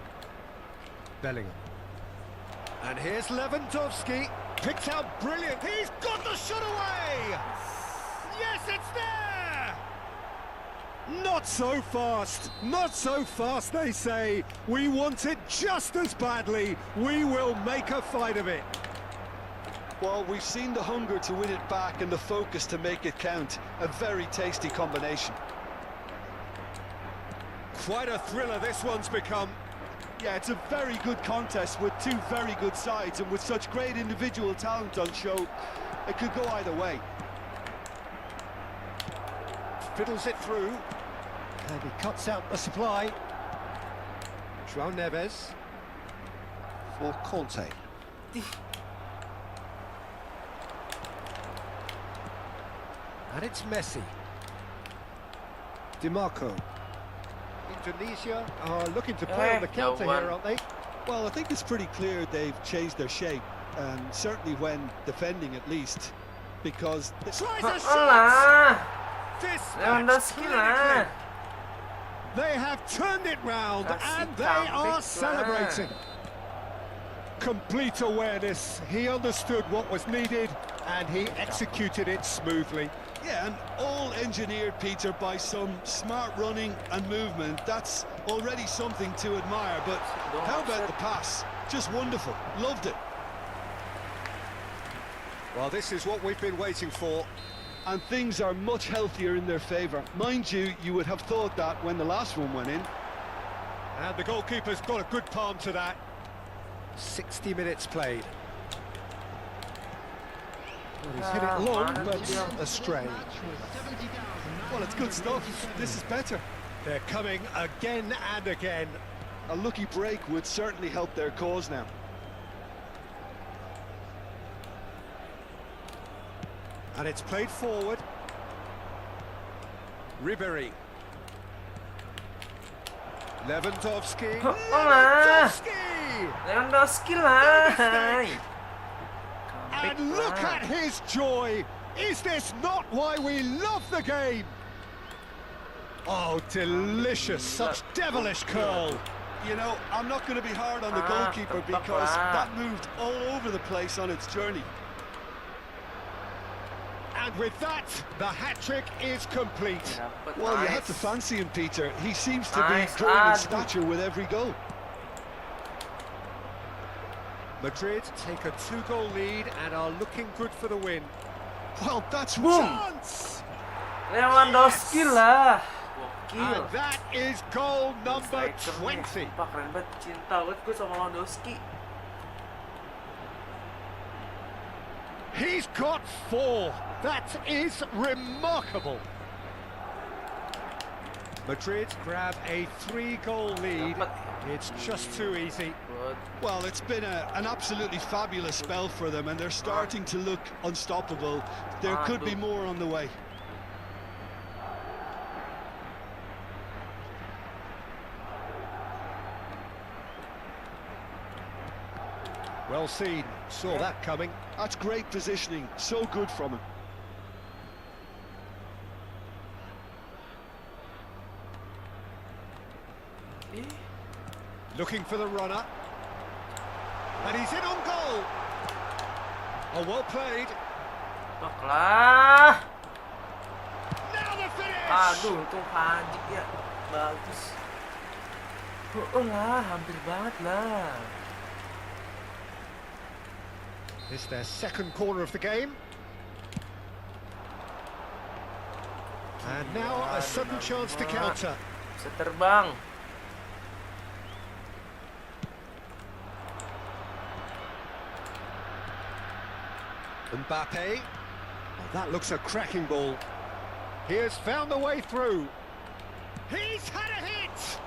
Bellingham. And here's Lewandowski. Picked out brilliant. He's got the shot away! Yes, it's there! Not so fast. Not so fast, they say. We want it just as badly. We will make a fight of it. Well, we've seen the hunger to win it back and the focus to make it count. A very tasty combination. Quite a thriller this one's become. Yeah, it's a very good contest with two very good sides, and with such great individual talent on show, it could go either way. Fiddles it through. And he cuts out the supply. João Neves. For Conte. And it's Messi. DiMarco. Indonesia are looking to play on the counter here, aren't they? Well, I think it's pretty clear they've changed their shape, and certainly when defending at least, because... Tries a shot! Alah, Dispatched Lewandowski lah. clinically. They have turned it round Kasih and they kambing are lah. celebrating. Complete awareness. He understood what was needed and he executed it smoothly. Yeah, and all engineered, Peter, by some smart running and movement. That's already something to admire, but how about the pass? Just wonderful. Loved it. Well, this is what we've been waiting for. And things are much healthier in their favour. Mind you, you would have thought that when the last one went in. And the goalkeeper's got a good palm to that. 60 minutes played. Well, he's hit it long, but astray. Well, it's good stuff. This is better. They're coming again and again. A lucky break would certainly help their cause now. And it's played forward. Ribery. Lewandowski. Lewandowski lah. And look at his joy. Is this not why we love the game? Oh, delicious. Such devilish curl. You know, I'm not going to be hard on the goalkeeper because that moved all over the place on its journey. And with that, the hat-trick is complete. Well, you have to fancy him, Peter. He seems to be growing in stature with every goal. Madrid take a 2-goal lead and are looking good for the win. Well, that's Chance! Lewandowski lah. Gokil. And that is goal number 20. Sumpah keren banget, cinta banget gue sama Lewandowski. He's got 4. That is remarkable. Madrid grab a 3-goal lead. It's just too easy. Well, it's been an absolutely fabulous spell for them, and they're starting to look unstoppable. There could be more on the way. Well seen, saw that coming. That's great positioning, so good from him. Looking for the runner. And he's in on goal. Oh, well played. Lah. Now the finish! Aduh, untung Panjik ya. Bagus. Oh lah, hampir banget lah. It's their second corner of the game. And now a sudden chance to counter. Bisa terbang. Mbappe. Oh, that looks a cracking ball. He has found the way through. He's had a hit!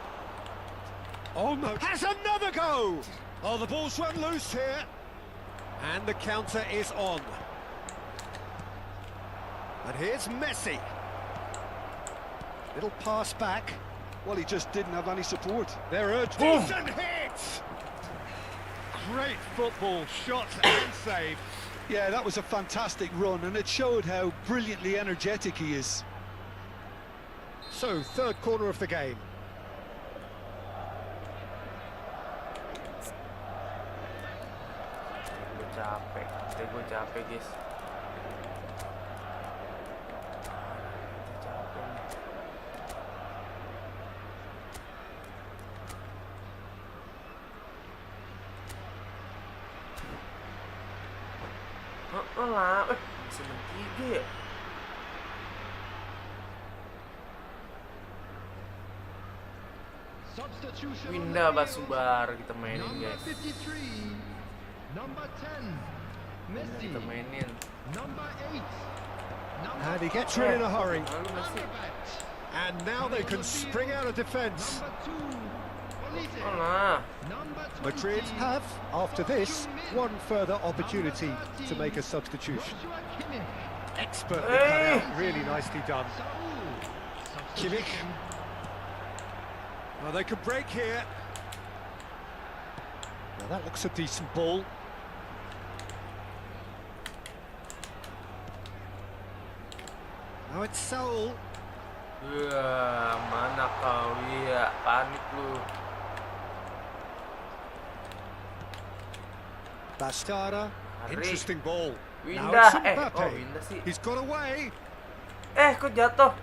Oh no, has another go! Oh, the ball's run loose here. And the counter is on. And here's Messi. Little pass back. Well, he just didn't have any support. They're urged. Decent hit! Great football, shot and save. Yeah, that was a fantastic run, and it showed how brilliantly energetic he is. So, third corner of the game. Gue capek guys. Lah, bisa menang 3 ya. Windah Basudara kita mainin guys. Kita mainin. And he gets rid in a hurry. And now they can spring out of defence. Madrid have, after this, one further opportunity to make a substitution. Expertly cut out, really nicely done. Kimmich. Well, they could break here. Now that looks a decent ball. Now it's Saul. Ya, mana kau? Iya, panik lu. Basudara, interesting ball. Windah, Windah sih. He's got away. Kok jatuh?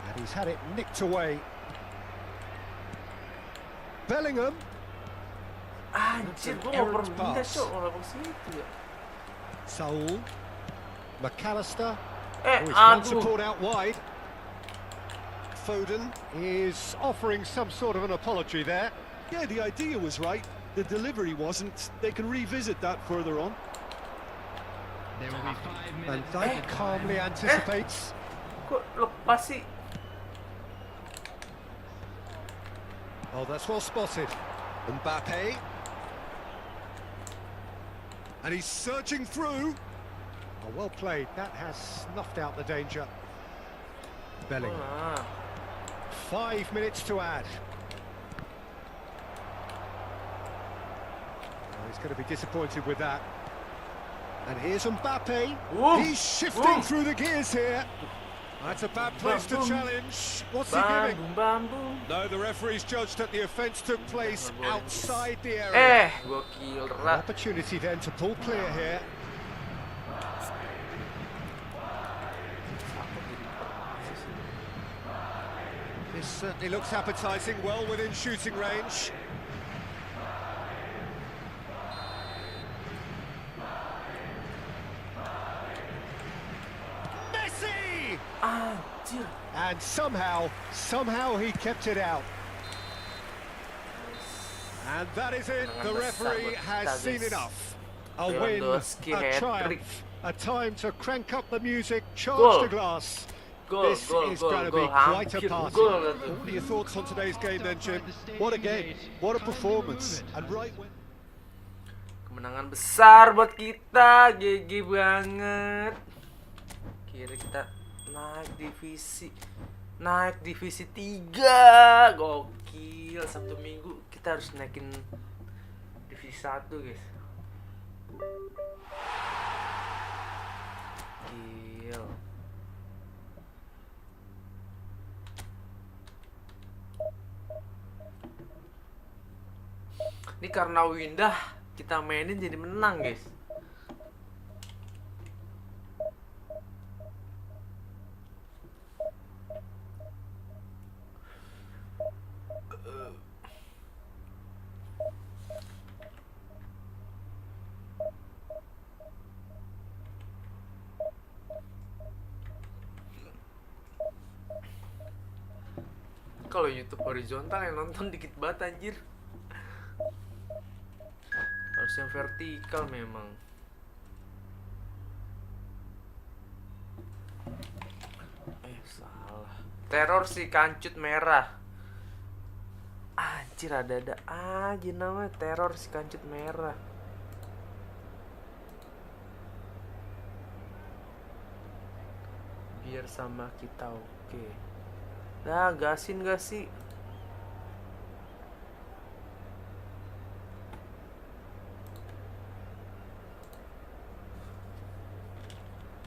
And he's had it nicked away. Bellingham. Anjir, gua mau berpindah cok, malah ke situ ya. Saul. McAllister. He's support out wide. Foden is offering some sort of an apology there. Yeah, the idea was right. The delivery wasn't. They can revisit that further on. There will be 5 minutes. And Dijk calmly anticipates. Kok lepas sih? Oh, that's well spotted. Mbappe. And he's surging through. Oh, well played. That has snuffed out the danger. Bellingham. 5 minutes to add. Well, he's going to be disappointed with that. And here's Mbappe. Whoa. He's shifting Whoa. through the gears here. That's a bad place to Boom. challenge. What's he Bam, giving? boom, bam, boom. No, the referee's judged that the offence took place outside the area. Gokil An rak. opportunity then to pull clear here. This certainly looks appetising, well within shooting range. Messi! Anjir. And somehow he kept it out. And that is it. The referee has seen enough. A win, Lewandowski a hat-trick. triumph, a time to crank up the music, charge Goal. the glass. Gol, This gol, is gol, going to gol. be quite a Hampir party. gol lah tu. What are your thoughts on today's game then, Jim? What a game, what a performance. And right when... Kemenangan besar buat kita, GG banget. Kira kita naik divisi 3, gokil. Sabtu Minggu kita harus naikin divisi 1, guys. Gil. Ini karena Windah kita mainin jadi menang, guys. Kalau YouTube horizontal yang nonton dikit banget anjir. Harus yang vertikal memang. Salah. Teror si kancut merah. Anjir, ada aja namanya teror si kancut merah. Biar sama kita, oke. Nah, gasin gak sih?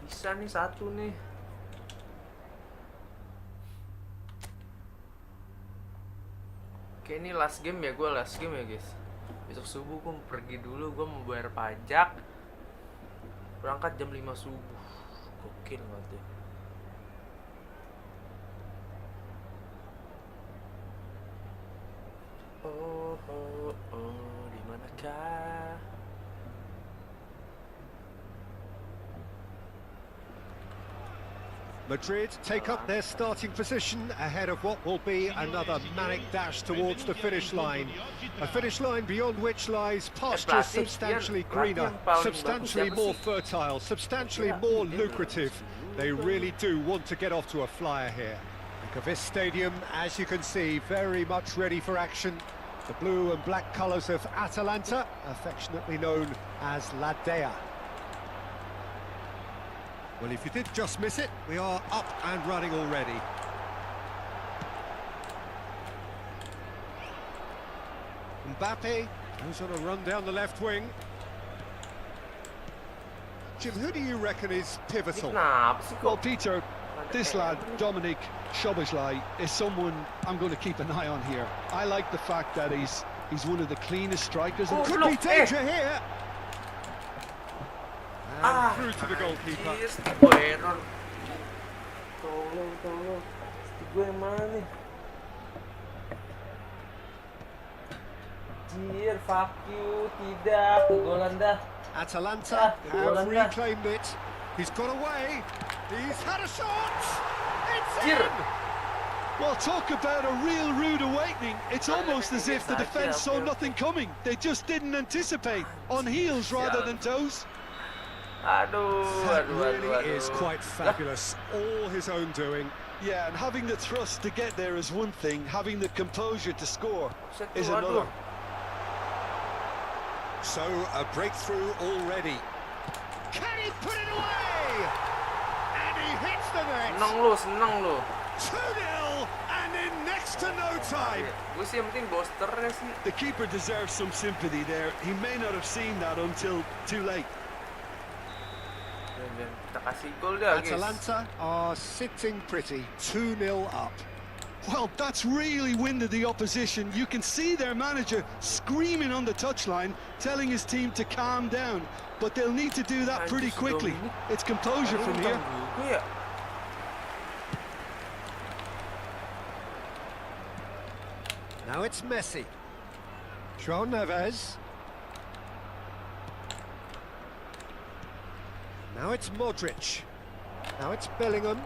Bisa nih satu nih. Oke, ini last game ya, gue last game ya guys. Besok subuh gue mau pergi dulu, gue mau bayar pajak. Berangkat jam 5 subuh. Gokil banget ya. Di manakah? Madrid take up their starting position ahead of what will be another manic dash towards the finish line. A finish line beyond which lies pastures substantially greener, substantially more fertile, substantially more lucrative. They really do want to get off to a flyer here. Think of this stadium, as you can see, very much ready for action. The blue and black colours of Atalanta, affectionately known as La Dea. Well, if you did just miss it, we are up and running already. Mbappe goes on a run down the left wing. Jim, who do you reckon is pivotal? Kenapa sih Well, kok? Peter, this lad, Dominic Szoboszlai, is someone I'm going to keep an eye on here. I like the fact that he's one of the cleanest strikers. Oh, Could be danger here. And through to the goalkeeper. Yes, gue error. Tolong. Gue yang mana nih? Jir, fuck you, tidak, kegolan dah. Atalanta have reclaimed it. He's got away. He's had a shot. It's Jir. in. Well, talk about a real rude awakening. It's almost as if the defence saw nothing coming. They just didn't anticipate. On heels rather than toes. Aduh. That really is quite fabulous. All his own doing. Yeah, and having the thrust to get there is one thing. Having the composure to score is another. So, a breakthrough already. Can he put it away? And he hits the net. Senang lu. 2-0 and in to no time. Gue sih yang penting boosternya sih. The keeper deserves some sympathy there. He may not have seen that until too late. Dan kita kasih gol dah, guys. Atalanta are sitting pretty, 2-0 up. Well, that's really winded the opposition. You can see their manager screaming on the touchline, telling his team to calm down. But they'll need to do that pretty quickly. It's composure from here. Ya. Now it's Messi. João Neves. Now it's Modric. Now it's Bellingham.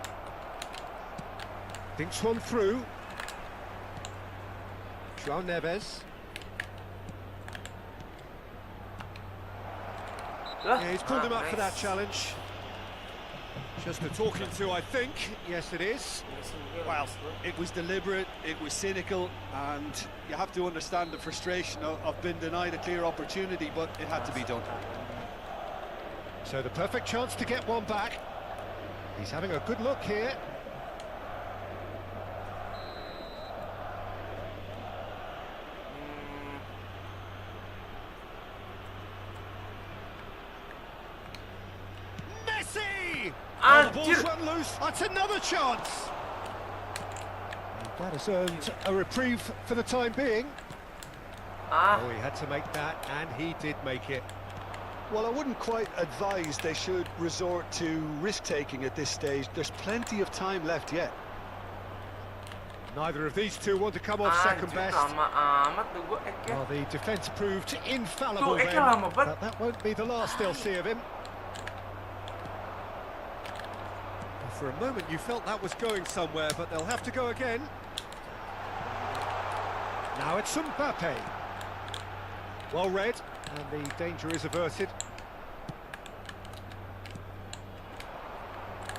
Thinks one through. João Neves. Yeah, he's pulled him up for that challenge. Just a talking to, I think. Yes, it is. Well, it was deliberate, it was cynical, and you have to understand the frustration of being denied a clear opportunity, but it had to be done. So the perfect chance to get one back. He's having a good look here. Messi! Oh, the ball's run loose. That's another chance. And that has earned a reprieve for the time being. Oh, he had to make that, and he did make it. Well, I wouldn't quite advise they should resort to risk-taking at this stage. There's plenty of time left yet. Neither of these two want to come off second best. Well, the defence proved infallible then, but that won't be the last they'll see of him. For a moment you felt that was going somewhere, but they'll have to go again. Now it's Mbappe. Well read, and the danger is averted.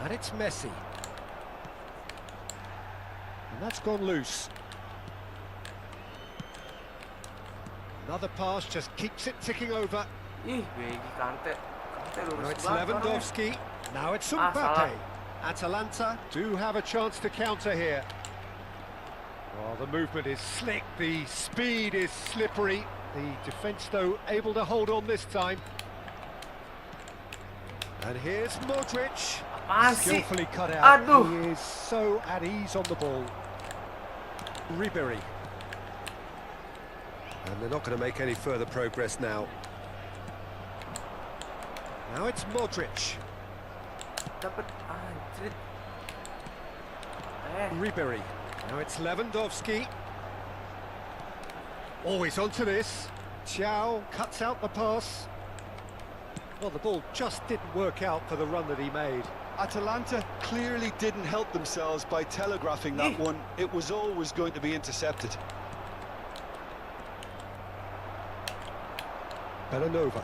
And it's Messi. And that's gone loose. Another pass just keeps it ticking over. Ih, Kante. Now it's Lewandowski. Now it's Mbappe. Atalanta do have a chance to counter here. Well, the movement is slick, the speed is slippery. The defence, though, able to hold on this time. And here's Modric. Skillfully cut out. He is so at ease on the ball. Ribery. And they're not going to make any further progress now. Now it's Modric. Ribery. Now it's Lewandowski. Always onto this. Thiaw cuts out the pass. Well, the ball just didn't work out for the run that he made. Atalanta clearly didn't help themselves by telegraphing that one. It was always going to be intercepted. Bellanova.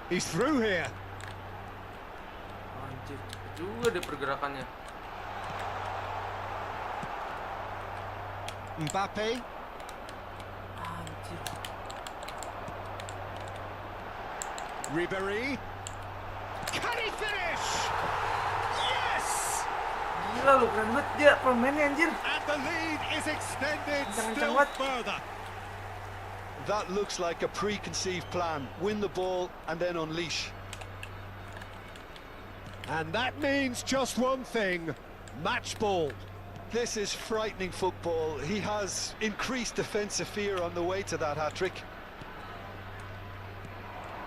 He's through here. Anjir, juga deh pergerakannya. Mbappe. Anjir. Ribery. Can he finish? Yes! Gila lu, keren banget dia pemainnya anjir. And the lead is extended still further. That looks like a preconceived plan. Win the ball and then unleash. And that means just one thing, match ball. This is frightening football. He has increased defensive fear on the way to that hat-trick.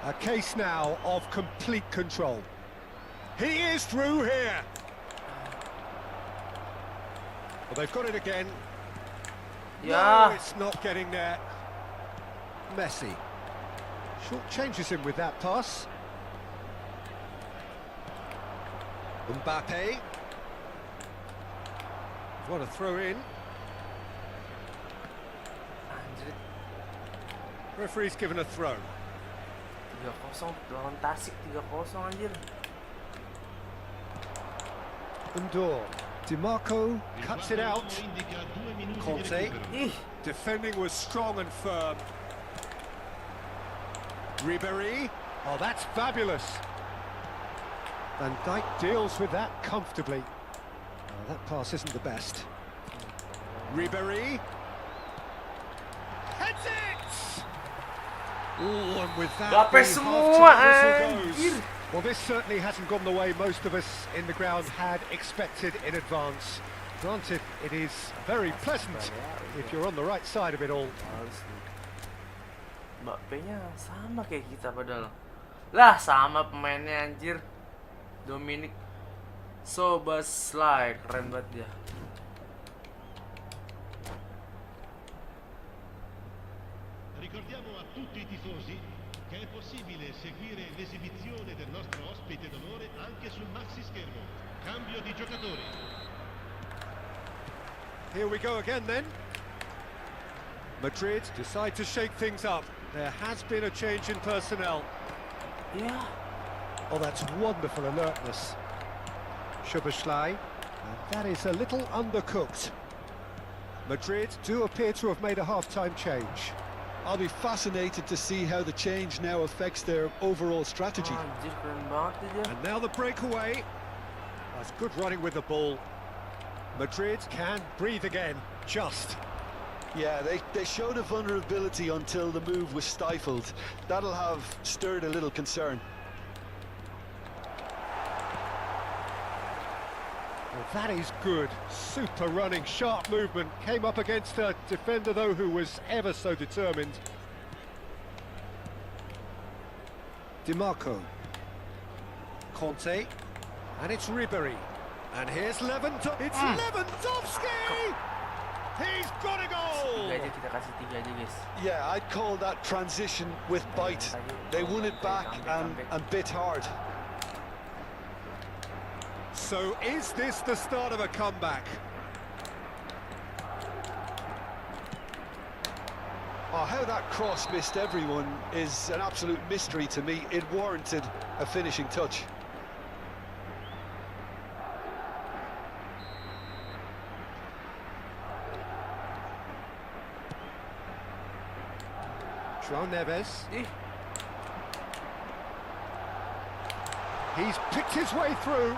A case now of complete control. He is through here. Well, they've got it again. Yeah. No, it's not getting there. Messi. Short changes him with that pass. Mbappe. What a throw in. Anjir. Referee's given a throw. 3-0 lawan Tasik, 3-0 anjir. Undor. DiMarco cuts it out. Conte. Defending was strong and firm. Ribery. Oh, that's fabulous. Van Dijk deals with that comfortably. Oh, that pass isn't the best. Ribery. Heads it! Oh, and with that, Gape the semua, half-time whistle anjir. goes. Well, this certainly hasn't gone the way most of us in the ground had expected in advance. Granted, it is very pleasant if you're on the right side of it all. Males nih. Mbappe-nya sama kayak kita padahal. Lah sama pemainnya anjir. Dominic Soboslai, keren banget dia. Ricordiamo a tutti i tifosi che è possibile seguire l'esibizione del nostro ospite d'onore anche sul maxi schermo. Cambio di giocatori. Here we go again then. Madrid decide to shake things up. There has been a change in personnel. Yeah. Oh, that's wonderful alertness. Szoboszlai, and that is a little undercooked. Madrid do appear to have made a half-time change. I'll be fascinated to see how the change now affects their overall strategy. Anjir, keren banget dia. And now the breakaway. That's good running with the ball. Madrid can breathe again, just. Yeah, they showed a vulnerability until the move was stifled. That'll have stirred a little concern. Well, that is good. Super running, sharp movement. Came up against a defender, though, who was ever so determined. DiMarco. Conte. And it's Ribery. And here's Lewandowski. It's Lewandowski! He's got a goal! Tiga aja, kita kasih 3 aja guys. Yeah, I'd call that transition with bite. They won it back and bit hard. So is this the start of a comeback? Oh, how that cross missed everyone is an absolute mystery to me. It warranted a finishing touch. João Neves. Ih, He's picked his way through.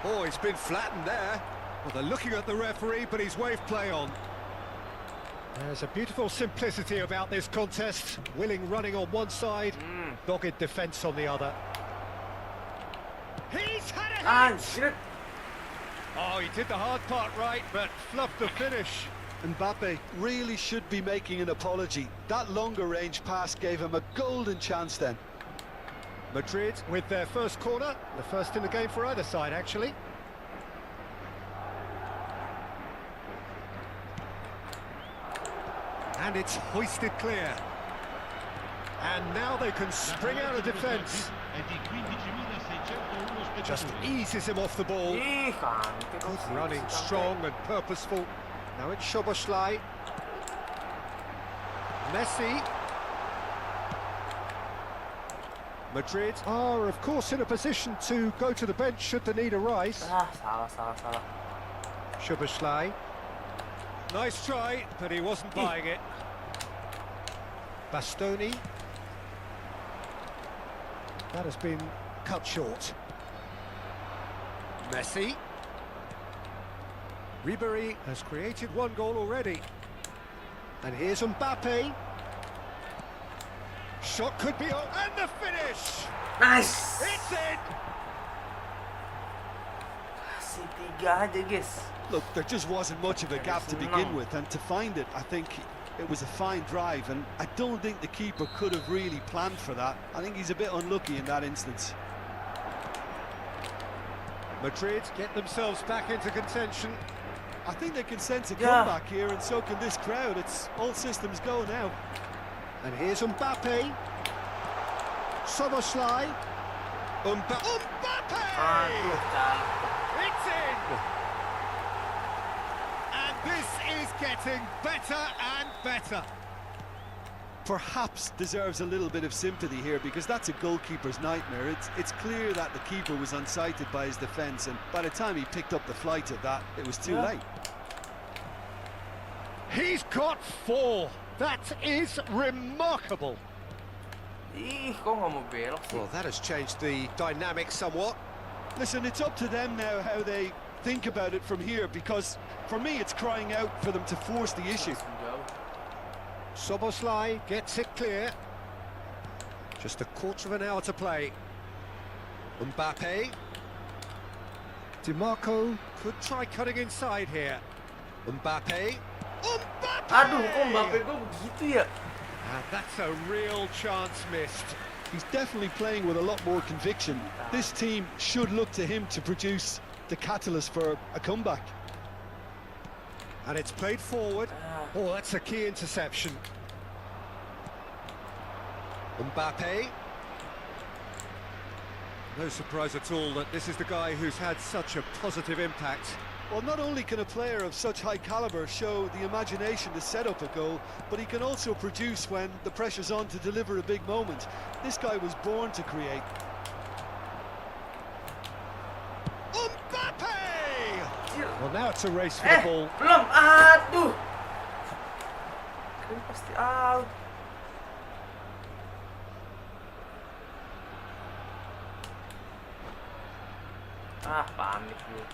Oh, he's been flattened there. Well, they're looking at the referee, but he's waved play on. There's a beautiful simplicity about this contest. Willing running on one side, dogged defence on the other. He's had a hit! anjir. Oh, he did the hard part right, but fluffed the finish. Mbappe really should be making an apology. That longer range pass gave him a golden chance then. Madrid with their first corner, the first in the game for either side, actually. And it's hoisted clear. And now they can spring out of defence. È di 15.601 Just spettatori. eases him off the ball. Ih, Kante kok sih, Running si Kante. strong and purposeful. Now it's Szoboszlai. Messi. Madrid are, of course, in a position to go to the bench should the need arise. Ah, salah. Szoboszlai. Nice try, but he wasn't buying it. Bastoni. That has been cut short. Messi. Ribery has created one goal already. And here's Mbappe. Shot could be on, and the finish! Nice. It's in! Kasih 3 aja guys. Look, there just wasn't much of a gap to begin with, and to find it, I think it was a fine drive, and I don't think the keeper could have really planned for that. I think he's a bit unlucky in that instance. Madrid get themselves back into contention. I think they can sense a Yeah. comeback here, and so can this crowd. It's all systems go now. And here's Mbappe. Szoboszlai. Mbappe! Aduh, salah. It's in! And this is getting better and better. Perhaps deserves a little bit of sympathy here, because that's a goalkeeper's nightmare. It's clear that the keeper was unsighted by his defence, and by the time he picked up the flight of that, it was too late. He's got 4. That is remarkable. Ih, kok nggak mau belok sih? Well, that has changed the dynamic somewhat. Listen, it's up to them now how they think about it from here, because for me it's crying out for them to force the issue. Langsung jauh. Soboslai gets it clear. Just a quarter of an hour to play. Mbappe. DiMarco could try cutting inside here. Mbappe. Mbappe! Aduh, kok Mbappe gue begitu ya? And that's a real chance missed. He's definitely playing with a lot more conviction. This team should look to him to produce the catalyst for a comeback. And it's played forward. Oh, that's a key interception. Mbappe. No surprise at all that this is the guy who's had such a positive impact. Well, not only can a player of such high caliber show the imagination to set up a goal, but he can also produce when the pressure's on to deliver a big moment. This guy was born to create. Mbappe! Well, now it's a race for the ball. Belum, aduh. Ini pasti out. Ah, panik gue.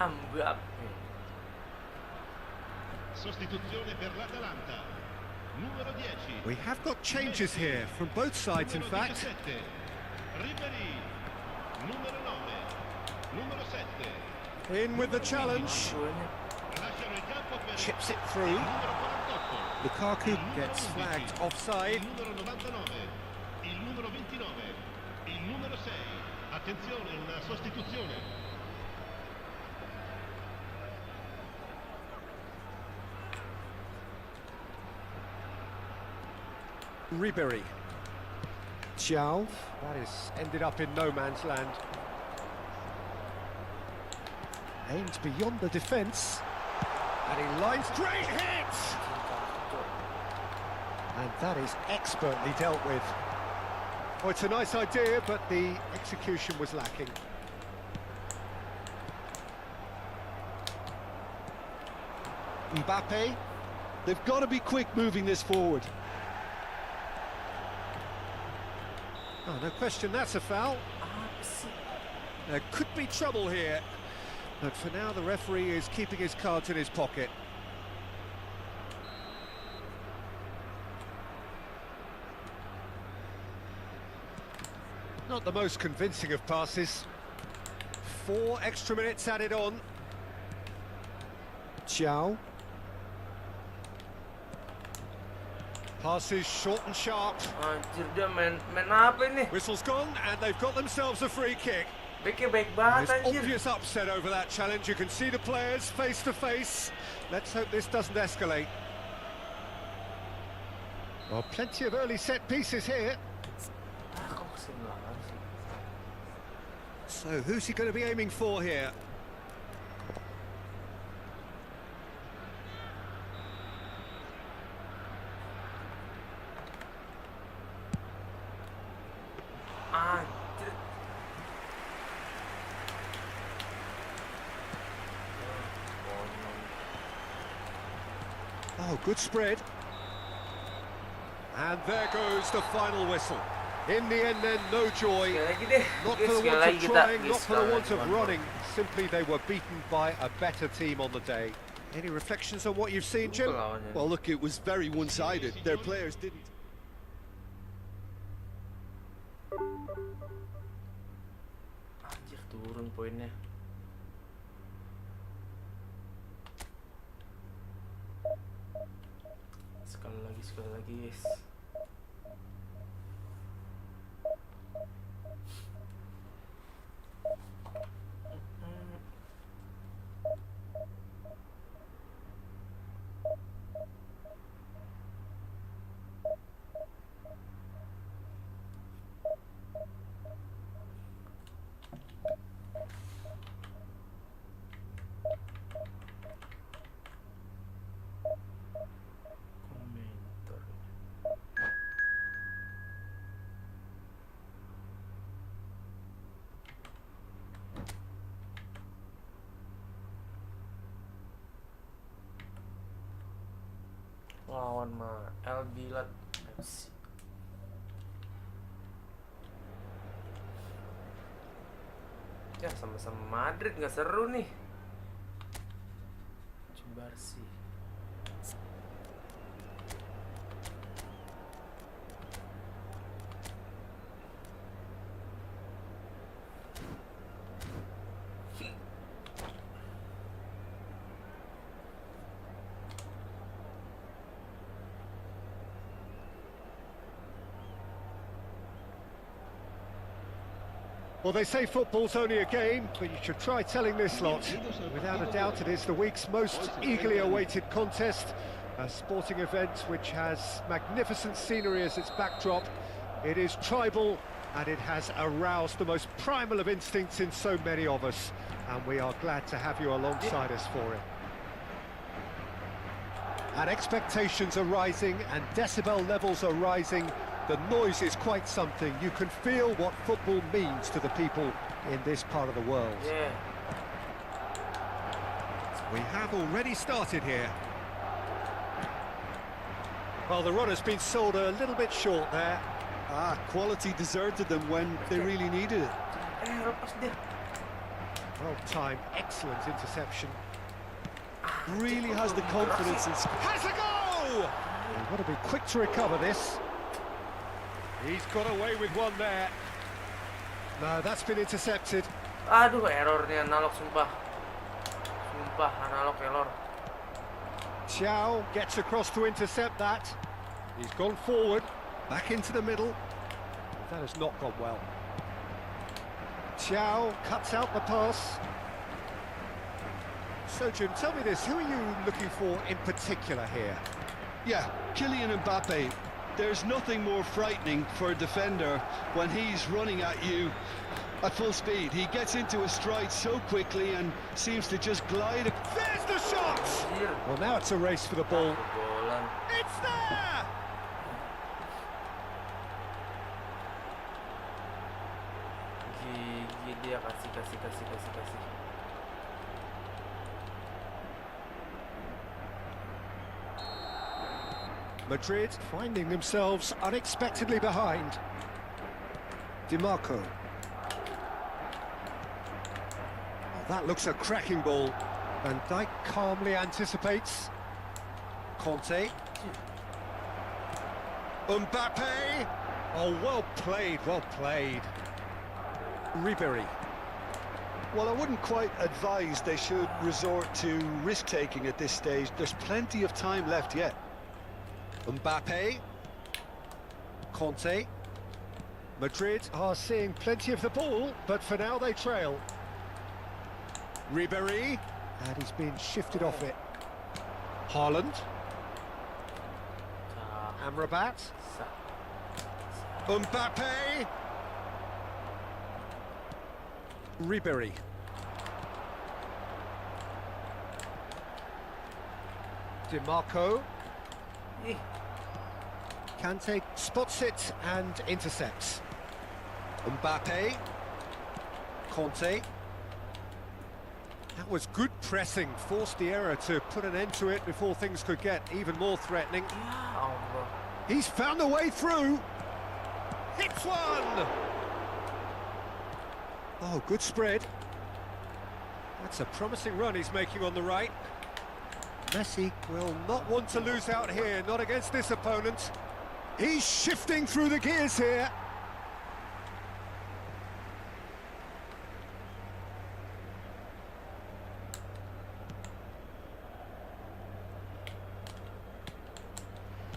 Mbappe. Sostituzione per l'Atalanta. Numero 10. We have got changes here from both sides, in Numero fact. 17. Ribery. Numero 9. Numero 7. In with the challenge. Lasciano il campo per Chips it il through. numero 48. Lukaku Il numero gets 11. flagged offside. Il numero 99. Il numero 29. Il numero 6. Attenzione, una sostituzione. Ribery. Ciao. That is ended up in no man's land. Aimed beyond the defence. And he lines great hit! And that is expertly dealt with. Oh, it's a nice idea, but the execution was lacking. Mbappe. They've got to be quick moving this forward. Oh, no question, that's a foul. There could be trouble here. But for now, the referee is keeping his cards in his pocket. Not the most convincing of passes. 4 extra minutes added on. Ciao. Passes short and sharp. Anjir, dia main apa ini? Whistle's gone, and they've got themselves a free kick. Baiknya baik banget There's anjir. obvious upset over that challenge. You can see the players face to face. Let's hope this doesn't escalate. Well, plenty of early set pieces here. Kok kesini belakang sih? So who's he going to be aiming for here? Anjir. Oh, good spread. And there goes the final whistle. In the end then, no joy. Sekali lagi deh. Not Oke, for the sekali want lagi of kita trying, not miss for the banget, want of teman-teman. running. Simply they were beaten by a better team on the day. Any reflections on what you've seen, Jim? Lawannya. Well, look, it was very one-sided. Their players didn't. Anjir, turun poinnya. Sekali lagi guys. Komentar. lawan sama BLUETOT FC. Ya sama-sama Madrid nggak seru nih. Coba sih. Well, they say football's only a game, but you should try telling this lot. Without a doubt, it is the week's most eagerly awaited contest, a sporting event which has magnificent scenery as its backdrop. It is tribal, and it has aroused the most primal of instincts in so many of us, and we are glad to have you alongside us for it. And expectations are rising, and decibel levels are rising. The noise is quite something. You can feel what football means to the people in this part of the world. Yeah. We have already started here. Well, the run has been sold a little bit short there. Quality deserted them when they really needed it. Lepas dia. Well timed, excellent interception. Really has the confidence and Has a goal! You've got to be quick to recover this. He's got away with one there. No, that's been intercepted. Aduh, error nih analog sumpah. Sumpah analog error. Xiao gets across to intercept that. He's gone forward, back into the middle. That has not gone well. Xiao cuts out the pass. So, Jim, tell me this, who are you looking for in particular here? Yeah, Kylian Mbappe. There's nothing more frightening for a defender when he's running at you at full speed. He gets into a stride so quickly and seems to just glide. There's the shot! Anjir. Well, now it's a race for the ball. Kebobolan. It's there! Gigi dia kasih. Madrid finding themselves unexpectedly behind. DiMarco. Oh, that looks a cracking ball. Van Dijk calmly anticipates. Conte. Mbappe. Oh, well played, well played. Ribéry. well, I wouldn't quite advise they should resort to risk-taking at this stage. There's plenty of time left yet. Mbappe. Conte. Madrid are seeing plenty of the ball, but for now they trail. Ribéry, and he's been shifted off it. Haaland. Amrabat. Mbappe. Ribéry. DiMarco. Kante spots it and intercepts. Mbappe. Conte. That was good pressing, forced the error to put an end to it before things could get even more threatening. Ya Allah. He's found a way through. Hits one! Oh, good spread. That's a promising run he's making on the right. Messi will not want to lose out here, not against this opponent. He's shifting through the gears here.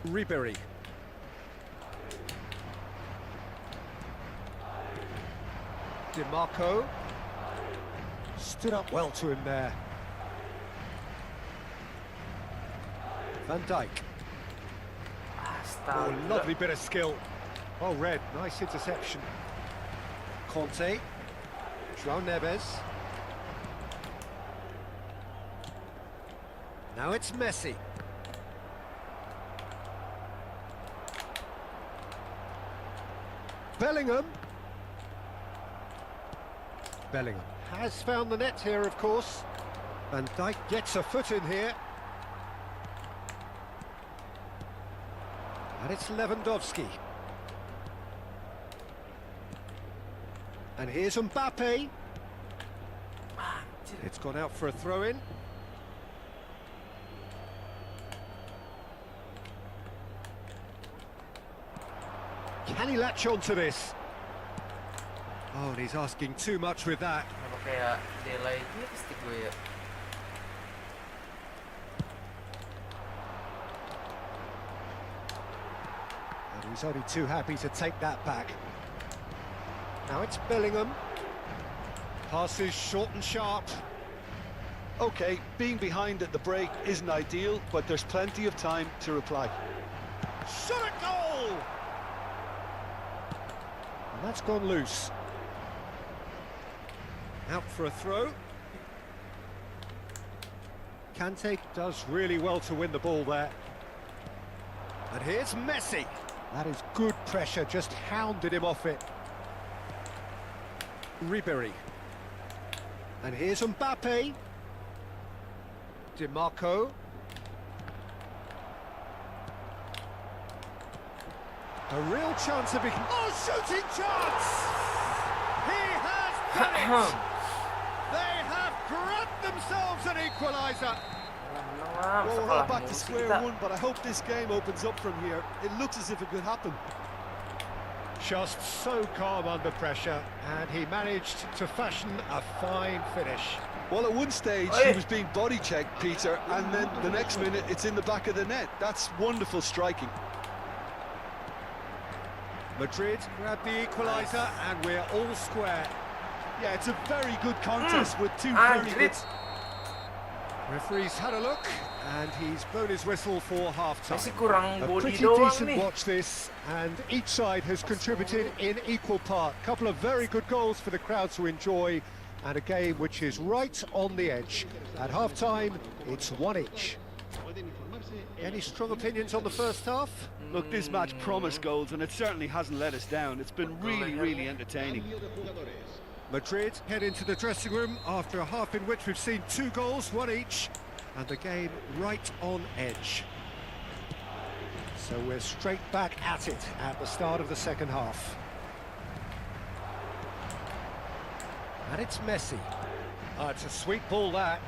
Ribéry. DiMarco. Stood up well to him there. Van Dijk. Oh, Astaga. lovely bit of skill. Oh, Red, nice interception. Conte. João Neves. Now it's Messi. Bellingham. Bellingham has found the net here, of course. Van Dijk gets a foot in here. And it's Lewandowski. And here's Mbappe. Anjir. It's gone out for a throw-in. Can he latch on to this? Oh, and he's asking too much with that. Kenapa kayak delay gitu stick gue ya? And he's only too happy to take that back. Now it's Bellingham. Passes short and sharp. Okay, being behind at the break isn't ideal, but there's plenty of time to reply. Shot at goal! And that's gone loose. Out for a throw. Kante does really well to win the ball there. And here's Messi. That is good pressure, just hounded him off it. Ribery. And here's Mbappe. DiMarco. A real chance of becoming... Oh, shooting chance! He has done it! They have grabbed themselves an equaliser. Menang Well, we're sekolah not back to musuh square kita. one, but I hope this game opens up from here. It looks as if it could happen. Just so calm under pressure, and he managed to fashion a fine finish. Well, at one stage, Oi. he was being body checked, Peter, and then the next minute, it's in the back of the net. That's wonderful striking. Madrid grabbed the equaliser, and we're all square. Yeah, it's a very good contest with two very good... Referee's had a look, and he's blown his whistle for half-time. Messi kurang A body pretty doang decent nih. watch this, and each side has contributed in equal part. Couple of very good goals for the crowd to enjoy, and a game which is right on the edge. At half-time, it's one each. Any strong opinions on the first half? Look, this match promised goals, and it certainly hasn't let us down. It's been really, really entertaining. Madrid head into the dressing room after a half in which we've seen 2 goals, one each, and the game right on edge. So we're straight back at it at the start of the second half. And it's Messi. Oh, it's a sweet ball, that.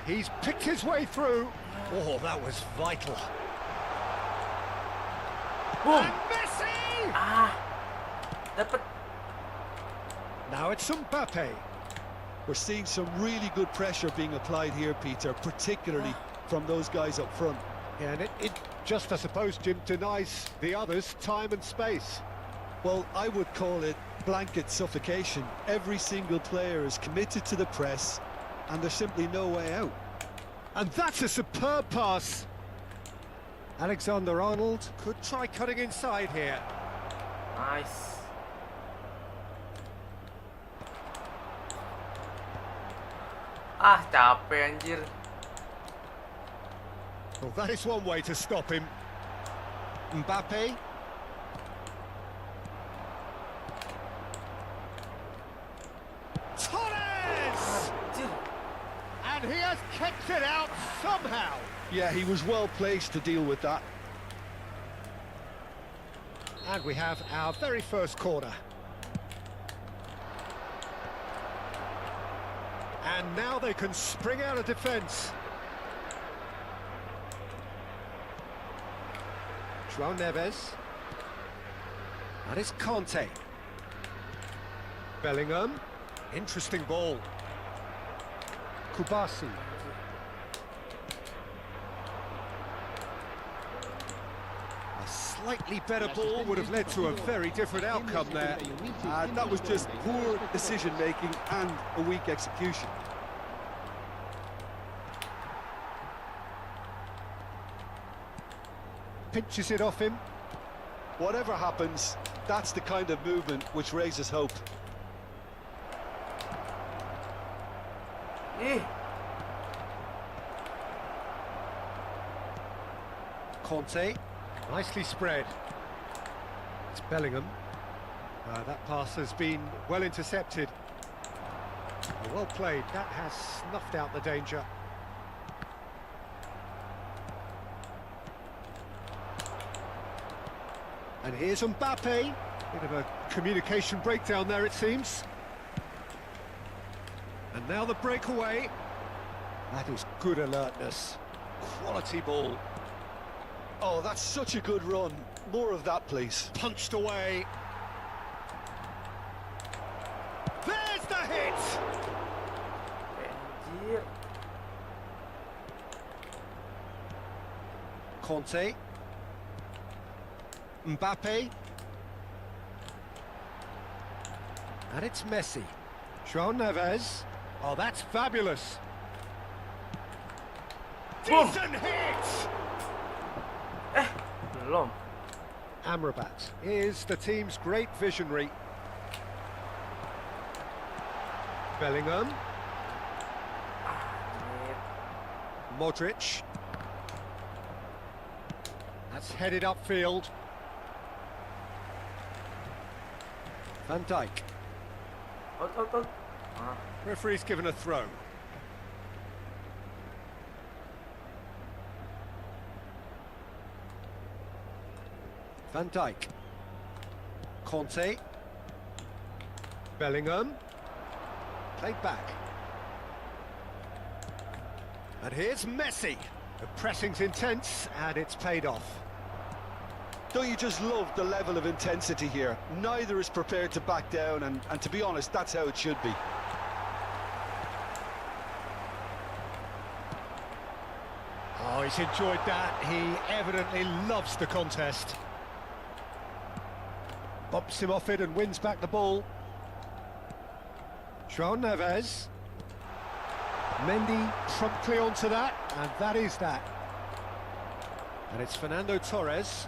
He's picked his way through. Oh, that was vital. Boom. And Messi! Ah, dapat. Now it's Mbappe. We're seeing some really good pressure being applied here, Peter, particularly from those guys up front. Yeah, and it just, I suppose, Jim, denies the others time and space. Well, I would call it blanket suffocation. Every single player is committed to the press, and there's simply no way out. And that's a superb pass. Alexander-Arnold could try cutting inside here. Nice. Ah, capek anjir. Well, that is one way to stop him. Mbappe. Torres! Anjir. And he has kept it out somehow. Yeah, he was well placed to deal with that. And we have our very first corner. And now they can spring out of defence. João Neves. And it's Kante. Bellingham. Interesting ball. Kubasi. A slightly better ball would have led to a very different outcome there. That was just poor decision-making and a weak execution. Pinches it off him. Whatever happens, that's the kind of movement which raises hope. Ih, Conte, nicely spread. It's Bellingham. That pass has been well intercepted. Well played. That has snuffed out the danger. And here's Mbappe. Bit of a communication breakdown there, it seems. And now the breakaway. That is good alertness. Quality ball. Oh, that's such a good run. More of that, please. Punched away. There's the hit! Anjir. Conte. Mbappe. And it's Messi. João Neves. Oh, that's fabulous. Boom. Decent hit! Belum. Amrabat is the team's great visionary. Bellingham. Modric. That's headed upfield. Van Dijk. Out. Ah. Referee's given a throw. Van Dijk. Conte. Bellingham. Played back. And here's Messi. The pressing's intense and it's paid off. Don't you just love the level of intensity here? Neither is prepared to back down, and to be honest, that's how it should be. Oh, he's enjoyed that. He evidently loves the contest. Bumps him off it and wins back the ball. João Neves. Mendy promptly onto that, and that is that. And it's Fernando Torres.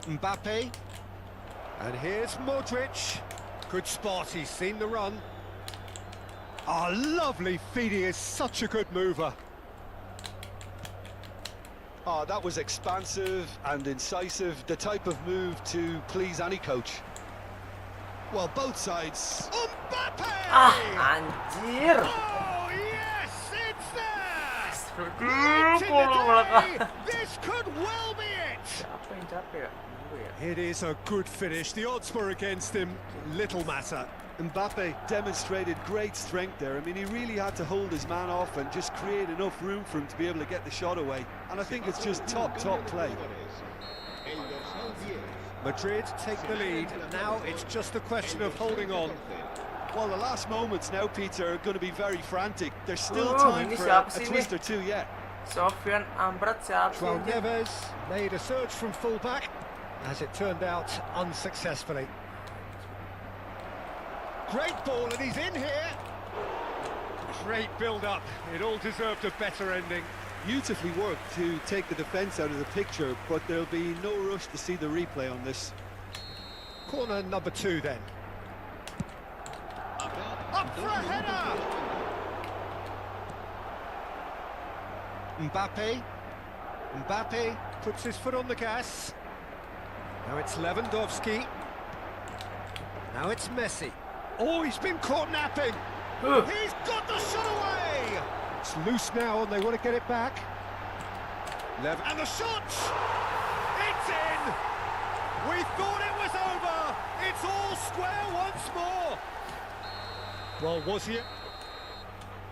Mbappe. And here's Modric. Good spot, he's seen the run. Oh, lovely feed, he is such a good mover. Oh, that was expansive and incisive, the type of move to please any coach. Well, both sides. Mbappe! Ah, anjir. Oh, yes, it's there! Astaga, Right in the day. This could well be it! Siapa yang capek ya? Gue ya. It is a good finish. The odds were against him. Little matter. Mbappe demonstrated great strength there. I mean, he really had to hold his man off and just create enough room for him to be able to get the shot away. And I think it's just top play. Madrid take the lead. Now it's just a question of holding on. Well, the last moments now, Peter, are going to be very frantic. There's still Oh, time ini for siapa a sih twist ini? or two yet. Sofyan Amrabat siapa sih? João Neves made a surge from fullback. As it turned out, unsuccessfully. Great ball, and he's in here. Great build-up. It all deserved a better ending. Beautifully worked to take the defence out of the picture, but there'll be no rush to see the replay on this. Corner number 2 then. Up for a header! Mbappe puts his foot on the gas. Now it's Lewandowski. Now it's Messi. Oh, he's been caught napping. He's got the shot away. It's loose now and they want to get it back. And the shot! It's in! We thought it was over. It's all square once more. Well, was he?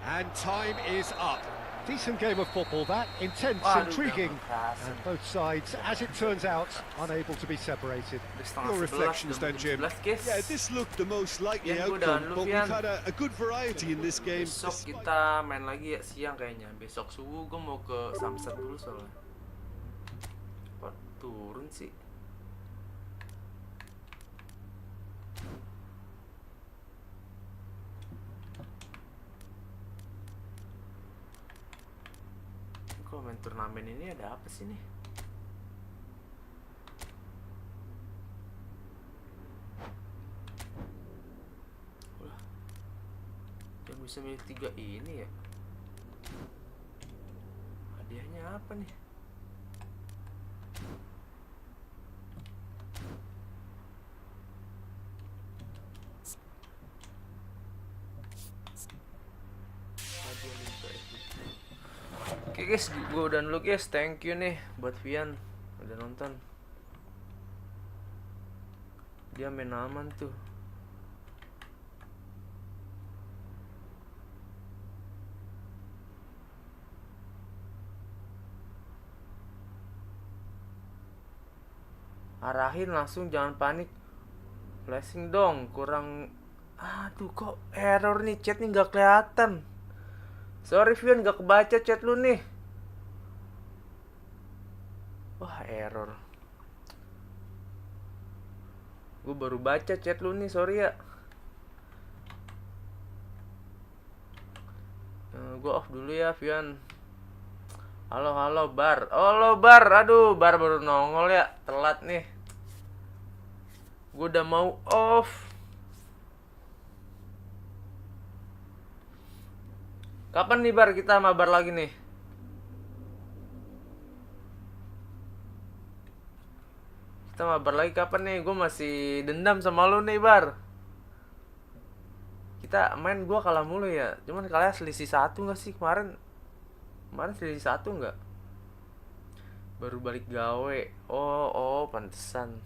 And time is up. Decent game of football, that. Intense, intriguing. And both sides, as it turns out, unable to be separated. Your reflections then, Jim? Yeah, this looked the most likely Yan, outcome, udah, but we've Lufian. had a good variety in this game. Besok kita main lagi ya siang kayaknya. Besok subuh gue mau ke Samsat dulu soalnya. Kok turun sih? Kok main turnamen ini ada apa sih nih? Wah, yang bisa milih 3 ini ya? Hadiahnya apa nih? Oke guys, gue udah dulu guys. Thank you nih buat Vian udah nonton. Dia main aman tuh. Arahin langsung, jangan panik. Flashing dong, kurang. Aduh, kok error nih, chat nih nggak kelihatan. Sorry Vian, nggak kebaca chat lu nih. Wah, error. Gue baru baca chat lu nih, sorry ya. Gue off dulu ya Vian. Halo Bar. Halo Bar, aduh Bar baru nongol ya, telat nih. Gue udah mau off. Kapan nih Bar kita mabar lagi nih? Kita mabar lagi kapan nih? Gue masih dendam sama lu nih Bar. Kita main, gue kalah mulu ya. Cuman kalian selisih 1 gak sih kemarin? Kemarin selisih 1 gak? Baru balik gawe. Oh pantesan.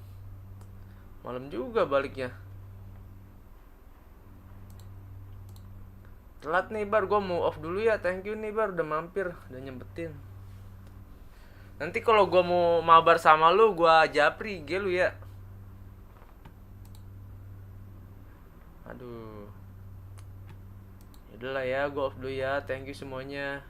Malam juga baliknya. Telat nih Bar, gue mau off dulu ya. Thank you nih Bar, udah mampir, udah nyempetin. Nanti kalau gue mau mabar sama lu, gue japri IG lu ya. Aduh. Yaudah lah ya, gue off dulu ya. Thank you semuanya.